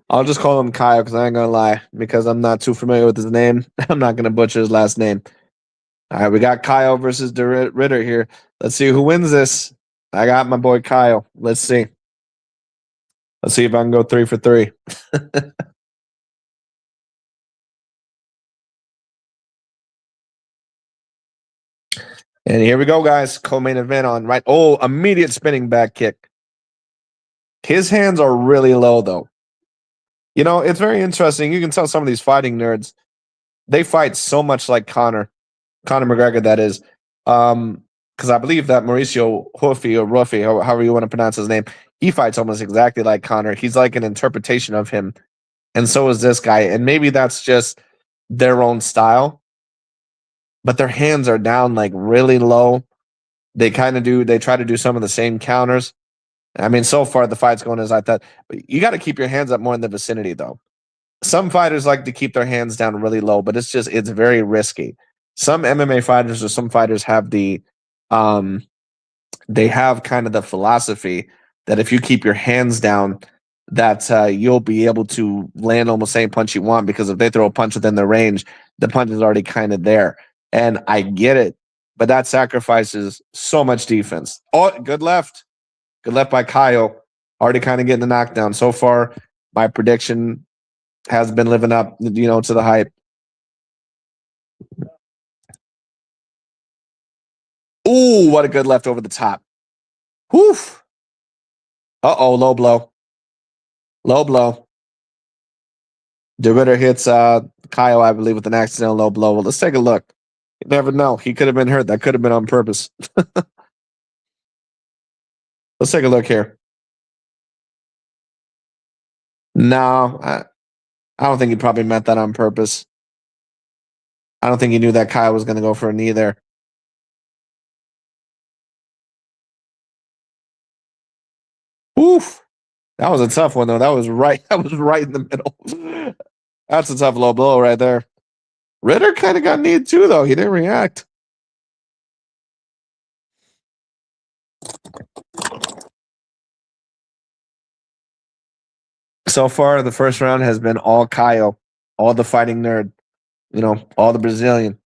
A: I'll just call him Kyle because I ain't going to lie, because I'm not too familiar with his name. I'm not going to butcher his last name. All right, we got Kyle versus Ritter here. Let's see who wins this. I got my boy Kyle. Let's see. Let's see if I can go 3 for 3. And here we go, guys. Co-main event on right. Oh, immediate spinning back kick. His hands are really low, though. You know, it's very interesting. You can tell some of these fighting nerds, they fight so much like Conor McGregor, that is. Because I believe that Mauricio Hoofy or Ruffy, however you want to pronounce his name, he fights almost exactly like Conor. He's like an interpretation of him. And so is this guy. And maybe that's just their own style. But their hands are down like really low. They try to do some of the same counters. I mean, so far the fight's going as I thought. But you got to keep your hands up more in the vicinity, though. Some fighters like to keep their hands down really low, but it's very risky. Some MMA fighters or some fighters have they have kind of the philosophy that if you keep your hands down, that you'll be able to land almost any punch you want, because if they throw a punch within the range, the punch is already kind of there. And I get it, but that sacrifices so much defense. Oh, good left. Good left by Kyle. Already kind of getting the knockdown. So far, my prediction has been living up, to the hype. Ooh, what a good left over the top. Whew. Uh-oh, low blow. Low blow. DeRitter hits Kyle, I believe, with an accidental low blow. Well, let's take a look. You never know. He could have been hurt. That could have been on purpose. Let's take a look here. No, I don't think he probably meant that on purpose. I don't think he knew that Kyle was going to go for a knee there. Oof. That was a tough one, though. That was right in the middle. That's a tough low blow right there. Ritter kind of got kneed too, though. He didn't react. So far, the first round has been all Kyle, all the fighting nerd, all the Brazilian.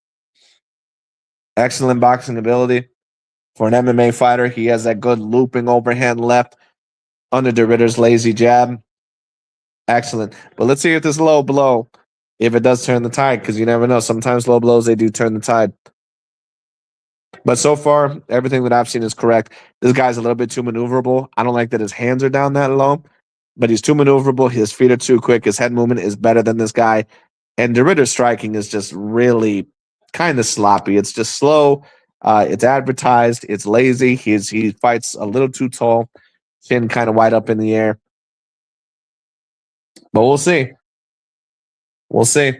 A: Excellent boxing ability. For an MMA fighter, he has that good looping overhand left under DeRitter's lazy jab. Excellent. But let's see if this low blow, if it does turn the tide, because you never know. Sometimes low blows, they do turn the tide. But so far, everything that I've seen is correct. This guy's a little bit too maneuverable. I don't like that his hands are down that low, but he's too maneuverable. His feet are too quick. His head movement is better than this guy. And DeRitter's striking is just really kind of sloppy. It's just slow. It's advertised. It's lazy. He fights a little too tall, chin kind of wide up in the air. But we'll see. We'll see.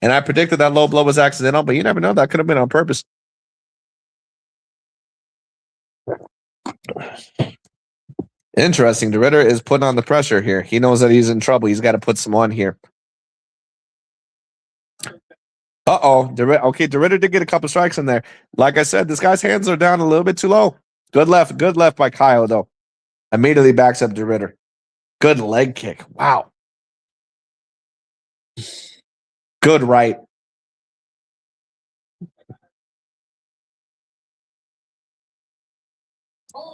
A: And I predicted that low blow was accidental, but you never know. That could have been on purpose. Interesting. DeRitter is putting on the pressure here. He knows that he's in trouble. He's got to put some on here. Uh-oh. Okay, DeRitter did get a couple strikes in there. Like I said, this guy's hands are down a little bit too low. Good left by Kyle, though. Immediately backs up DeRitter. Good leg kick. Wow. Good right.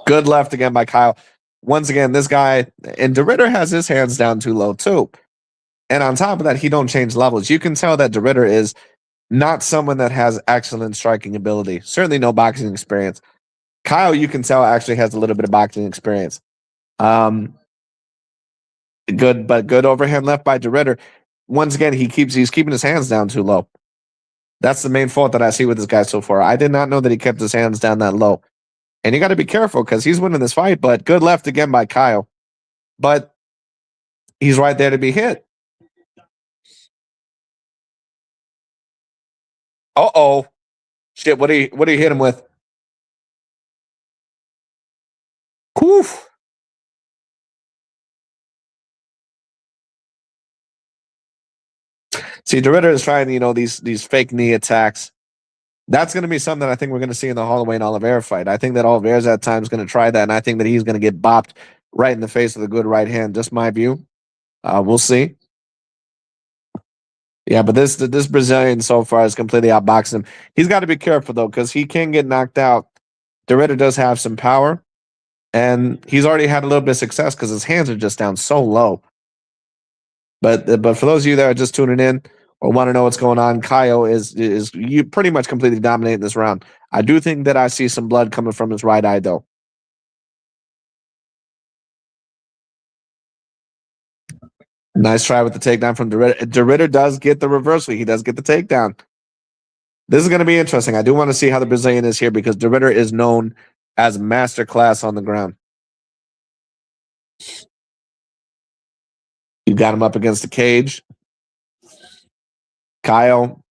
A: Good left again by Kyle. Once again, this guy, and DeRitter has his hands down too low, too. And on top of that, he don't change levels. You can tell that DeRitter is not someone that has excellent striking ability. Certainly no boxing experience. Kyle, you can tell, actually has a little bit of boxing experience. Good overhand left by DeRitter. Once again, he's keeping his hands down too low. That's the main fault that I see with this guy so far. I did not know that he kept his hands down that low. And you got to be careful because he's winning this fight, but good left again by Kyle. But he's right there to be hit. Uh-oh. Shit, what do you hit him with? Oof. See, DeRitter is trying, these fake knee attacks. That's going to be something that I think we're going to see in the Holloway and Oliveira fight. I think that Oliveira's at times going to try that, and I think that he's going to get bopped right in the face with a good right hand. Just my view. We'll see. Yeah, but this Brazilian so far has completely outboxed him. He's got to be careful though, because he can get knocked out. DeRitter does have some power, and he's already had a little bit of success because his hands are just down so low. But for those of you that are just tuning in or want to know what's going on, Kyle is you pretty much completely dominating this round. I do think that I see some blood coming from his right eye though. Nice try with the takedown from DeRitter. DeRitter does get the reversal. He does get the takedown. This is going to be interesting. I do want to see how the Brazilian is here because DeRitter is known as masterclass on the ground. You got him up against the cage. Kyle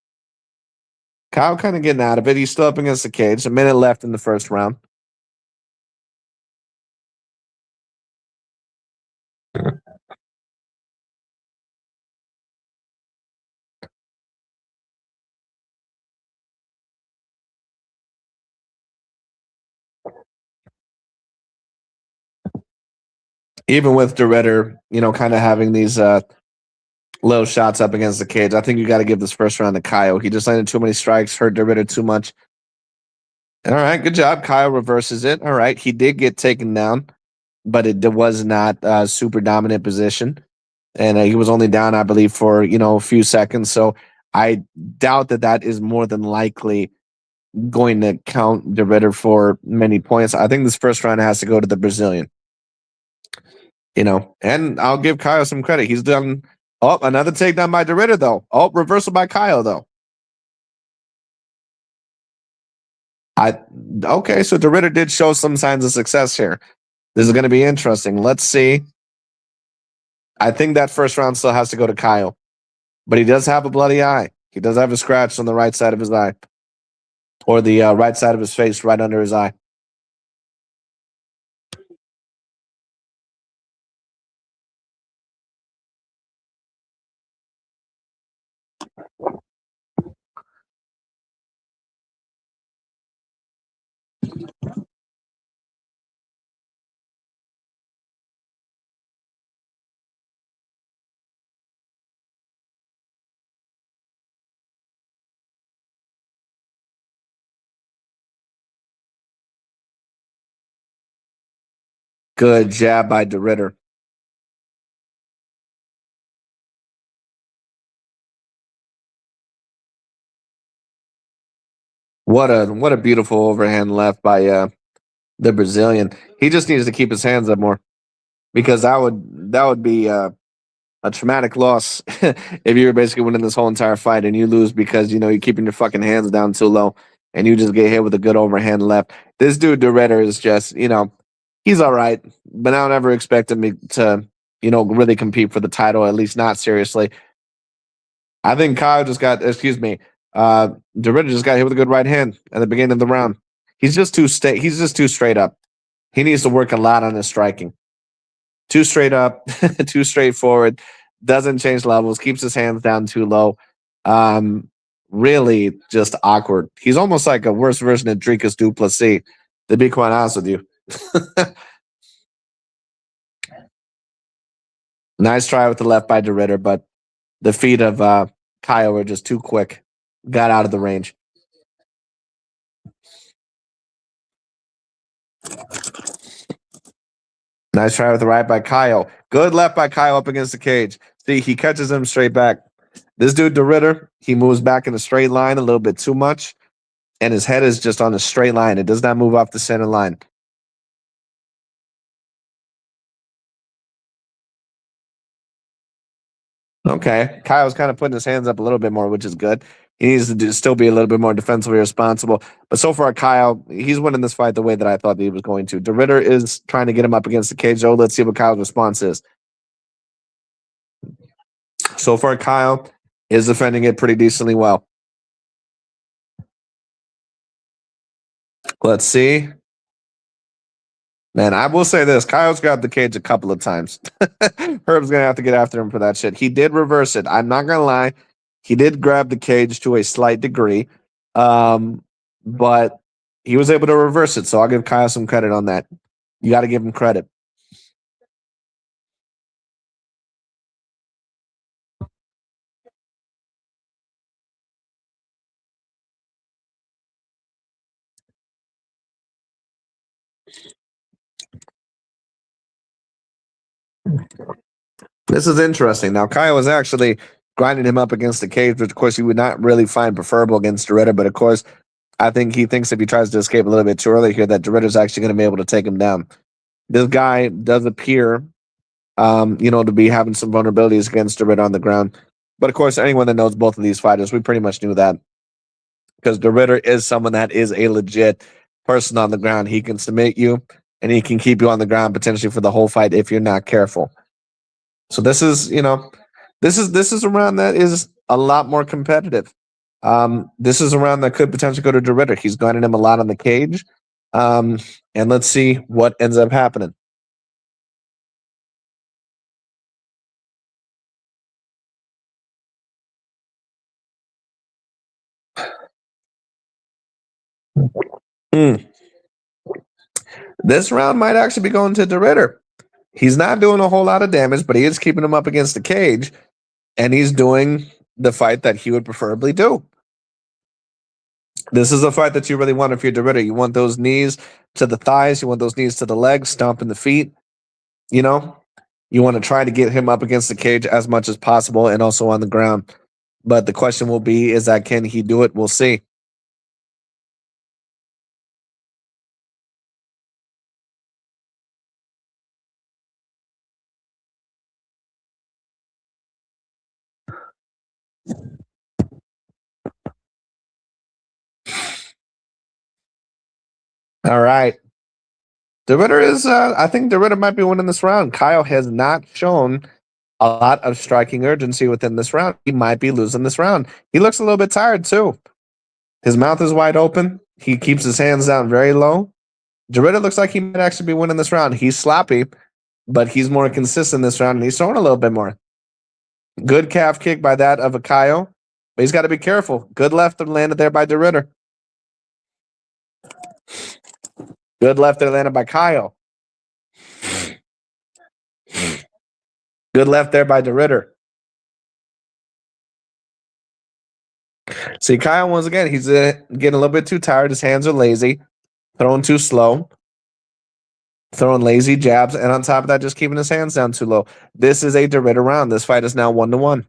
A: kind of getting out of it. He's still up against the cage. A minute left in the first round. Even with DeRitter, kind of having these little shots up against the cage, I think you got to give this first round to Kyle. He just landed too many strikes, hurt DeRitter too much. All right, good job. Kyle reverses it. All right, he did get taken down, but it was not a super dominant position. And he was only down, I believe, for, a few seconds. So I doubt that is more than likely going to count DeRitter for many points. I think this first round has to go to the Brazilian. And I'll give Kyle some credit. He's done. Oh, another takedown by DeRitter, though. Oh, reversal by Kyle, though. Okay, so DeRitter did show some signs of success here. This is going to be interesting. Let's see. I think that first round still has to go to Kyle, but he does have a bloody eye. He does have a scratch on the right side of his eye, or the right side of his face, right under his eye. Good jab by DeRitter. What a beautiful overhand left by the Brazilian. He just needs to keep his hands up more because that would be a traumatic loss if you were basically winning this whole entire fight and you lose because you're keeping your fucking hands down too low and you just get hit with a good overhand left. This dude DeRitter is just he's all right, but I don't ever expect him to really compete for the title, at least not seriously. I think Kyle just got, excuse me, DeRitter just got hit with a good right hand at the beginning of the round. He's just too straight up. He needs to work a lot on his striking. Too straight up, too straightforward. Doesn't change levels. Keeps his hands down too low. Really just awkward. He's almost like a worse version of Dricus du Plessis, to be quite honest with you. Nice try with the left by DeRitter, but the feet of Kyle were just too quick. Got out of the range. Nice try with the right by Kyle. Good left by Kyle up against the cage. See, he catches him straight back. This dude, DeRitter, he moves back in a straight line a little bit too much, and his head is just on a straight line. It does not move off the center line. Okay. Kyle's kind of putting his hands up a little bit more, which is good. He needs to still be a little bit more defensively responsible. But so far, Kyle, he's winning this fight the way that I thought that he was going to. DeRitter is trying to get him up against the cage, though. Let's see what Kyle's response is. So far, Kyle is defending it pretty decently well. Let's see. Man, I will say this. Kyle's grabbed the cage a couple of times. Herb's going to have to get after him for that shit. He did reverse it. I'm not going to lie. He did grab the cage to a slight degree. But he was able to reverse it. So I'll give Kyle some credit on that. You got to give him credit. This is interesting. Now, Kyle was actually grinding him up against the cage, which, of course, you would not really find preferable against Doretta. But, of course, I think he thinks if he tries to escape a little bit too early here, that Doretta's actually going to be able to take him down. This guy does appear, to be having some vulnerabilities against Doretta on the ground. But, of course, anyone that knows both of these fighters, we pretty much knew that. Because Doretta is someone that is a legit person on the ground. He can submit you, and he can keep you on the ground potentially for the whole fight if you're not careful. So this is a round that is a lot more competitive. This is a round that could potentially go to DeRitter. He's gunning him a lot on the cage. And let's see what ends up happening. This round might actually be going to DeRitter. He's not doing a whole lot of damage, but he is keeping him up against the cage, and he's doing the fight that he would preferably do. This is a fight that you really want if you're DeRitter. You want those knees to the thighs. You want those knees to the legs, stomping the feet. You want to try to get him up against the cage as much as possible and also on the ground. But the question will be, is that can he do it? We'll see. All right. DeRitter is, I think DeRitter might be winning this round. Kyle has not shown a lot of striking urgency within this round. He might be losing this round. He looks a little bit tired, too. His mouth is wide open. He keeps his hands down very low. DeRitter looks like he might actually be winning this round. He's sloppy, but he's more consistent this round, and he's throwing a little bit more. Good calf kick by that of a Kyle, but he's got to be careful. Good left landed there by DeRitter. Good left there landed by Kyle. Good left there by DeRitter. See, Kyle, once again, he's getting a little bit too tired. His hands are lazy, throwing too slow, throwing lazy jabs, and on top of that, just keeping his hands down too low. This is a DeRitter round. This fight is now 1-1.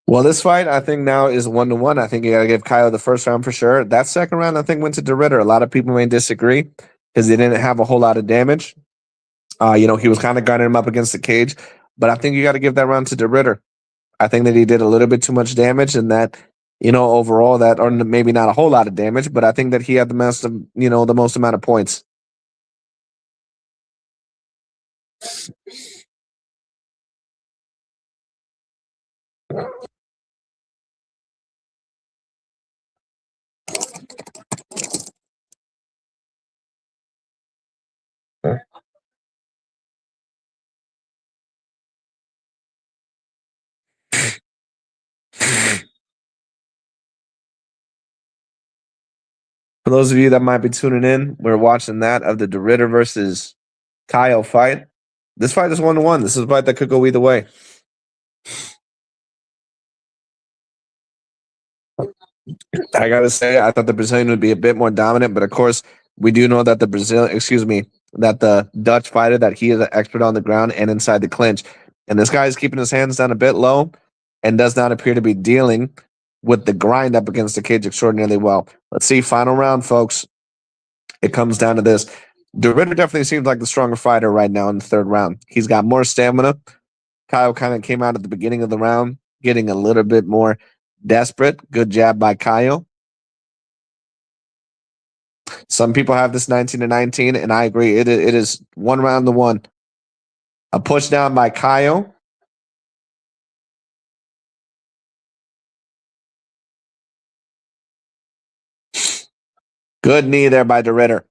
A: Well, this fight, I think now is 1-1. I think you got to give Kyle the first round for sure. That second round, I think, went to DeRitter. A lot of people may disagree because they didn't have a whole lot of damage. He was kind of gunning him up against the cage, but I think you got to give that round to DeRitter. I think that he did a little bit too much damage, and that, overall, that, or maybe not a whole lot of damage, but I think that he had the most amount of points. For those of you that might be tuning in, we're watching that of the DeRitter versus Kyle fight. This fight is 1-1. This is a fight that could go either way. I gotta say, I thought the Brazilian would be a bit more dominant, but of course, we do know that that the Dutch fighter, that he is an expert on the ground and inside the clinch, and this guy is keeping his hands down a bit low, and does not appear to be dealing with the grind up against the cage extraordinarily well. Let's see, final round, folks. It comes down to this. De Ritter definitely seems like the stronger fighter right now in the third round. He's got more stamina. Kyle kind of came out at the beginning of the round, getting a little bit more desperate. Good jab by Kyle. Some people have this 19-19, and I agree. It is 1-1. A push down by Kyle. Good knee there by De Ritter.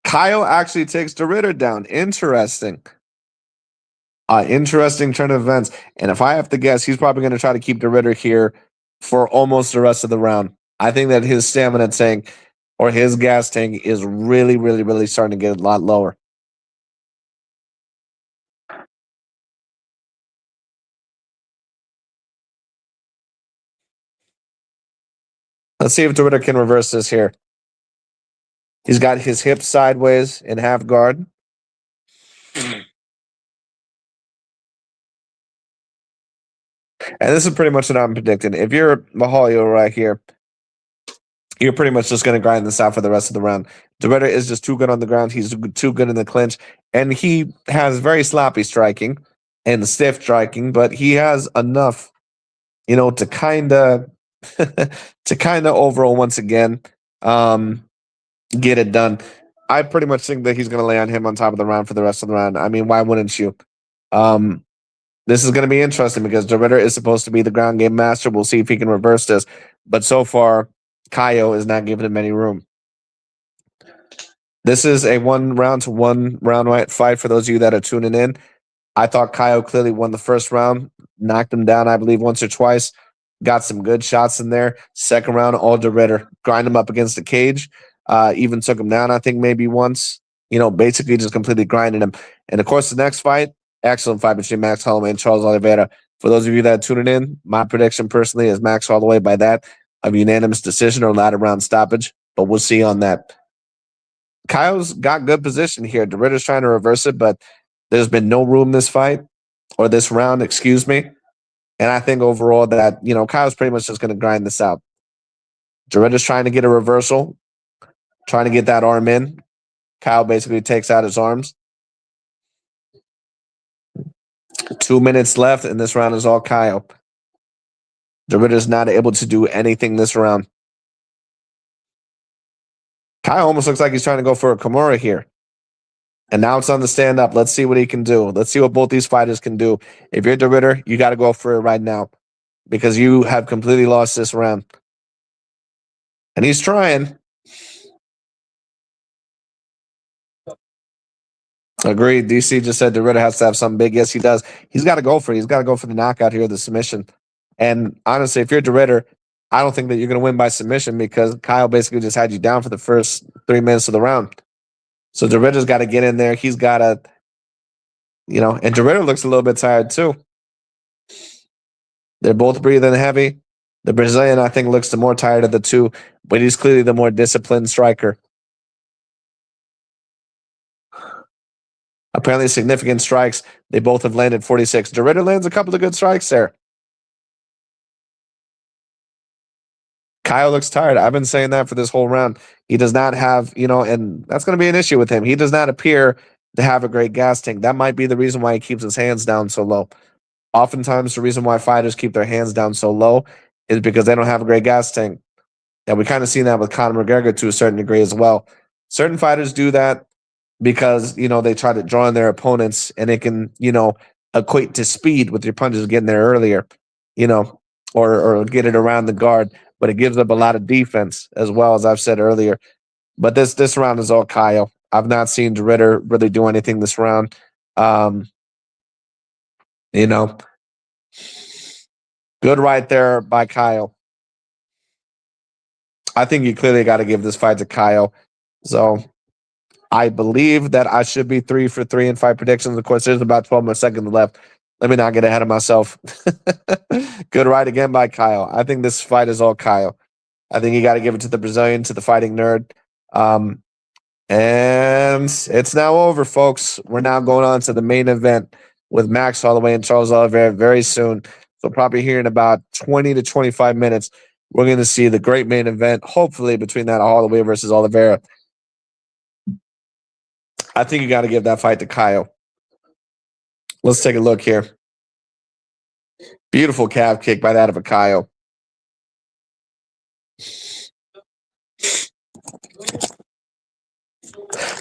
A: Kyle actually takes De Ritter down. Interesting. Interesting turn of events. And if I have to guess, he's probably going to try to keep De Ritter here for almost the rest of the round. I think that his stamina tank or his gas tank is really, really, really starting to get a lot lower. Let's see if De Ritter can reverse this here. He's got his hips sideways in half guard. And this is pretty much what I'm predicting. If you're Mahalio right here, you're pretty much just going to grind this out for the rest of the round. De Ritter is just too good on the ground. He's too good in the clinch. And he has very sloppy striking and stiff striking, but he has enough, to kind of overall once again get it done. I pretty much think that he's going to lay on him on top of the round for the rest of the round. I mean, why wouldn't you? This is going to be interesting because De Ritter is supposed to be the ground game master. We'll see if he can reverse this. But so far, Kaio is not giving him any room. This is a 1-round fight for those of you that are tuning in. I thought Kaio clearly won the first round, knocked him down, I believe, once or twice. Got some good shots in there. Second round, all De Ritter. Grind him up against the cage. Even took him down, I think, maybe once. Basically just completely grinding him. And, of course, the next fight, excellent fight between Max Holloway and Charles Oliveira. For those of you that are tuning in, my prediction personally is Max Holloway by that of unanimous decision or ladder round stoppage. But we'll see on that. Kyle's got good position here. De Ritter's trying to reverse it, but there's been no room this fight or this round, excuse me. And I think overall that, Kyle's pretty much just going to grind this out. De Ritter's trying to get a reversal, trying to get that arm in. Kyle basically takes out his arms. 2 minutes left, and this round is all Kyle. De Ritter's not able to do anything this round. Kyle almost looks like he's trying to go for a Kimura here. And now it's on the stand up. Let's see what he can do. Let's see what both these fighters can do. If you're De Ritter, you got to go for it right now because you have completely lost this round. And he's trying. Agreed. DC just said De Ritter has to have something big. Yes, he does. He's got to go for it. He's got to go for the knockout here, the submission. And honestly, if you're De Ritter, I don't think that you're going to win by submission because Kyle basically just had you down for the first 3 minutes of the round. So De Ritter's got to get in there. He's got to, and De Ritter looks a little bit tired too. They're both breathing heavy. The Brazilian, I think, looks the more tired of the two, but he's clearly the more disciplined striker. Apparently significant strikes. They both have landed 46. De Ritter lands a couple of good strikes there. Kyle looks tired. I've been saying that for this whole round. He does not have, and that's going to be an issue with him. He does not appear to have a great gas tank. That might be the reason why he keeps his hands down so low. Oftentimes, the reason why fighters keep their hands down so low is because they don't have a great gas tank. And we kind of seen that with Conor McGregor to a certain degree as well. Certain fighters do that because, they try to draw in their opponents and it can, equate to speed with your punches getting there earlier, or get it around the guard. But it gives up a lot of defense as well, as I've said earlier. But this round is all Kyle. I've not seen De Ritter really do anything this round. Good right there by Kyle. I think you clearly got to give this fight to Kyle. So I believe that I should be 3 for 3 in fight predictions. Of course, there's about 12 more seconds left. Let me not get ahead of myself. Good right again by Kyle. I think this fight is all Kyle. I think you got to give it to the Brazilian, to the fighting nerd. Um, and it's now over, folks. We're now going on to the main event with Max Holloway and Charles Oliveira very soon. So probably here in about 20 to 25 minutes, we're going to see the great main event, hopefully between that Holloway versus Oliveira. I think you got to give that fight to Kyle. Let's take a look here. Beautiful calf kick by that of a Kyle.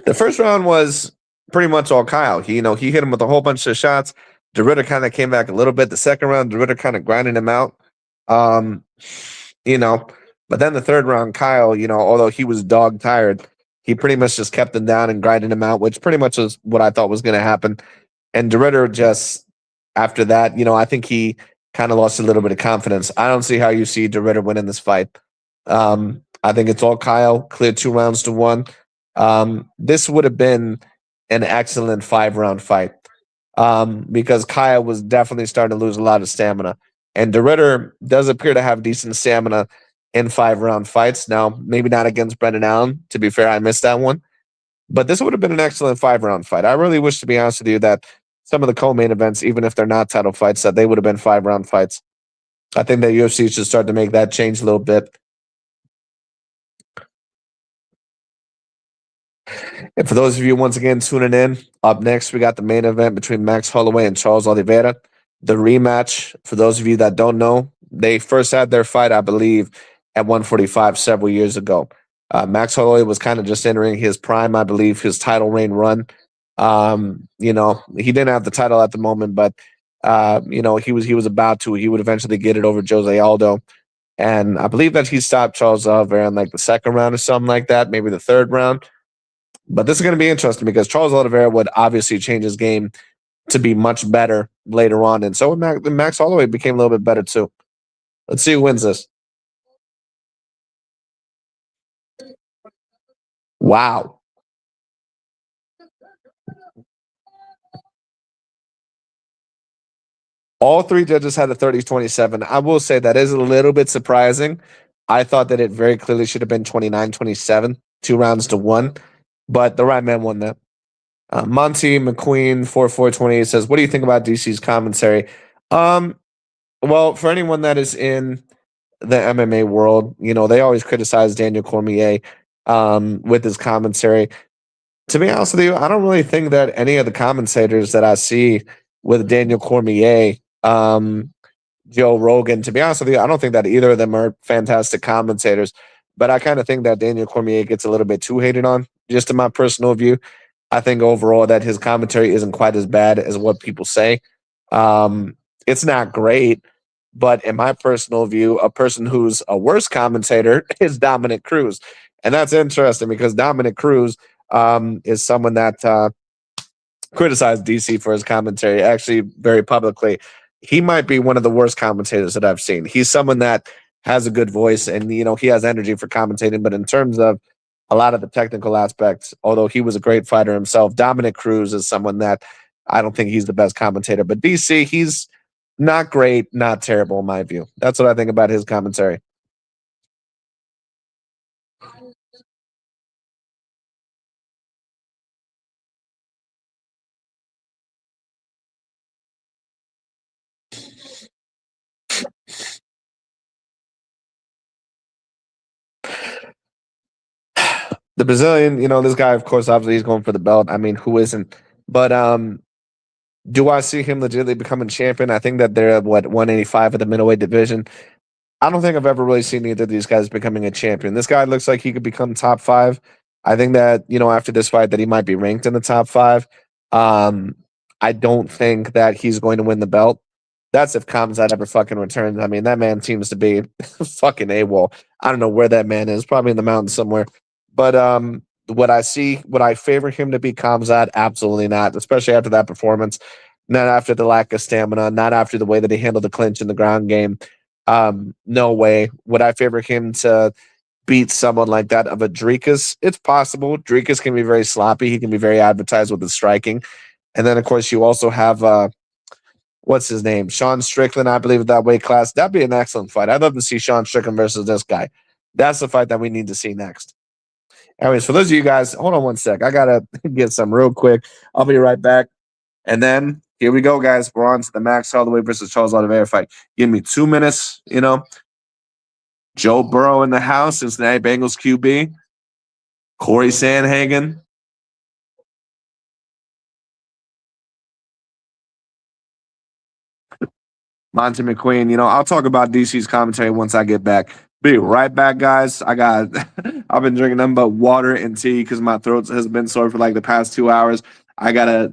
A: The first round was pretty much all Kyle. He hit him with a whole bunch of shots. DeRitter kind of came back a little bit. The second round, DeRitter kind of grinding him out. Um, but then the third round, Kyle, although he was dog tired, he pretty much just kept him down and grinding him out, which pretty much was what I thought was going to happen. And DeRitter just, after that, I think he kind of lost a little bit of confidence. I don't see how you see DeRitter winning this fight. I think it's all Kyle, clear 2 rounds to 1. This would have been an excellent 5-round fight because Kyle was definitely starting to lose a lot of stamina. And DeRitter does appear to have decent stamina in 5-round fights. Now, maybe not against Brendan Allen. To be fair, I missed that one. But this would have been an excellent 5-round fight. I really wish, to be honest with you, that some of the co-main events, even if they're not title fights, that they would have been 5-round fights. I think that UFC should start to make that change a little bit. And for those of you, once again, tuning in, up next, we got the main event between Max Holloway and Charles Oliveira. The rematch, for those of you that don't know, they first had their fight, I believe, at 145 several years ago. Max Holloway was kind of just entering his prime, I believe, his title reign run. He didn't have the title at the moment, but he was about to. He would eventually get it over Jose Aldo. And I believe that he stopped Charles Oliveira in like the second round or something like that, maybe the third round. But this is going to be interesting because Charles Oliveira would obviously change his game to be much better later on. And so Max Holloway became a little bit better too. Let's see who wins this. Wow. All 3 judges had a 30-27. I will say that is a little bit surprising. I thought that it very clearly should have been 29-27, 2 rounds to 1. But the right man won that. Monty McQueen 4428 says, "What do you think about DC's commentary?" Well, for anyone that is in the MMA world, they always criticize Daniel Cormier with his commentary. To be honest with you, I don't really think that any of the commentators that I see with Daniel Cormier, Joe Rogan, to be honest with you, I don't think that either of them are fantastic commentators. But I kind of think that Daniel Cormier gets a little bit too hated on, just in my personal view. I think overall that his commentary isn't quite as bad as what people say. It's not great, but in my personal view, a person who's a worse commentator is Dominic Cruz. And that's interesting because Dominic Cruz is someone that criticized DC for his commentary, actually very publicly. He might be one of the worst commentators that I've seen. He's someone that has a good voice and, he has energy for commentating. But in terms of a lot of the technical aspects, although he was a great fighter himself, Dominic Cruz is someone that I don't think he's the best commentator. But DC, he's not great, not terrible in my view. That's what I think about his commentary. The Brazilian, this guy, of course, obviously he's going for the belt. I mean, who isn't? But do I see him legitimately becoming champion? I think that they're at 185 of the middleweight division. I don't think I've ever really seen either of these guys becoming a champion. This guy looks like he could become top 5. I think that, after this fight that he might be ranked in the top 5. I don't think that he's going to win the belt. That's if Khamzat ever fucking returns. I mean, that man seems to be fucking AWOL. I don't know where that man is. Probably in the mountains somewhere. But would I favor him to be Khamzat? Absolutely not, especially after that performance. Not after the lack of stamina, not after the way that he handled the clinch in the ground game. No way. Would I favor him to beat someone like that of a Drikas? It's possible. Drikas can be very sloppy. He can be very advertised with his striking. And then, of course, you also have, what's his name? Sean Strickland, I believe, at that weight class. That'd be an excellent fight. I'd love to see Sean Strickland versus this guy. That's the fight that we need to see next. Anyways, for those of you guys, hold on one sec. I gotta get some real quick. I'll be right back. And then here we go, guys. We're on to the Max Holloway versus Charles Oliveira fight. Give me 2 minutes. Joe Burrow in the house, Cincinnati Bengals QB, Corey Sandhagen. Monty McQueen. I'll talk about DC's commentary once I get back. Be right back, guys. I've been drinking nothing but water and tea because my throat has been sore for like the past 2 hours. I gotta,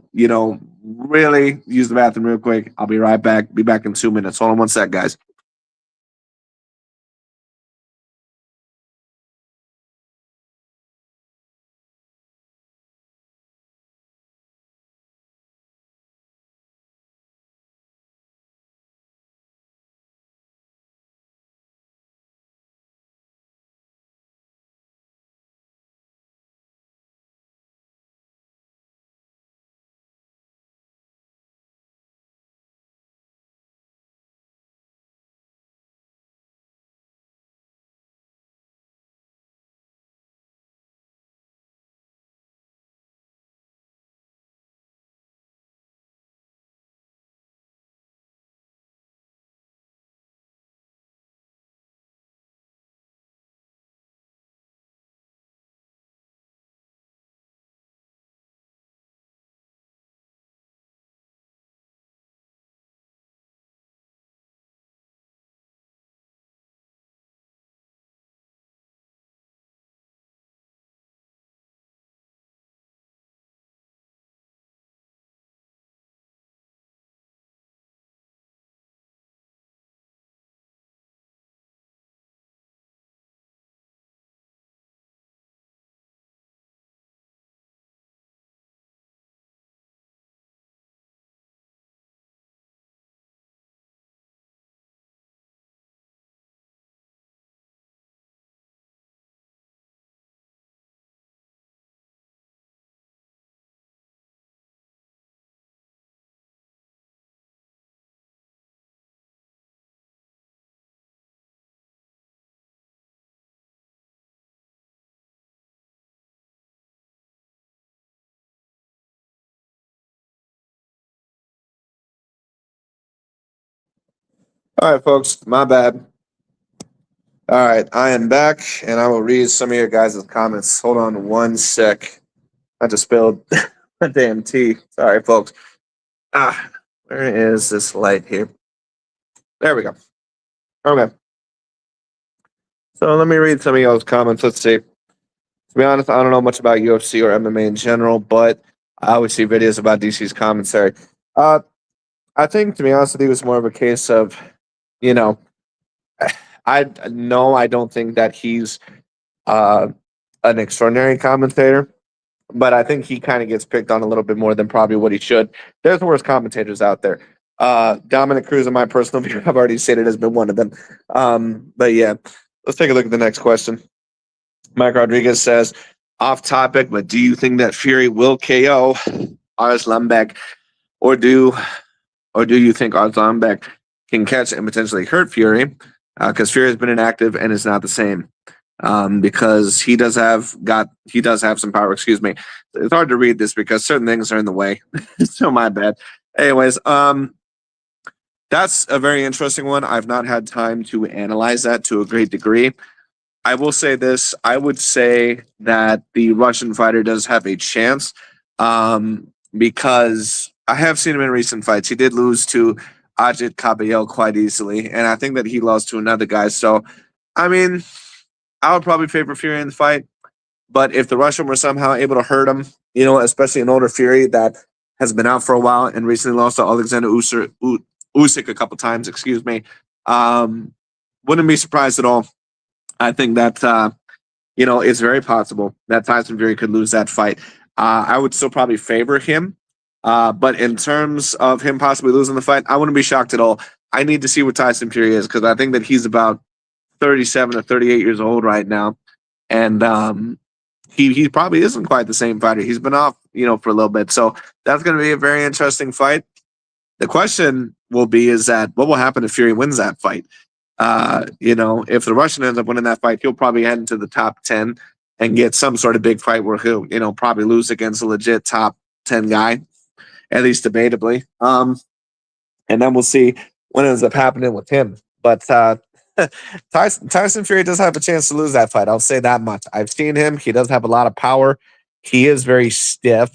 A: really use the bathroom real quick. I'll be right back. Be back in 2 minutes. Hold on one sec, guys. All right, folks. My bad. All right, I am back, and I will read some of your guys' comments. Hold on one sec. I just spilled a damn tea. Sorry, folks. Where is this light here? There we go. Okay. So let me read some of y'all's comments. Let's see. To be honest, I don't know much about UFC or MMA in general, but I always see videos about DC's commentary. I think, to be honest with you, it's more of a case of, you know, I don't think that he's uh, an extraordinary commentator, but I think he kind of gets picked on a little bit more than probably what he should. There's worse commentators out there. Dominic Cruz, in my personal view, I've already stated, has been one of them. But yeah, let's take a look at the next question. Mike Rodriguez says, off topic, but do you think that Fury will KO Arslan Beck, or do you think Arslan Beck can catch and potentially hurt Fury? Because Fury has been inactive and is not the same. Because he does have some power. Excuse me. It's hard to read this because certain things are in the way. So my bad. Anyways, that's a very interesting one. I've not had time to analyze that to a great degree. I will say this. I would say that the Russian fighter does have a chance because I have seen him in recent fights. He did lose to Ajit Kabayel quite easily, and I think that he lost to another guy. So, I mean, I would probably favor Fury in the fight. But if the Russian were somehow able to hurt him, especially an older Fury that has been out for a while and recently lost to Alexander Usyk a couple times, excuse me, wouldn't be surprised at all. I think that, it's very possible that Tyson Fury could lose that fight. I would still probably favor him. But in terms of him possibly losing the fight, I wouldn't be shocked at all. I need to see what Tyson Fury is because I think that he's about 37 or 38 years old right now. And he probably isn't quite the same fighter. He's been off, for a little bit. So that's going to be a very interesting fight. The question will be is that what will happen if Fury wins that fight? If the Russian ends up winning that fight, he'll probably head into the top 10 and get some sort of big fight where he'll, probably lose against a legit top 10 guy, at least debatably. And then we'll see what ends up happening with him. But Tyson Fury does have a chance to lose that fight. I'll say that much. I've seen him. He does have a lot of power. He is very stiff.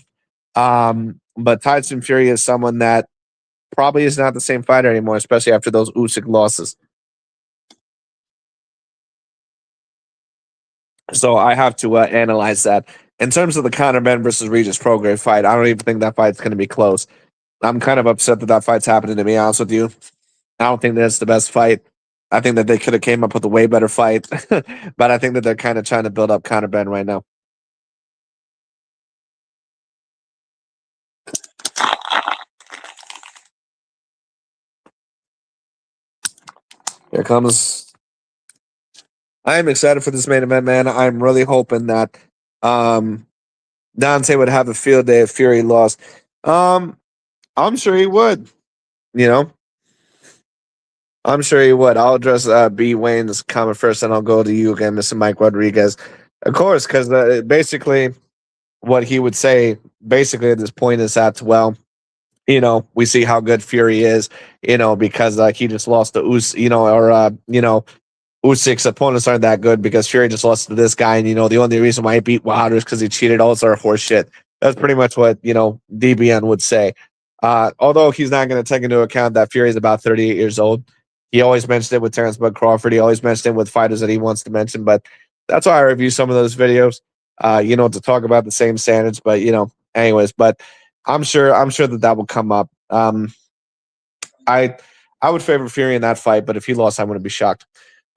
A: But Tyson Fury is someone that probably is not the same fighter anymore, especially after those Usyk losses. So I have to analyze that. In terms of the Conor Ben versus Regis Prograis fight, I don't even think that fight's going to be close. I'm kind of upset that that fight's happening, to be honest with you. I don't think that's the best fight. I think that they could have came up with a way better fight, but I think that they're kind of trying to build up Conor Ben right now. Here comes. I am excited for this main event, man. I'm really hoping that Dante would have a field day if Fury lost. I'm sure he would. You know, I'm sure he would. I'll address B. Wayne's comment first, and I'll go to you again, Mr. Mike Rodriguez. Of course, because basically what he would say, basically at this point, is that, well, we see how good Fury is, because he just lost to Usyk's opponents aren't that good because Fury just lost to this guy, and the only reason why he beat Wilder is because he cheated. Also, are horseshit. That's pretty much what DBN would say. Although he's not going to take into account that Fury is about 38 years old. He always mentioned it with Terrence Bud Crawford. He always mentioned it with fighters that he wants to mention. But that's why I review some of those videos, to talk about the same standards. But anyways. But I'm sure that will come up. I would favor Fury in that fight, but if he lost, I wouldn't be shocked.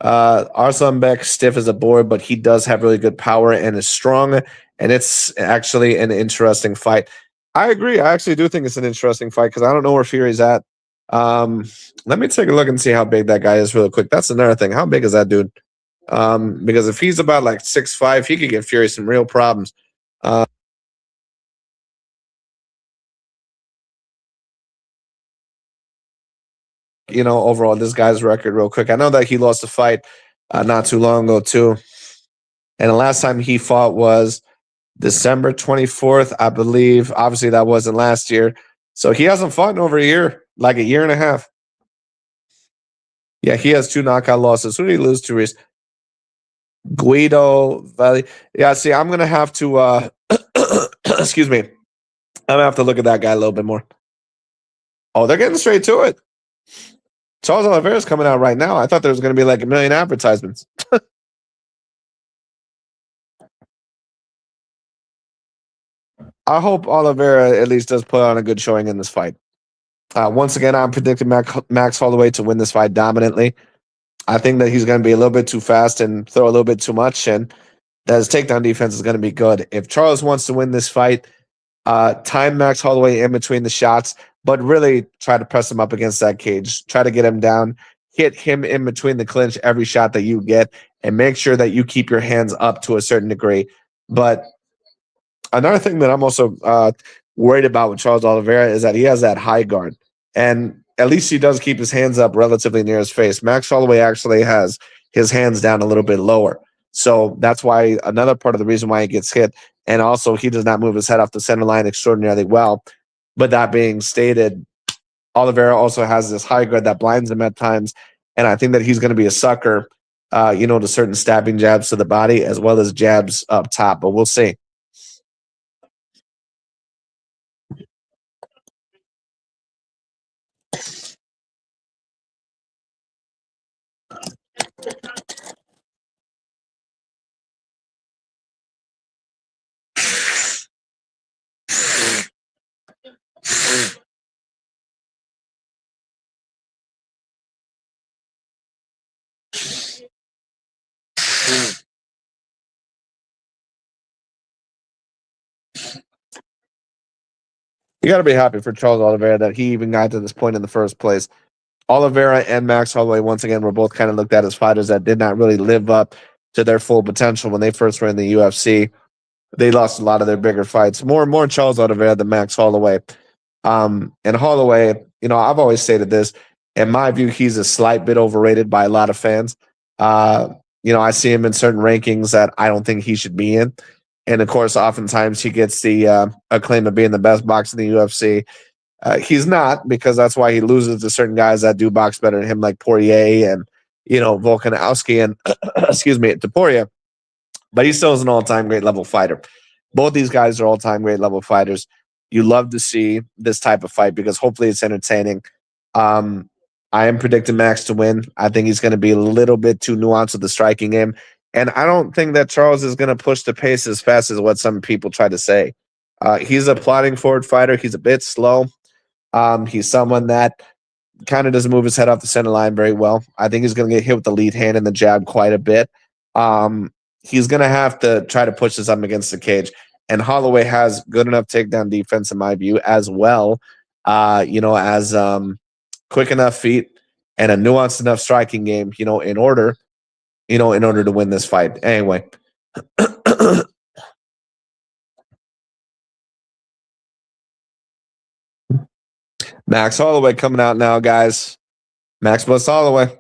A: Arslan Beck, stiff as a board, but he does have really good power and is strong, and it's actually an interesting fight. I agree. I actually do think it's an interesting fight because I don't know where Fury's at. Let me take a look and see how big that guy is real quick. That's another thing. How big is that dude? Because if he's about like 6'5", he could get Fury some real problems. Overall, this guy's record real quick. I know that he lost a fight not too long ago, too. And the last time he fought was December 24th, I believe. Obviously, that wasn't last year. So he hasn't fought in over a year, like a year and a half. Yeah, he has 2 knockout losses. Who did he lose to, Reese? Guido Valley. Yeah, see, I'm going to have to, excuse me. I'm going to have to look at that guy a little bit more. Oh, they're getting straight to it. Charles Oliveira is coming out right now. I thought there was going to be like a million advertisements. I hope Oliveira at least does put on a good showing in this fight. Once again, I'm predicting Max Holloway to win this fight dominantly. I think that he's going to be a little bit too fast and throw a little bit too much, and that his takedown defense is going to be good. If Charles wants to win this fight, time Max Holloway in between the shots, but really try to press him up against that cage. Try to get him down, hit him in between the clinch every shot that you get, and make sure that you keep your hands up to a certain degree. But another thing that I'm also worried about with Charles Oliveira is that he has that high guard. And at least he does keep his hands up relatively near his face. Max Holloway actually has his hands down a little bit lower. So that's why another part of the reason why he gets hit. And also, he does not move his head off the center line extraordinarily well. But that being stated, Oliveira also has this high guard that blinds him at times. And I think that he's going to be a sucker, to certain stabbing jabs to the body as well as jabs up top. But we'll see. You got to be happy for Charles Oliveira that he even got to this point in the first place. Oliveira and Max Holloway, once again, were both kind of looked at as fighters that did not really live up to their full potential when they first were in the UFC. They lost a lot of their bigger fights. More Charles Oliveira than Max Holloway. And Holloway, I've always stated this. In my view, he's a slight bit overrated by a lot of fans. Uh, I see him in certain rankings that I don't think he should be in. And of course, oftentimes he gets the acclaim of being the best boxer in the UFC. He's not, because that's why he loses to certain guys that do box better than him, like Poirier and Volkanovski and excuse me, Topuria. But he still is an all-time great level fighter. Both these guys are all-time great level fighters. You love to see this type of fight because hopefully it's entertaining. Um, I am predicting Max to win. I think he's going to be a little bit too nuanced with the striking game. And I don't think that Charles is going to push the pace as fast as what some people try to say. He's a plodding forward fighter. He's a bit slow. He's someone that kind of doesn't move his head off the center line very well. I think he's going to get hit with the lead hand and the jab quite a bit. He's going to have to try to push this up against the cage. And Holloway has good enough takedown defense, in my view, as well. As quick enough feet and a nuanced enough striking game, in order to win this fight. Anyway. Max Holloway coming out now, guys. Max plus Holloway.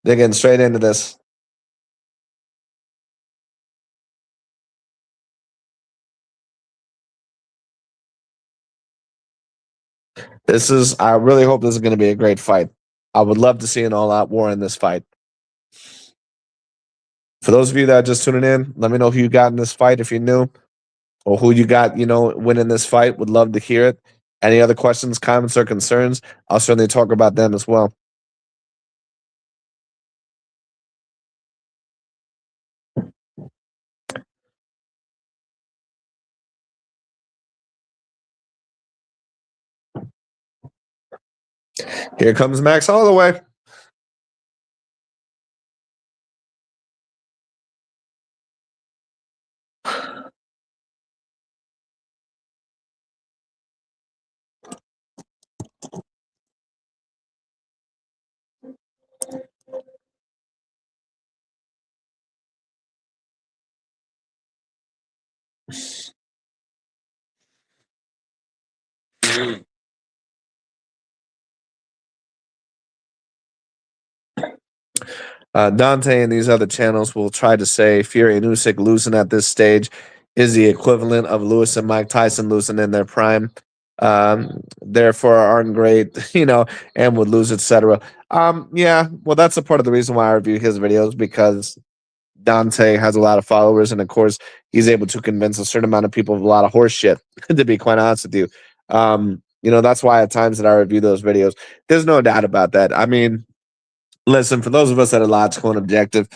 A: They're getting straight into this. I really hope this is going to be a great fight. I would love to see an all-out war in this fight. For those of you that are just tuning in, let me know who you got in this fight if you're new, or who you got, winning this fight. Would love to hear it. Any other questions, comments, or concerns? I'll certainly talk about them as well. Here comes Max Holloway. Dante and these other channels will try to say Fury and Usyk losing at this stage is the equivalent of Lewis and Mike Tyson losing in their prime. Therefore aren't great, and would lose, etc. Yeah, well, that's a part of the reason why I review his videos, because Dante has a lot of followers, and of course, he's able to convince a certain amount of people of a lot of horse shit, to be quite honest with you. That's why at times that I review those videos. There's no doubt about that. I mean, listen, for those of us that are logical and objective,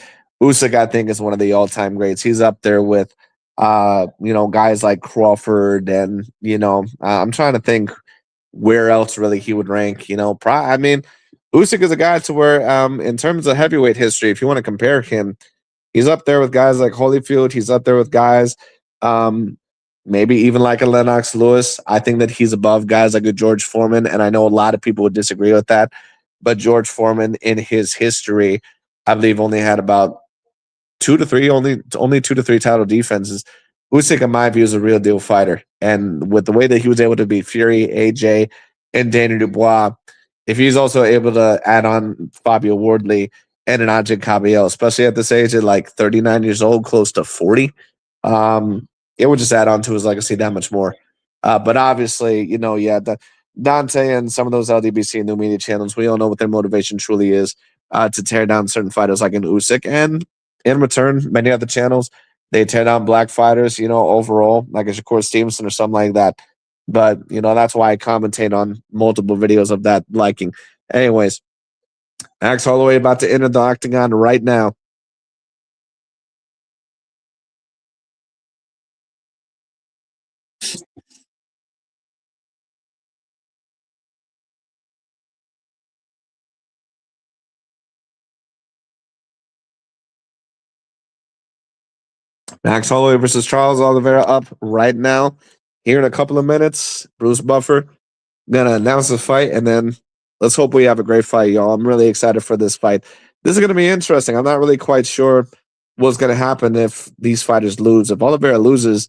A: Usyk, I think, is one of the all-time greats. He's up there with, guys like Crawford, and I'm trying to think where else really he would rank. I mean, Usyk is a guy to where, in terms of heavyweight history, if you want to compare him, he's up there with guys like Holyfield. He's up there with guys, maybe even like a Lennox Lewis. I think that he's above guys like a George Foreman, and I know a lot of people would disagree with that. But George Foreman, in his history, I believe only had about only 2 to 3 title defenses. Usyk, in my view, is a real deal fighter. And with the way that he was able to beat Fury, AJ, and Daniel Dubois, if he's also able to add on Fabio Wardley and an Ajay Caballero, especially at this age at like 39 years old, close to 40, it would just add on to his legacy that much more. But obviously, Dante and some of those LDBC and new media channels, we all know what their motivation truly is, to tear down certain fighters like an Usyk. And in return, many other channels, they tear down black fighters, overall, like a Shakur Stevenson or something like that. But, that's why I commentate on multiple videos of that liking. Anyways, Max Holloway about to enter the octagon right now. Max Holloway versus Charles Oliveira up right now. Here in a couple of minutes, Bruce Buffer gonna announce the fight, and then let's hope we have a great fight, y'all. I'm really excited for this fight. This is gonna be interesting. I'm not really quite sure what's gonna happen if these fighters lose. If Oliveira loses,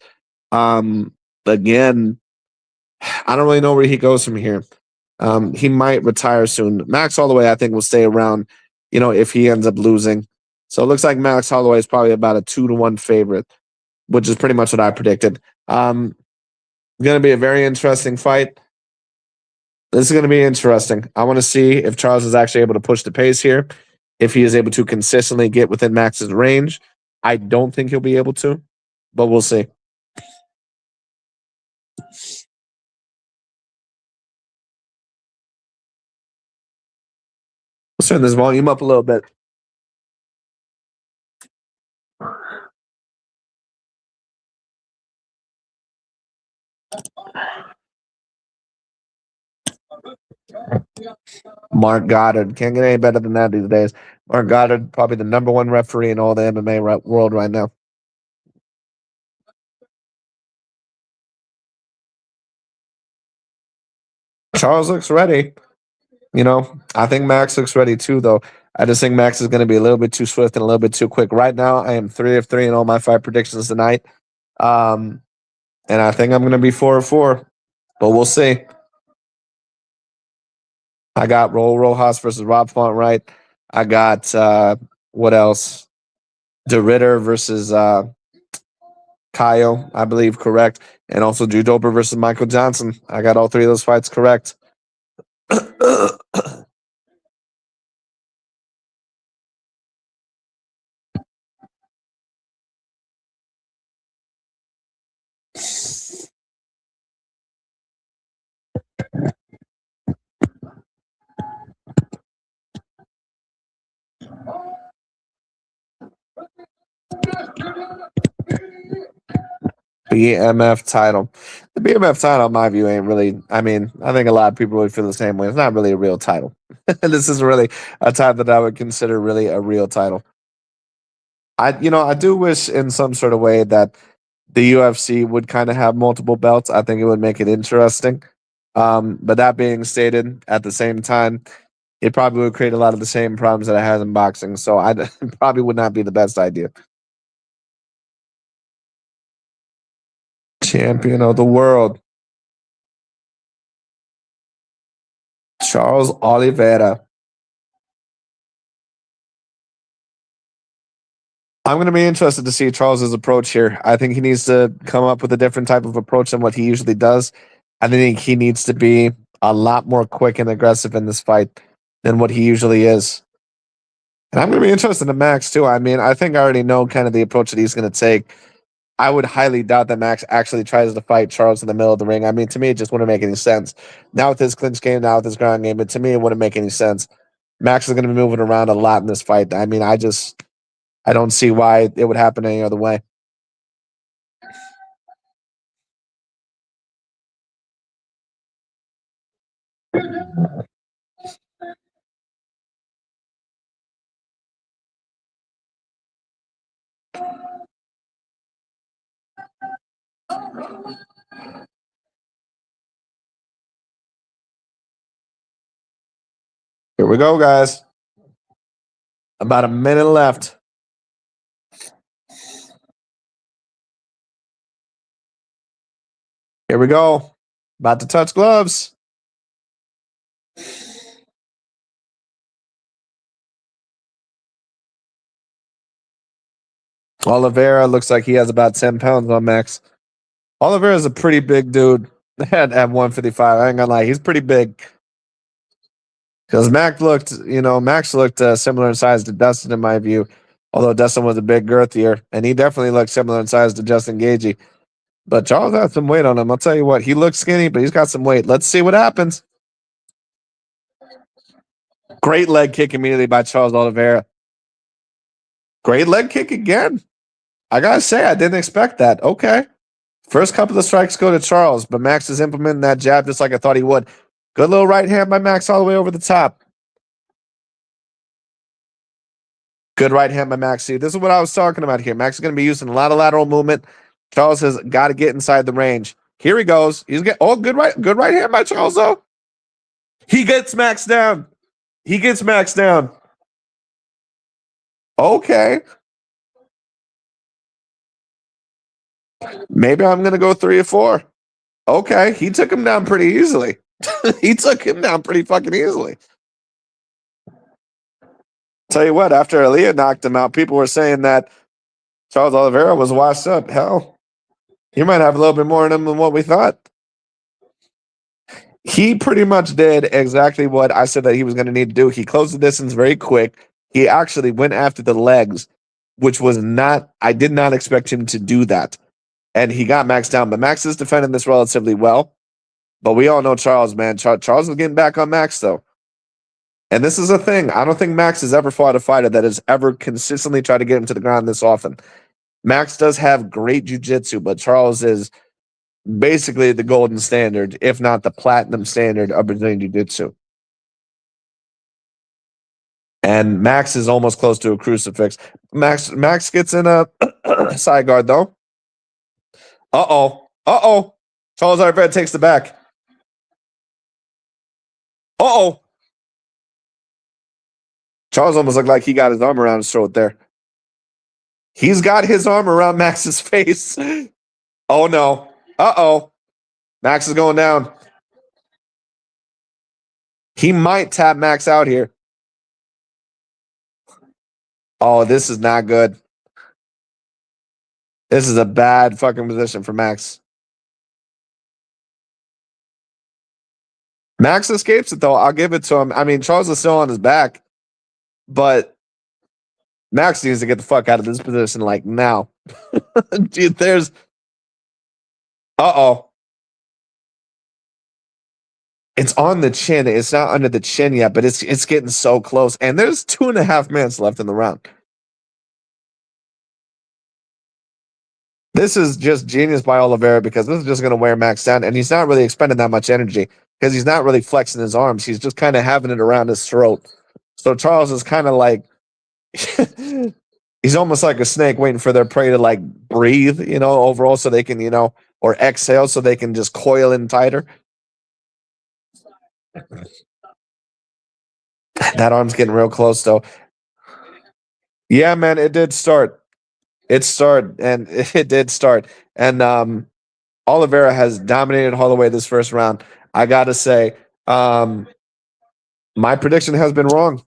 A: again, I don't really know where he goes from here. He might retire soon. Max Holloway, I think, will stay around, if he ends up losing. So it looks like Max Holloway is probably about a 2-1 favorite, which is pretty much what I predicted. Going to be a very interesting fight. This is going to be interesting. I want to see if Charles is actually able to push the pace here, if he is able to consistently get within Max's range. I don't think he'll be able to, but we'll see. Let's turn this volume up a little bit. Mark Goddard. Can't get any better than that these days. Mark Goddard, probably the number one referee in all the MMA world right now. Charles looks ready. I think Max looks ready too, though. I just think Max is going to be a little bit too swift and a little bit too quick. Right now, I am 3 of 3 in all my fight predictions tonight. And I think I'm going to be 4 of 4, but we'll see. I got Raul Rojas versus Rob Font, right? I got, what else? De Ritter versus Kyle, I believe, correct. And also Drew Dober versus Michael Johnson. I got all 3 of those fights correct. BMF title. The BMF title, in my view, ain't really. I think a lot of people would feel the same way. It's not really a real title. This is really a title that I would consider really a real title. I do wish in some sort of way that the UFC would kind of have multiple belts. I think it would make it interesting. But that being stated, at the same time, it probably would create a lot of the same problems that it has in boxing. So I probably would not be the best idea. Champion of the world, Charles Oliveira. I'm going to be interested to see Charles's approach here. I think he needs to come up with a different type of approach than what he usually does. I think he needs to be a lot more quick and aggressive in this fight than what he usually is. And I'm going to be interested in Max too. I think I already know kind of the approach that he's going to take. I would highly doubt that Max actually tries to fight Charles in the middle of the ring. To me, it just wouldn't make any sense. Now with his clinch game, now with his ground game, but to me, it wouldn't make any sense. Max is going to be moving around a lot in this fight. I don't see why it would happen any other way. Here we go, guys. About a minute left. Here we go. About to touch gloves. Oliveira looks like he has about 10 pounds on Max. Oliveira is a pretty big dude at 155. I ain't gonna lie, he's pretty big. Because Max looked similar in size to Dustin in my view. Although Dustin was a bit girthier, and he definitely looked similar in size to Justin Gaethje. But Charles has some weight on him. I'll tell you what, he looks skinny, but he's got some weight. Let's see what happens. Great leg kick immediately by Charles Oliveira. Great leg kick again. I gotta say, I didn't expect that. Okay. First couple of strikes go to Charles, but Max is implementing that jab just like I thought he would. Good little right hand by Max all the way over the top. Good right hand by Max. See, this is what I was talking about here. Max is going to be using a lot of lateral movement. Charles has got to get inside the range. Here he goes. He's getting good right hand by Charles though. He gets Max down. He gets Max down. Okay. Maybe I'm going to go 3 or 4. Okay. He took him down pretty easily. He took him down pretty fucking easily. Tell you what, after Aaliyah knocked him out, people were saying that Charles Oliveira was washed up. Hell, he might have a little bit more in him than what we thought. He pretty much did exactly what I said that he was going to need to do. He closed the distance very quick. He actually went after the legs, which was not, I did not expect him to do that. And he got Max down, but Max is defending this relatively well. But we all know Charles, man. Charles is getting back on Max, though. And this is a thing. I don't think Max has ever fought a fighter that has ever consistently tried to get him to the ground this often. Max does have great jiu-jitsu, but Charles is basically the golden standard, if not the platinum standard of Brazilian jiu-jitsu. And Max is almost close to a crucifix. Max gets in a side guard, though. Uh-oh. Charles Oliveira takes the back. Uh-oh. Charles almost looked like he got his arm around his throat there. He's got his arm around Max's face. Oh, no. Uh-oh. Max is going down. He might tap Max out here. Oh, this is not good. This is a bad fucking position for Max. Max escapes it, though. I'll give it to him. I mean, Charles is still on his back, but Max needs to get the fuck out of this position, like, now. Dude, there's... Uh-oh. It's on the chin. It's not under the chin yet, but it's getting so close. And there's 2.5 minutes left in the round. This is just genius by Oliveira because this is just going to wear Max down, and he's not really expending that much energy because he's not really flexing his arms. He's just kind of having it around his throat. So Charles is kind of like, he's almost like a snake waiting for their prey to like breathe, overall so they can, or exhale so they can just coil in tighter. That arm's getting real close, though. Yeah, man, it did start. It did start. And Oliveira has dominated Holloway this first round. I got to say, my prediction has been wrong.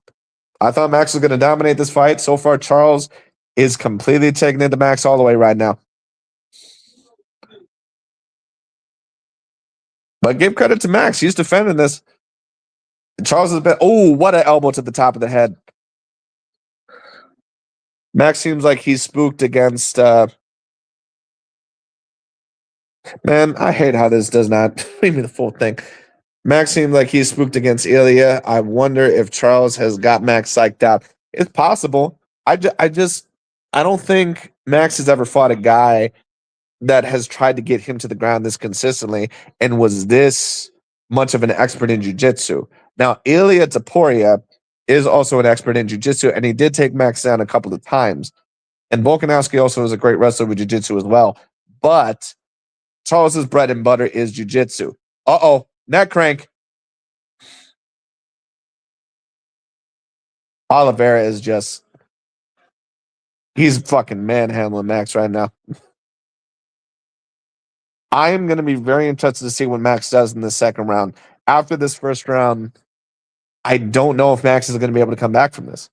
A: I thought Max was going to dominate this fight. So far, Charles is completely taking into Max Holloway right now. But give credit to Max. He's defending this. Charles has been... Oh, what an elbow to the top of the head. Max seems like he's spooked against... Man, I hate how this does not read me the full thing. Max seems like he's spooked against Ilya. I wonder if Charles has got Max psyched out. It's possible. I don't think Max has ever fought a guy that has tried to get him to the ground this consistently and was this much of an expert in jiu-jitsu. Now, Ilya Taporia is also an expert in jiu-jitsu, and he did take Max down a couple of times. And Volkanovski also is a great wrestler with jiu-jitsu as well. But Charles's bread and butter is jiu-jitsu. Uh-oh, neck crank. Oliveira is just... He's fucking manhandling Max right now. I am going to be very interested to see what Max does in the second round. After this first round, I don't know if Max is going to be able to come back from this.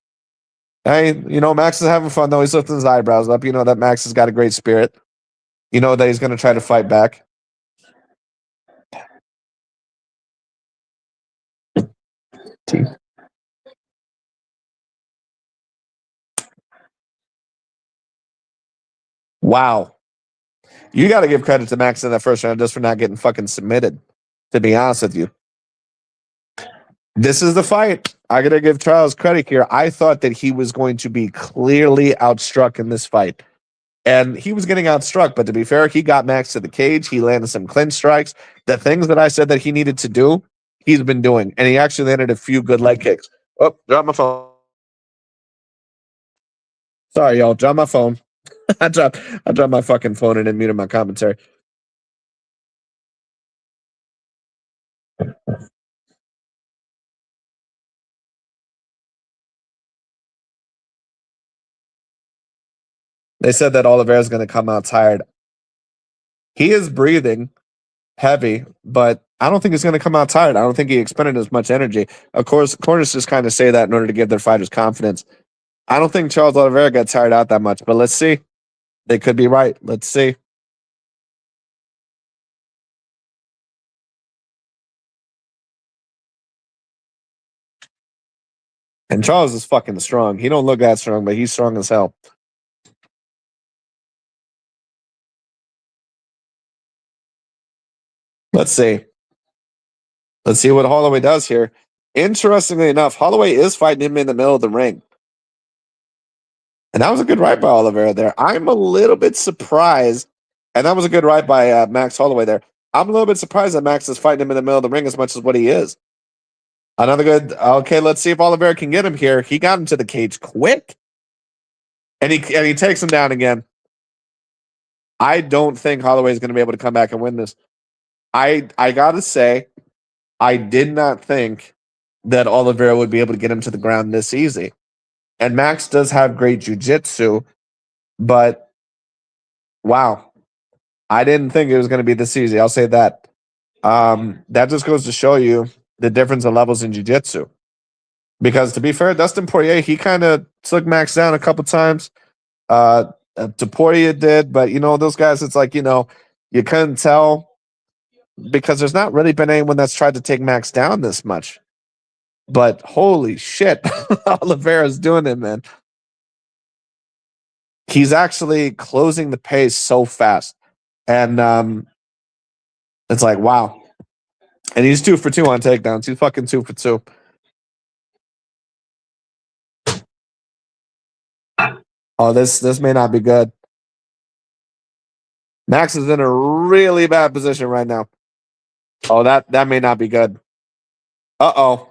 A: Hey, Max is having fun, though. He's lifting his eyebrows up. You know that Max has got a great spirit. You know that he's going to try to fight back. Wow. You got to give credit to Max in that first round just for not getting fucking submitted, to be honest with you. This is the fight. I got to give Charles credit here. I thought that he was going to be clearly outstruck in this fight. And he was getting outstruck, but to be fair, he got Max to the cage. He landed some clinch strikes. The things that I said that he needed to do, he's been doing. And he actually landed a few good leg kicks. Oh, dropped my phone. Sorry, y'all. Dropped my phone. I dropped my fucking phone and then muted my commentary. They said that Oliveira's going to come out tired. He is breathing heavy, but I don't think he's going to come out tired. I don't think he expended as much energy. Of course, corners just kind of say that in order to give their fighters confidence. I don't think Charles Oliveira got tired out that much, but let's see. They could be right. Let's see. And Charles is fucking strong. He don't look that strong, but he's strong as hell. Let's see. Let's see what Holloway does here. Interestingly enough, Holloway is fighting him in the middle of the ring. And that was a good right by Oliveira there. I'm a little bit surprised. And that was a good right by Max Holloway there. I'm a little bit surprised that Max is fighting him in the middle of the ring as much as what he is. Another good. Okay, let's see if Oliveira can get him here. He got him to the cage quick. And he takes him down again. I don't think Holloway is going to be able to come back and win this. I got to say, I did not think that Oliveira would be able to get him to the ground this easy. And Max does have great jiu-jitsu, but wow, I didn't think it was going to be this easy. I'll say that. That just goes to show you the difference in levels in jiu-jitsu. Because to be fair, Dustin Poirier, he kind of took Max down a couple times. Poirier did, but those guys, it's like, you couldn't tell because there's not really been anyone that's tried to take Max down this much. But holy shit, Oliveira's doing it, man. He's actually closing the pace so fast. And it's like, wow. And he's 2 for 2 on takedowns. He's fucking 2 for 2. Oh, this may not be good. Max is in a really bad position right now. Oh, that may not be good. Uh-oh.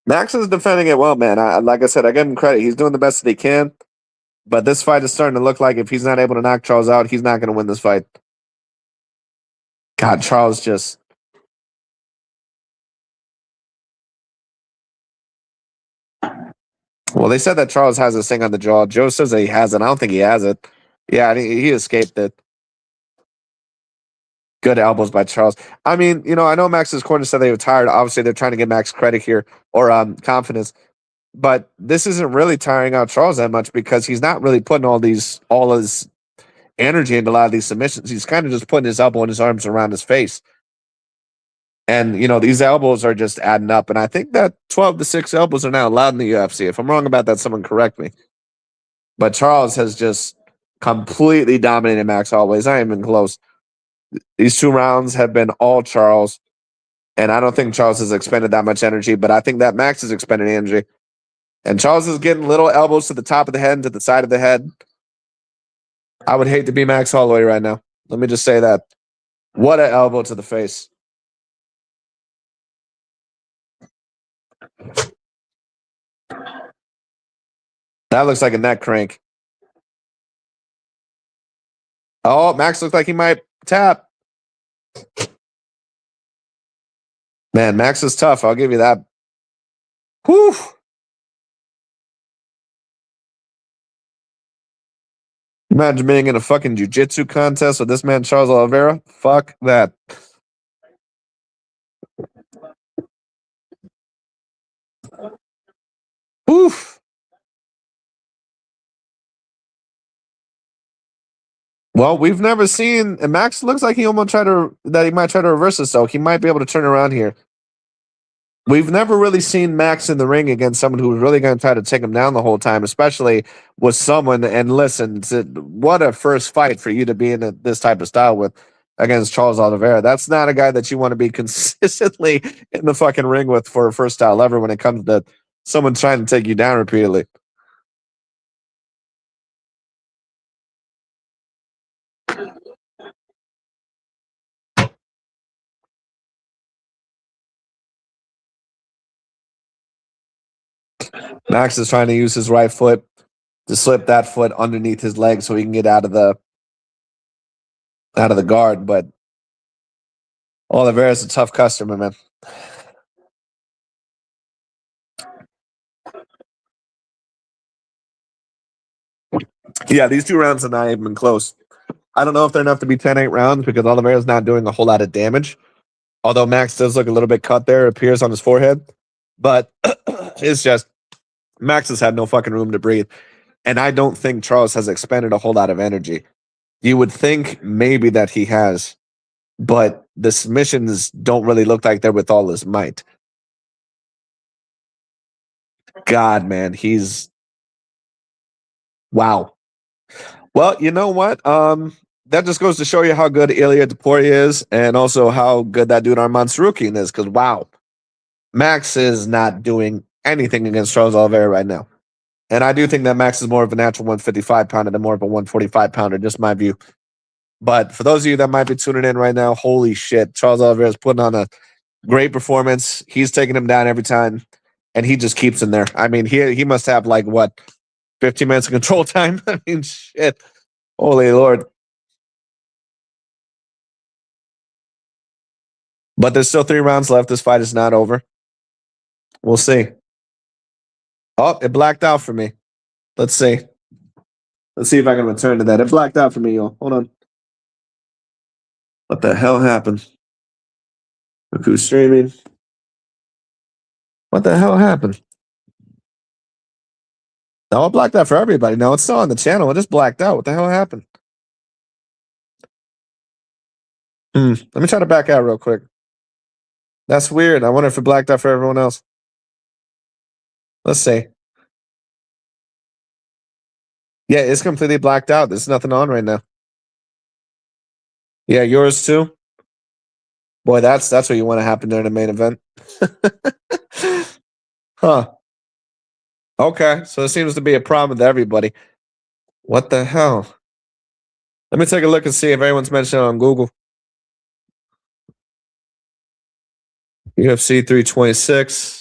A: Max is defending it well, man. Like I said, I give him credit. He's doing the best that he can. But this fight is starting to look like if he's not able to knock Charles out, he's not going to win this fight. God, Charles just... Well, they said that Charles has this thing on the jaw. Joe says that he has it. I don't think he has it. Yeah, he escaped it. Good elbows by Charles. I mean, I know Max's corner said they were tired. Obviously, they're trying to get Max credit here or confidence. But this isn't really tiring out Charles that much because he's not really putting all his energy into a lot of these submissions. He's kind of just putting his elbow and his arms around his face. And, these elbows are just adding up. And I think that 12 to 6 elbows are now allowed in the UFC. If I'm wrong about that, someone correct me. But Charles has just completely dominated Max Holloway. It's not even close. These 2 rounds have been all Charles. And I don't think Charles has expended that much energy, but I think that Max has expended energy. And Charles is getting little elbows to the top of the head and to the side of the head. I would hate to be Max Holloway right now. Let me just say that. What an elbow to the face. That looks like a neck crank. Oh, Max looks like he might tap. Man, Max is tough. I'll give you that. Whew. Imagine being in a fucking jiu-jitsu contest with this man, Charles Oliveira. Fuck that. Oof. Well, we've never seen, and Max looks like he might try to reverse this, so he might be able to turn around here. We've never really seen Max in the ring against someone who's really going to try to take him down the whole time, especially with someone. And listen, what a first fight for you to be in this type of style with against Charles Oliveira. That's not a guy that you want to be consistently in the fucking ring with for a first style ever when it comes to someone trying to take you down repeatedly. Max is trying to use his right foot. to slip that foot underneath his leg so he can get out of the guard. But Oliveira's a tough customer, man. Yeah, these 2 rounds have not even been close. I don't know if they're enough to be 10-8 rounds because Oliveira's not doing a whole lot of damage. Although Max does look a little bit cut there, it appears on his forehead. But it's just Max has had no fucking room to breathe. And I don't think Charles has expended a whole lot of energy. You would think maybe that he has, but the submissions don't really look like they're with all his might. God, man, he's wow. Well, you know what? That just goes to show you how good Ilya Topuria is, and also how good that dude Arman Sarukian is. Because wow, Max is not doing anything against Charles Oliveira right now. And I do think that Max is more of a natural 155 pounder than more of a 145 pounder, just my view. But for those of you that might be tuning in right now, holy shit, Charles Oliveira is putting on a great performance. He's taking him down every time, and he just keeps him there. I mean, he must have like what, 15 minutes of control time? I mean, shit. Holy Lord. But there's still 3 rounds left. This fight is not over. We'll see. Oh, it blacked out for me. Let's see. Let's see if I can return to that. It blacked out for me, yo. Hold on. What the hell happened? Who's streaming? What the hell happened? No, it blacked out for everybody. No, it's still on the channel. It just blacked out. What the hell happened? Let me try to back out real quick. That's weird. I wonder if it blacked out for everyone else. Let's see. Yeah, it's completely blacked out. There's nothing on right now. Yeah, yours too? Boy, that's what you want to happen during the main event. Huh. Okay, so it seems to be a problem with everybody. What the hell? Let me take a look and see if anyone's mentioned it on Google. UFC 326.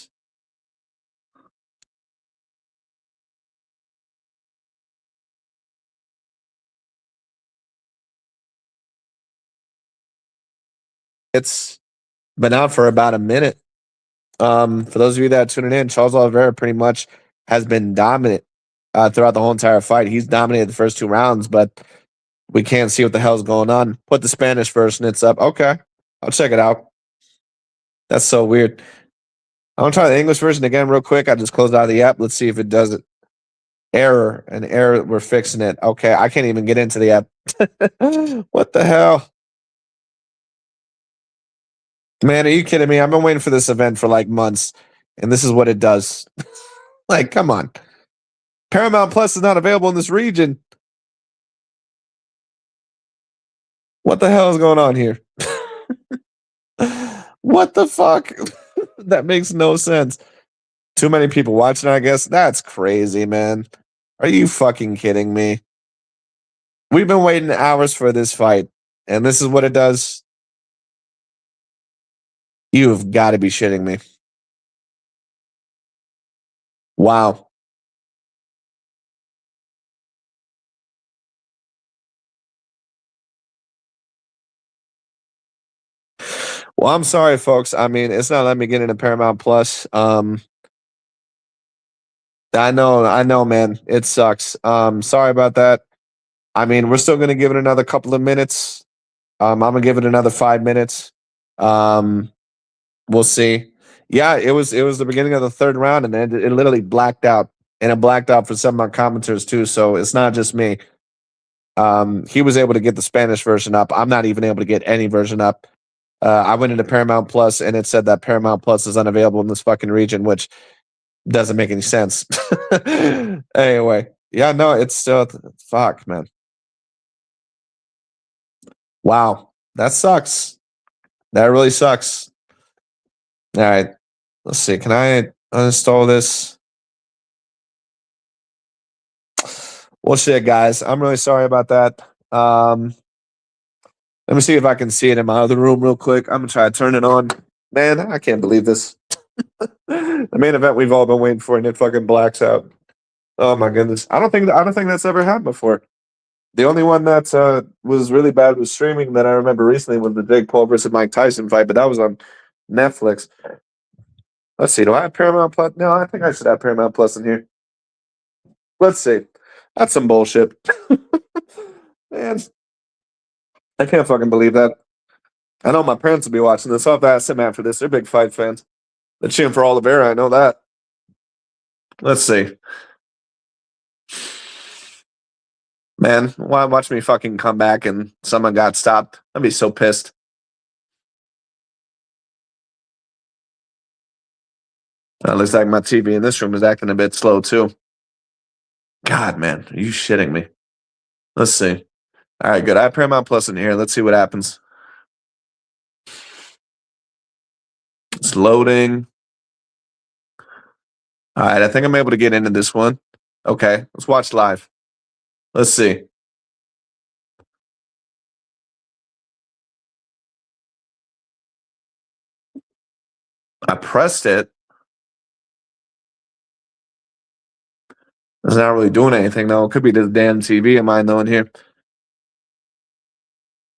A: It's been out for about a minute. For those of you that are tuning in, Charles Oliveira pretty much has been dominant throughout the whole entire fight. He's dominated the first 2 rounds, but we can't see what the hell's going on. Put the Spanish version, it's up. Okay, I'll check it out. That's so weird. I'm gonna try the English version again real quick. I just closed out of the app. Let's see if it does it. An error. We're fixing it. Okay, I can't even get into the app. What the hell? Man, are you kidding me? I've been waiting for this event for like months, and this is what it does. Like, come on. Paramount Plus is not available in this region. What the hell is going on here? What the fuck? That makes no sense. Too many people watching, I guess. That's crazy, man. Are you fucking kidding me? We've been waiting hours for this fight, and this is what it does. You've got to be shitting me. Wow. Well, I'm sorry, folks. I mean, it's not letting me get into Paramount Plus. I know, man. It sucks. Sorry about that. I mean, we're still gonna give it another couple of minutes. I'm gonna give it another 5 minutes. Um, we'll see. Yeah, it was the beginning of the 3rd round, and then it literally blacked out, and it blacked out for some of my commenters too. So it's not just me. He was able to get the Spanish version up. I'm not even able to get any version up. I went into Paramount Plus, and it said that Paramount Plus is unavailable in this fucking region, which doesn't make any sense. Anyway, yeah, no, it's still fuck, man. Wow, that sucks. That really sucks. All right, let's see. Can I uninstall this? Well, shit, guys. I'm really sorry about that. Let me see if I can see it in my other room real quick. I'm gonna try to turn it on. Man, I can't believe this. The main event we've all been waiting for, and it fucking blacks out. Oh my goodness. I don't think that's ever happened before. The only one that was really bad with streaming that I remember recently was the Jake Paul versus Mike Tyson fight, but that was on Netflix. Let's see. Do I have Paramount Plus? No, I think I should have Paramount Plus in here. Let's see. That's some bullshit. Man, I can't fucking believe that. I know my parents will be watching this. I'll have to ask them after this. They're big fight fans. They're cheering for Oliveira. I know that. Let's see. Man, why watch me fucking come back and someone got stopped? I'd be so pissed. Looks like my TV in this room is acting a bit slow too. God, man, are you shitting me? Let's see. All right, good. I have Paramount Plus in here. Let's see what happens. It's loading. All right, I think I'm able to get into this one. Okay, let's watch live. Let's see. I pressed it. It's not really doing anything though. It could be the damn TV of mine though in here.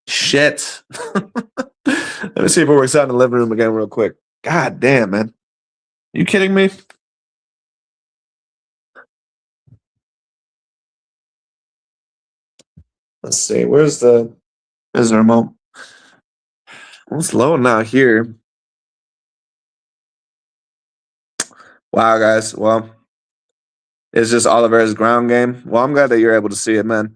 A: Shit. Let me see if it works out in the living room again real quick. God damn, man. You kidding me? Let's see. Where's the remote? It's loading out here. Wow, guys. Well, it's just Oliveira's ground game. Well, I'm glad that you're able to see it, man.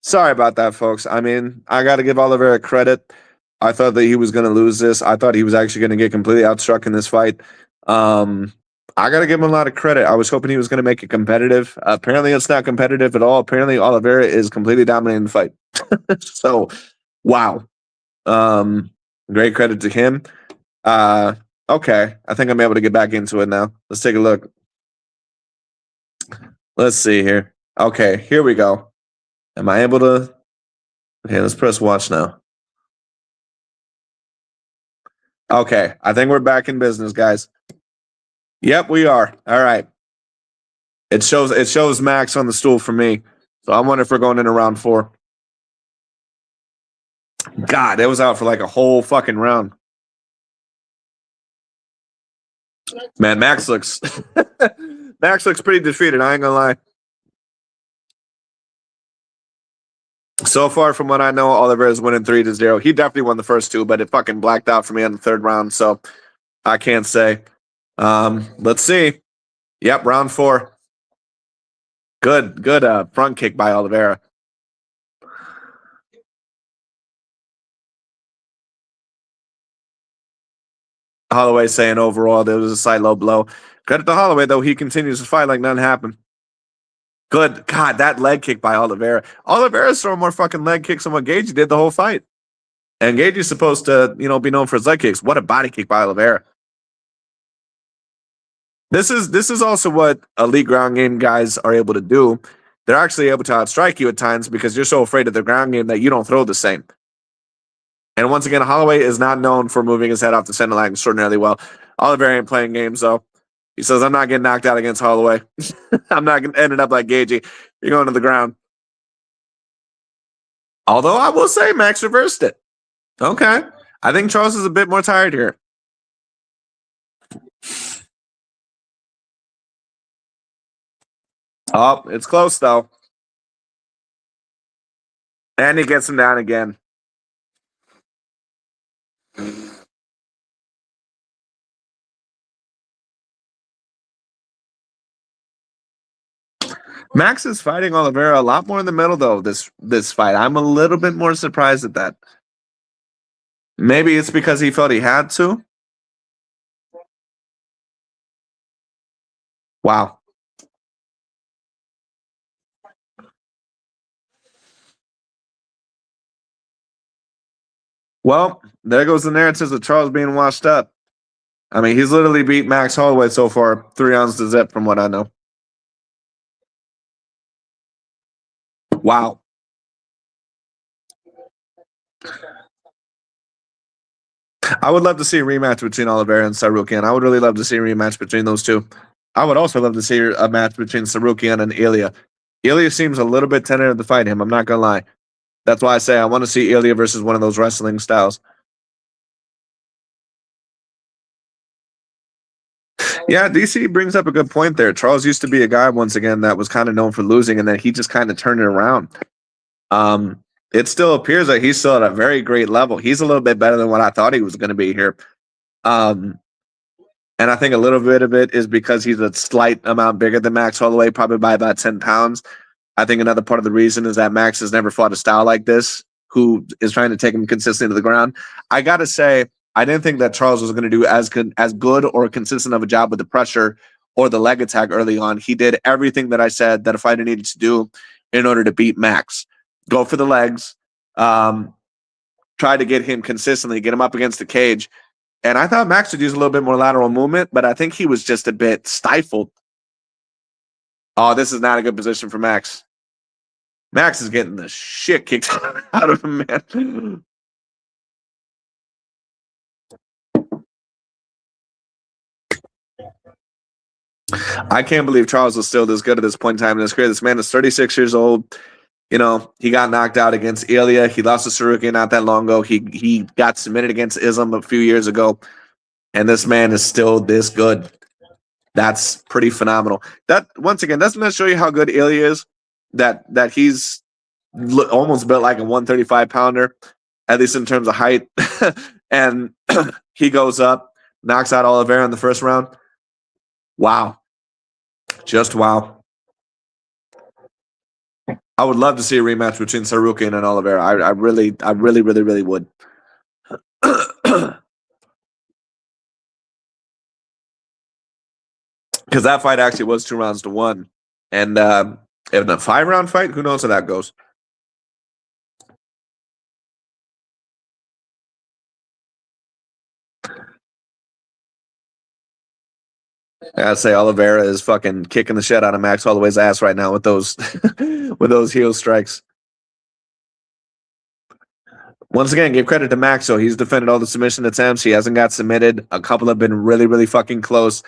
A: Sorry about that, folks. I mean, I got to give Oliveira credit. I thought that he was going to lose this. I thought he was actually going to get completely outstruck in this fight. I got to give him a lot of credit. I was hoping he was going to make it competitive. Apparently, it's not competitive at all. Apparently, Oliveira is completely dominating the fight. So, wow. Great credit to him. Okay, I think I'm able to get back into it now. Let's take a look. Let's see here. Okay, here we go. Am I able to? Okay, let's press watch now. Okay, I think we're back in business, guys. Yep, we are. All right. It shows Max on the stool for me. So I wonder if we're going into round 4. God, it was out for like a whole fucking round. Man, Max looks Max looks pretty defeated, I ain't gonna lie. So far, from what I know, Oliveira's winning 3-0. He definitely won the first 2, but it fucking blacked out for me on the 3rd round, so I can't say. Let's see. Yep, round 4. Good front kick by Oliveira. Holloway saying overall there was a slight low blow. Credit to Holloway, though. He continues to fight like nothing happened. Good. God, that leg kick by Oliveira. Oliveira's throwing more fucking leg kicks than what Gagey did the whole fight. And Gagey's supposed to, be known for his leg kicks. What a body kick by Oliveira. This is also what elite ground game guys are able to do. They're actually able to outstrike you at times because you're so afraid of the ground game that you don't throw the same. And once again, Holloway is not known for moving his head off the center line extraordinarily well. Oliveira ain't playing games, though. He says, I'm not getting knocked out against Holloway. I'm not ending up like Gagey. You're going to the ground. Although I will say Max reversed it. Okay. I think Charles is a bit more tired here. Oh, it's close, though. And he gets him down again. Max is fighting Oliveira a lot more in the middle, though, this fight. I'm a little bit more surprised at that. Maybe it's because he felt he had to. Wow. Well, there goes the narratives of Charles being washed up. I mean, he's literally beat Max Holloway so far 3 rounds to zip, from what I know. Wow. I would love to see a rematch between Oliveira and Sarukian. I would really love to see a rematch between those two. I would also love to see a match between Sarukian and Ilya. Ilya seems a little bit tentative to fight him. I'm not gonna lie. That's why I say I want to see Ilya versus one of those wrestling styles. Yeah, DC brings up a good point there. Charles used to be a guy once again that was kind of known for losing, and then he just kind of turned it around. It still appears that he's still at a very great level. He's a little bit better than what I thought he was going to be here. And I think a little bit of it is because he's a slight amount bigger than Max Holloway, probably by about 10 pounds. I think another part of the reason is that Max has never fought a style like this, who is trying to take him consistently to the ground. I got to say, I didn't think that Charles was going to do as good or consistent of a job with the pressure or the leg attack early on. He did everything that I said that a fighter needed to do in order to beat Max. Go for the legs, try to get him consistently, get him up against the cage. And I thought Max would use a little bit more lateral movement, but I think he was just a bit stifled. Oh, this is not a good position for Max. Max is getting the shit kicked out of him, man. I can't believe Charles was still this good at this point in time in his career. This man is 36 years old. You know, he got knocked out against Ilya. He lost to Sarukian not that long ago. He got submitted against Islam a few years ago. And this man is still this good. That's pretty phenomenal. That, once again, doesn't that show you how good Ilya is? That he's almost built like a 135-pounder, at least in terms of height. And he goes up, knocks out Oliveira in the first round. Wow. Just wow. I would love to see a rematch between Sarukian and Oliveira. I really would. Because that fight actually was 2-1. And in a 5-round fight, who knows how that goes? I say Oliveira is fucking kicking the shit out of Max Holloway's ass right now with those with those heel strikes. Once again, give credit to Max. So he's defended all the submission attempts. He hasn't got submitted. A couple have been really fucking close.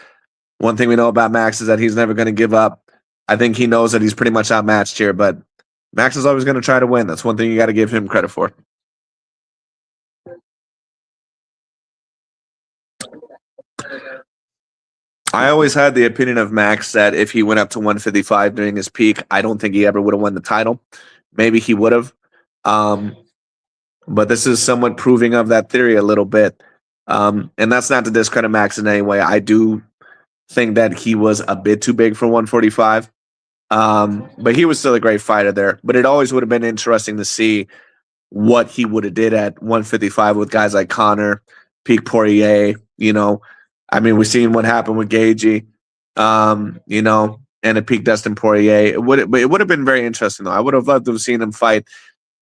A: One thing we know about Max is that he's never going to give up. I think he knows that he's pretty much outmatched here, but Max is always going to try to win. That's one thing you got to give him credit for. I always had the opinion of Max that if he went up to 155 during his peak, I don't think he ever would have won the title. Maybe he would have. But this is somewhat proving of that theory a little bit. And that's not to discredit Max in any way. I do think that he was a bit too big for 145. But he was still a great fighter there. But it always would have been interesting to see what he would have did at 155 with guys like Connor, Peak Poirier, you know. I mean, we've seen what happened with Gagey, you know, and a peak Dustin Poirier. It would have been very interesting, though. I would have loved to have seen him fight,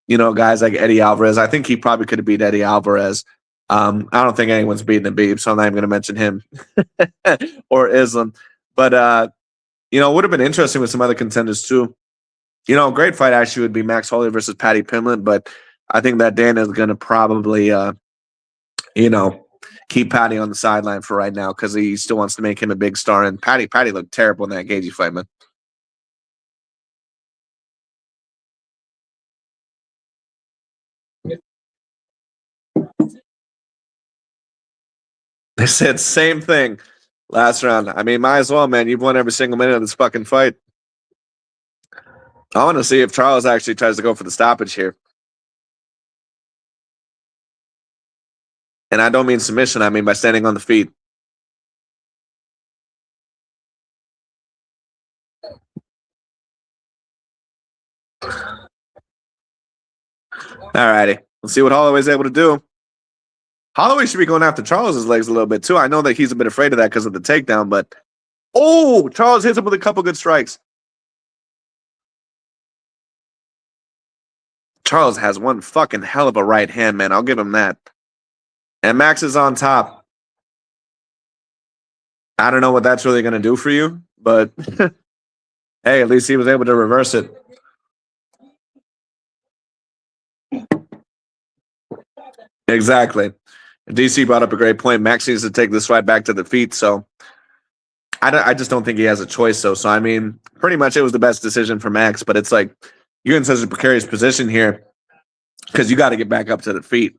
A: you know, guys like Eddie Alvarez. I think he probably could have beat Eddie Alvarez. I don't think anyone's beating Khabib, so I'm not even going to mention him or Islam. But, you know, it would have been interesting with some other contenders, too. You know, a great fight actually would be Max Holloway versus Paddy Pimblett, but I think that Dana is going to probably, you know, keep Paddy on the sideline for right now because he still wants to make him a big star. And Paddy looked terrible in that Gagey fight, man. They said same thing last round. I mean, might as well, man. You've won every single minute of this fucking fight. I want to see if Charles actually tries to go for the stoppage here. And I don't mean submission. I mean by standing on the feet. All righty. Let's see what Holloway's able to do. Holloway should be going after Charles's legs a little bit, too. I know that he's a bit afraid of that because of the takedown, but... Oh! Charles hits him with a couple good strikes. Charles has one fucking hell of a right hand, man. I'll give him that. And Max is on top. I don't know what that's really going to do for you, but hey, at least he was able to reverse it. Exactly. DC brought up a great point. Max needs to take this fight back to the feet, so I just don't think he has a choice, though. So, I mean, pretty much it was the best decision for Max, but it's like you're in such a precarious position here because you got to get back up to the feet.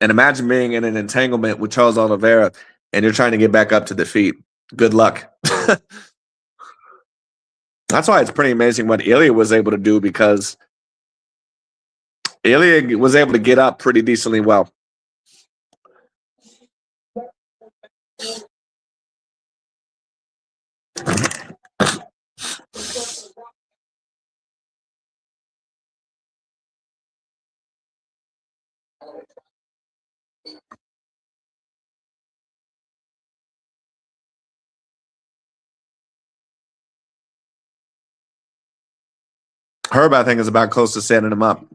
A: And imagine being in an entanglement with Charles Oliveira and you're trying to get back up to the feet. Good luck. That's why it's pretty amazing what Ilya was able to do, because Ilya was able to get up pretty decently well. Herb, I think, is about close to setting him up.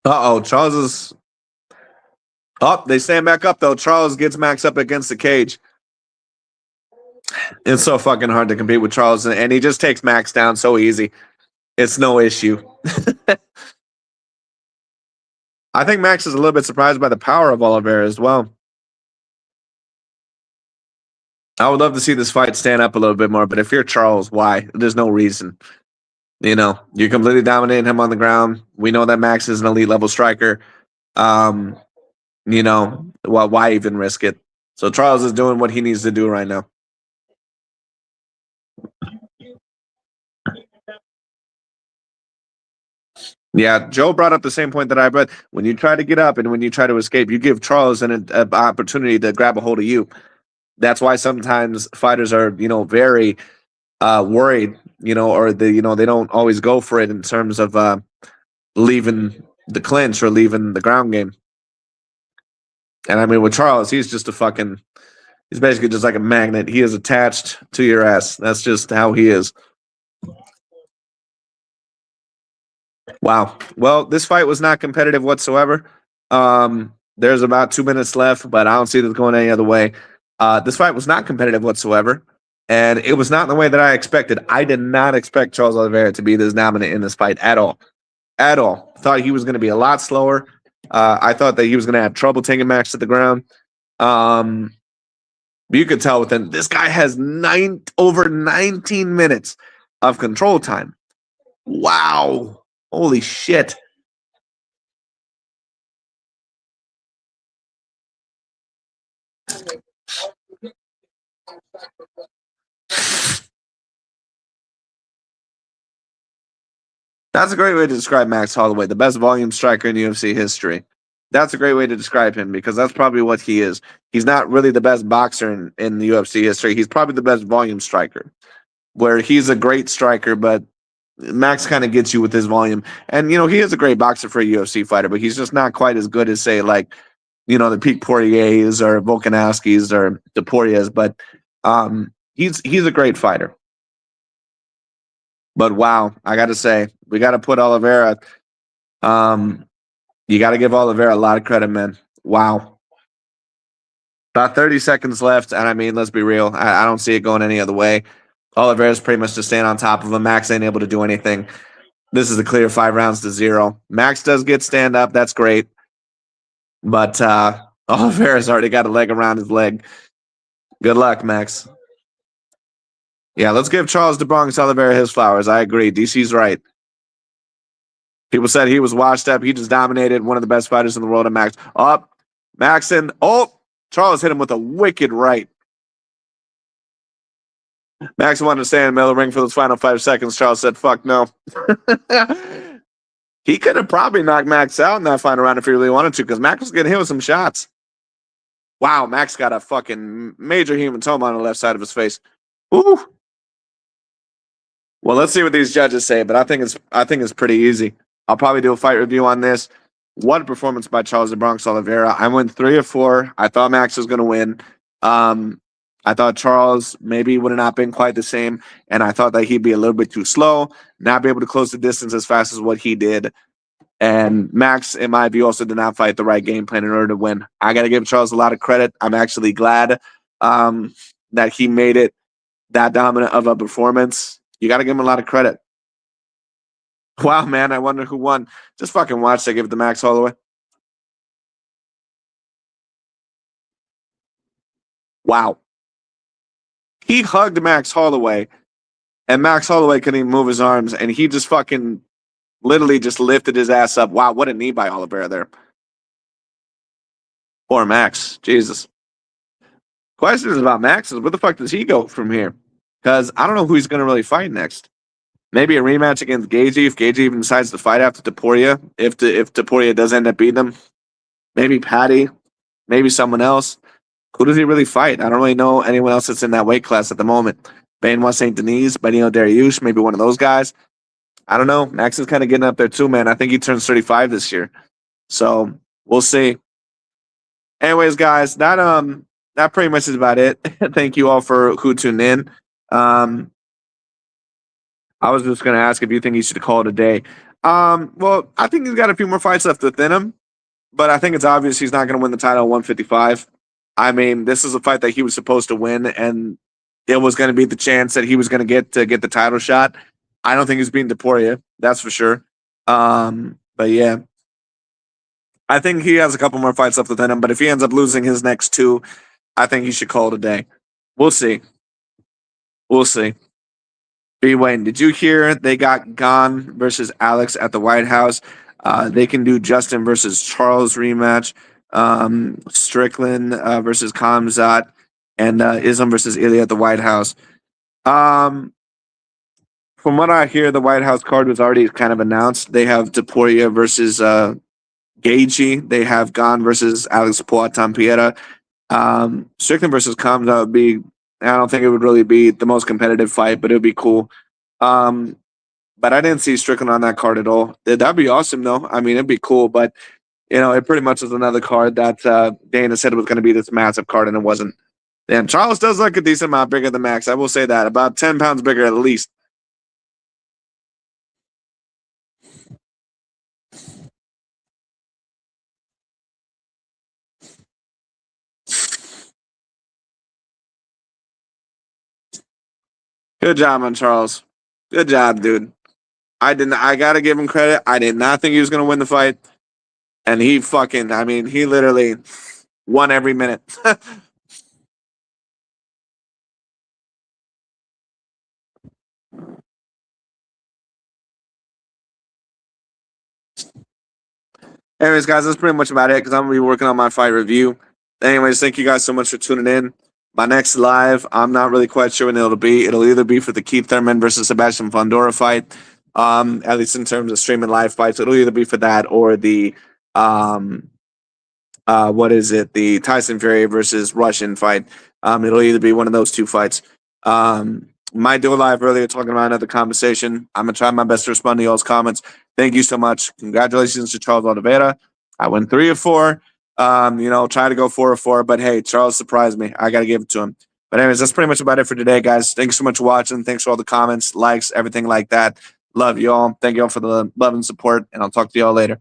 A: Uh-oh, Charles is up. They stand back up, though. Charles gets Max up against the cage. It's so fucking hard to compete with Charles, and he just takes Max down so easy. It's no issue. I think Max is a little bit surprised by the power of Oliveira as well. I would love to see this fight stand up a little bit more, but if you're Charles, why? There's no reason. You know, you're completely dominating him on the ground. We know that Max is an elite level striker. You know, well, why even risk it? So Charles is doing what he needs to do right now. Yeah, Joe brought up the same point that I brought. When you try to get up and when you try to escape, you give Charles an opportunity to grab a hold of you. That's why sometimes fighters are, you know, very worried, you know, or they don't always go for it in terms of leaving the clinch or leaving the ground game. And I mean, with Charles, he's just he's basically just like a magnet. He is attached to your ass. That's just how he is. Wow. Well, this fight was not competitive whatsoever. There's about 2 minutes left, but I don't see this going any other way. This fight was not competitive whatsoever, and it was not in the way that I expected. I did not expect Charles Oliveira to be this dominant in this fight at all. At all. Thought he was going to be a lot slower. I thought that he was going to have trouble taking Max to the ground. You could tell within this guy has over 19 minutes of control time. Wow. Holy shit. That's a great way to describe Max Holloway, the best volume striker in UFC history. That's a great way to describe him, because that's probably what he is. He's not really the best boxer in the UFC history. He's probably the best volume striker, where he's a great striker, but Max kind of gets you with his volume. And, you know, he is a great boxer for a UFC fighter, but he's just not quite as good as, say, like, you know, the Pete Poiriers or Volkanovskis or the Poiriers. But he's a great fighter. But wow, I got to say, we got to put Oliveira. You got to give Oliveira a lot of credit, man. Wow. About 30 seconds left, and I mean, let's be real. I don't see it going any other way. Oliveira's pretty much just staying on top of him. Max ain't able to do anything. This is a clear 5-0. Max does get stand up. That's great. But Oliveira's already got a leg around his leg. Good luck, Max. Yeah, let's give Charles the Bronx Oliveira his flowers. I agree. DC's right. People said he was washed up. He just dominated, one of the best fighters in the world. And Max up. Maxon. Oh, Charles hit him with a wicked right. Max wanted to stay in the middle of the ring for those final 5 seconds. Charles said, fuck no. He could have probably knocked Max out in that final round if he really wanted to, because Max was getting hit with some shots. Wow, Max got a fucking major hematoma on the left side of his face. Ooh. Well, let's see what these judges say, but I think it's pretty easy. I'll probably do a fight review on this. What a performance by Charles the Bronx Oliveira. I went 3 of 4. I thought Max was going to win. I thought Charles maybe would have not been quite the same, and I thought that he'd be a little bit too slow, not be able to close the distance as fast as what he did. And Max, in my view, also did not fight the right game plan in order to win. I got to give Charles a lot of credit. I'm actually glad that he made it that dominant of a performance. You got to give him a lot of credit. Wow, man, I wonder who won. Just fucking watch. They give it to Max Holloway. Wow. He hugged Max Holloway, and Max Holloway couldn't even move his arms, and he just fucking literally just lifted his ass up. Wow, what a knee by Oliveira there. Or Max. Jesus. Questions about Max is where the fuck does he go from here? Because I don't know who he's going to really fight next. Maybe a rematch against Gaethje if Gaethje even decides to fight after Topuria. If Topuria does end up beating him, maybe Patty, maybe someone else. Who does he really fight? I don't really know anyone else that's in that weight class at the moment. Benoit St. Denis, Benio Dariush, maybe one of those guys. I don't know. Max is kind of getting up there too, man. I think he turns 35 this year. So we'll see. Anyways, guys, that pretty much is about it. Thank you all for who tuned in. I was just going to ask if you think he should call it a day. Well, I think he's got a few more fights left within him, but I think it's obvious he's not going to win the title at 155. I mean, this is a fight that he was supposed to win, and it was going to be the chance that he was going to get the title shot. I don't think he's beating Topuria, that's for sure. But yeah, I think he has a couple more fights left within him, but if he ends up losing his next two, I think he should call it a day. We'll see. We'll see. B. Wayne, did you hear they got Gane versus Alex at the White House? They can do Justin versus Charles rematch, Strickland versus Khamzat, and Islam versus Ilya at the White House. From what I hear, the White House card was already kind of announced. They have Topuria versus Gaethje. They have Gane versus Alex Poitin-Piera. Strickland versus Khamzat would be. I don't think it would really be the most competitive fight, but it would be cool. But I didn't see Strickland on that card at all. That'd be awesome, though. I mean, it'd be cool, but it pretty much was another card that Dana said was going to be this massive card, and it wasn't. Damn, Charles does look a decent amount bigger than Max. I will say that. About 10 pounds bigger at least. Good job on Charles. Good job, dude. I gotta give him credit. I did not think he was gonna win the fight. And he literally won every minute. Anyways, guys, that's pretty much about it because I'm gonna be working on my fight review. Anyways, thank you guys so much for tuning in. My next live, I'm not really quite sure when it'll be. It'll either be for the Keith Thurman versus Sebastian Fundora fight, at least in terms of streaming live fights. It'll either be for that or the the Tyson Fury versus Russian fight. It'll either be one of those two fights. Might do a live earlier talking about another conversation. I'm gonna try my best to respond to y'all's comments. Thank you so much. Congratulations to Charles Oliveira. I went 3 of 4. Try to go 4 of 4, but hey, Charles surprised me. I got to give it to him. But anyways, that's pretty much about it for today, guys. Thanks so much for watching. Thanks for all the comments, likes, everything like that. Love you all. Thank you all for the love and support, and I'll talk to y'all later.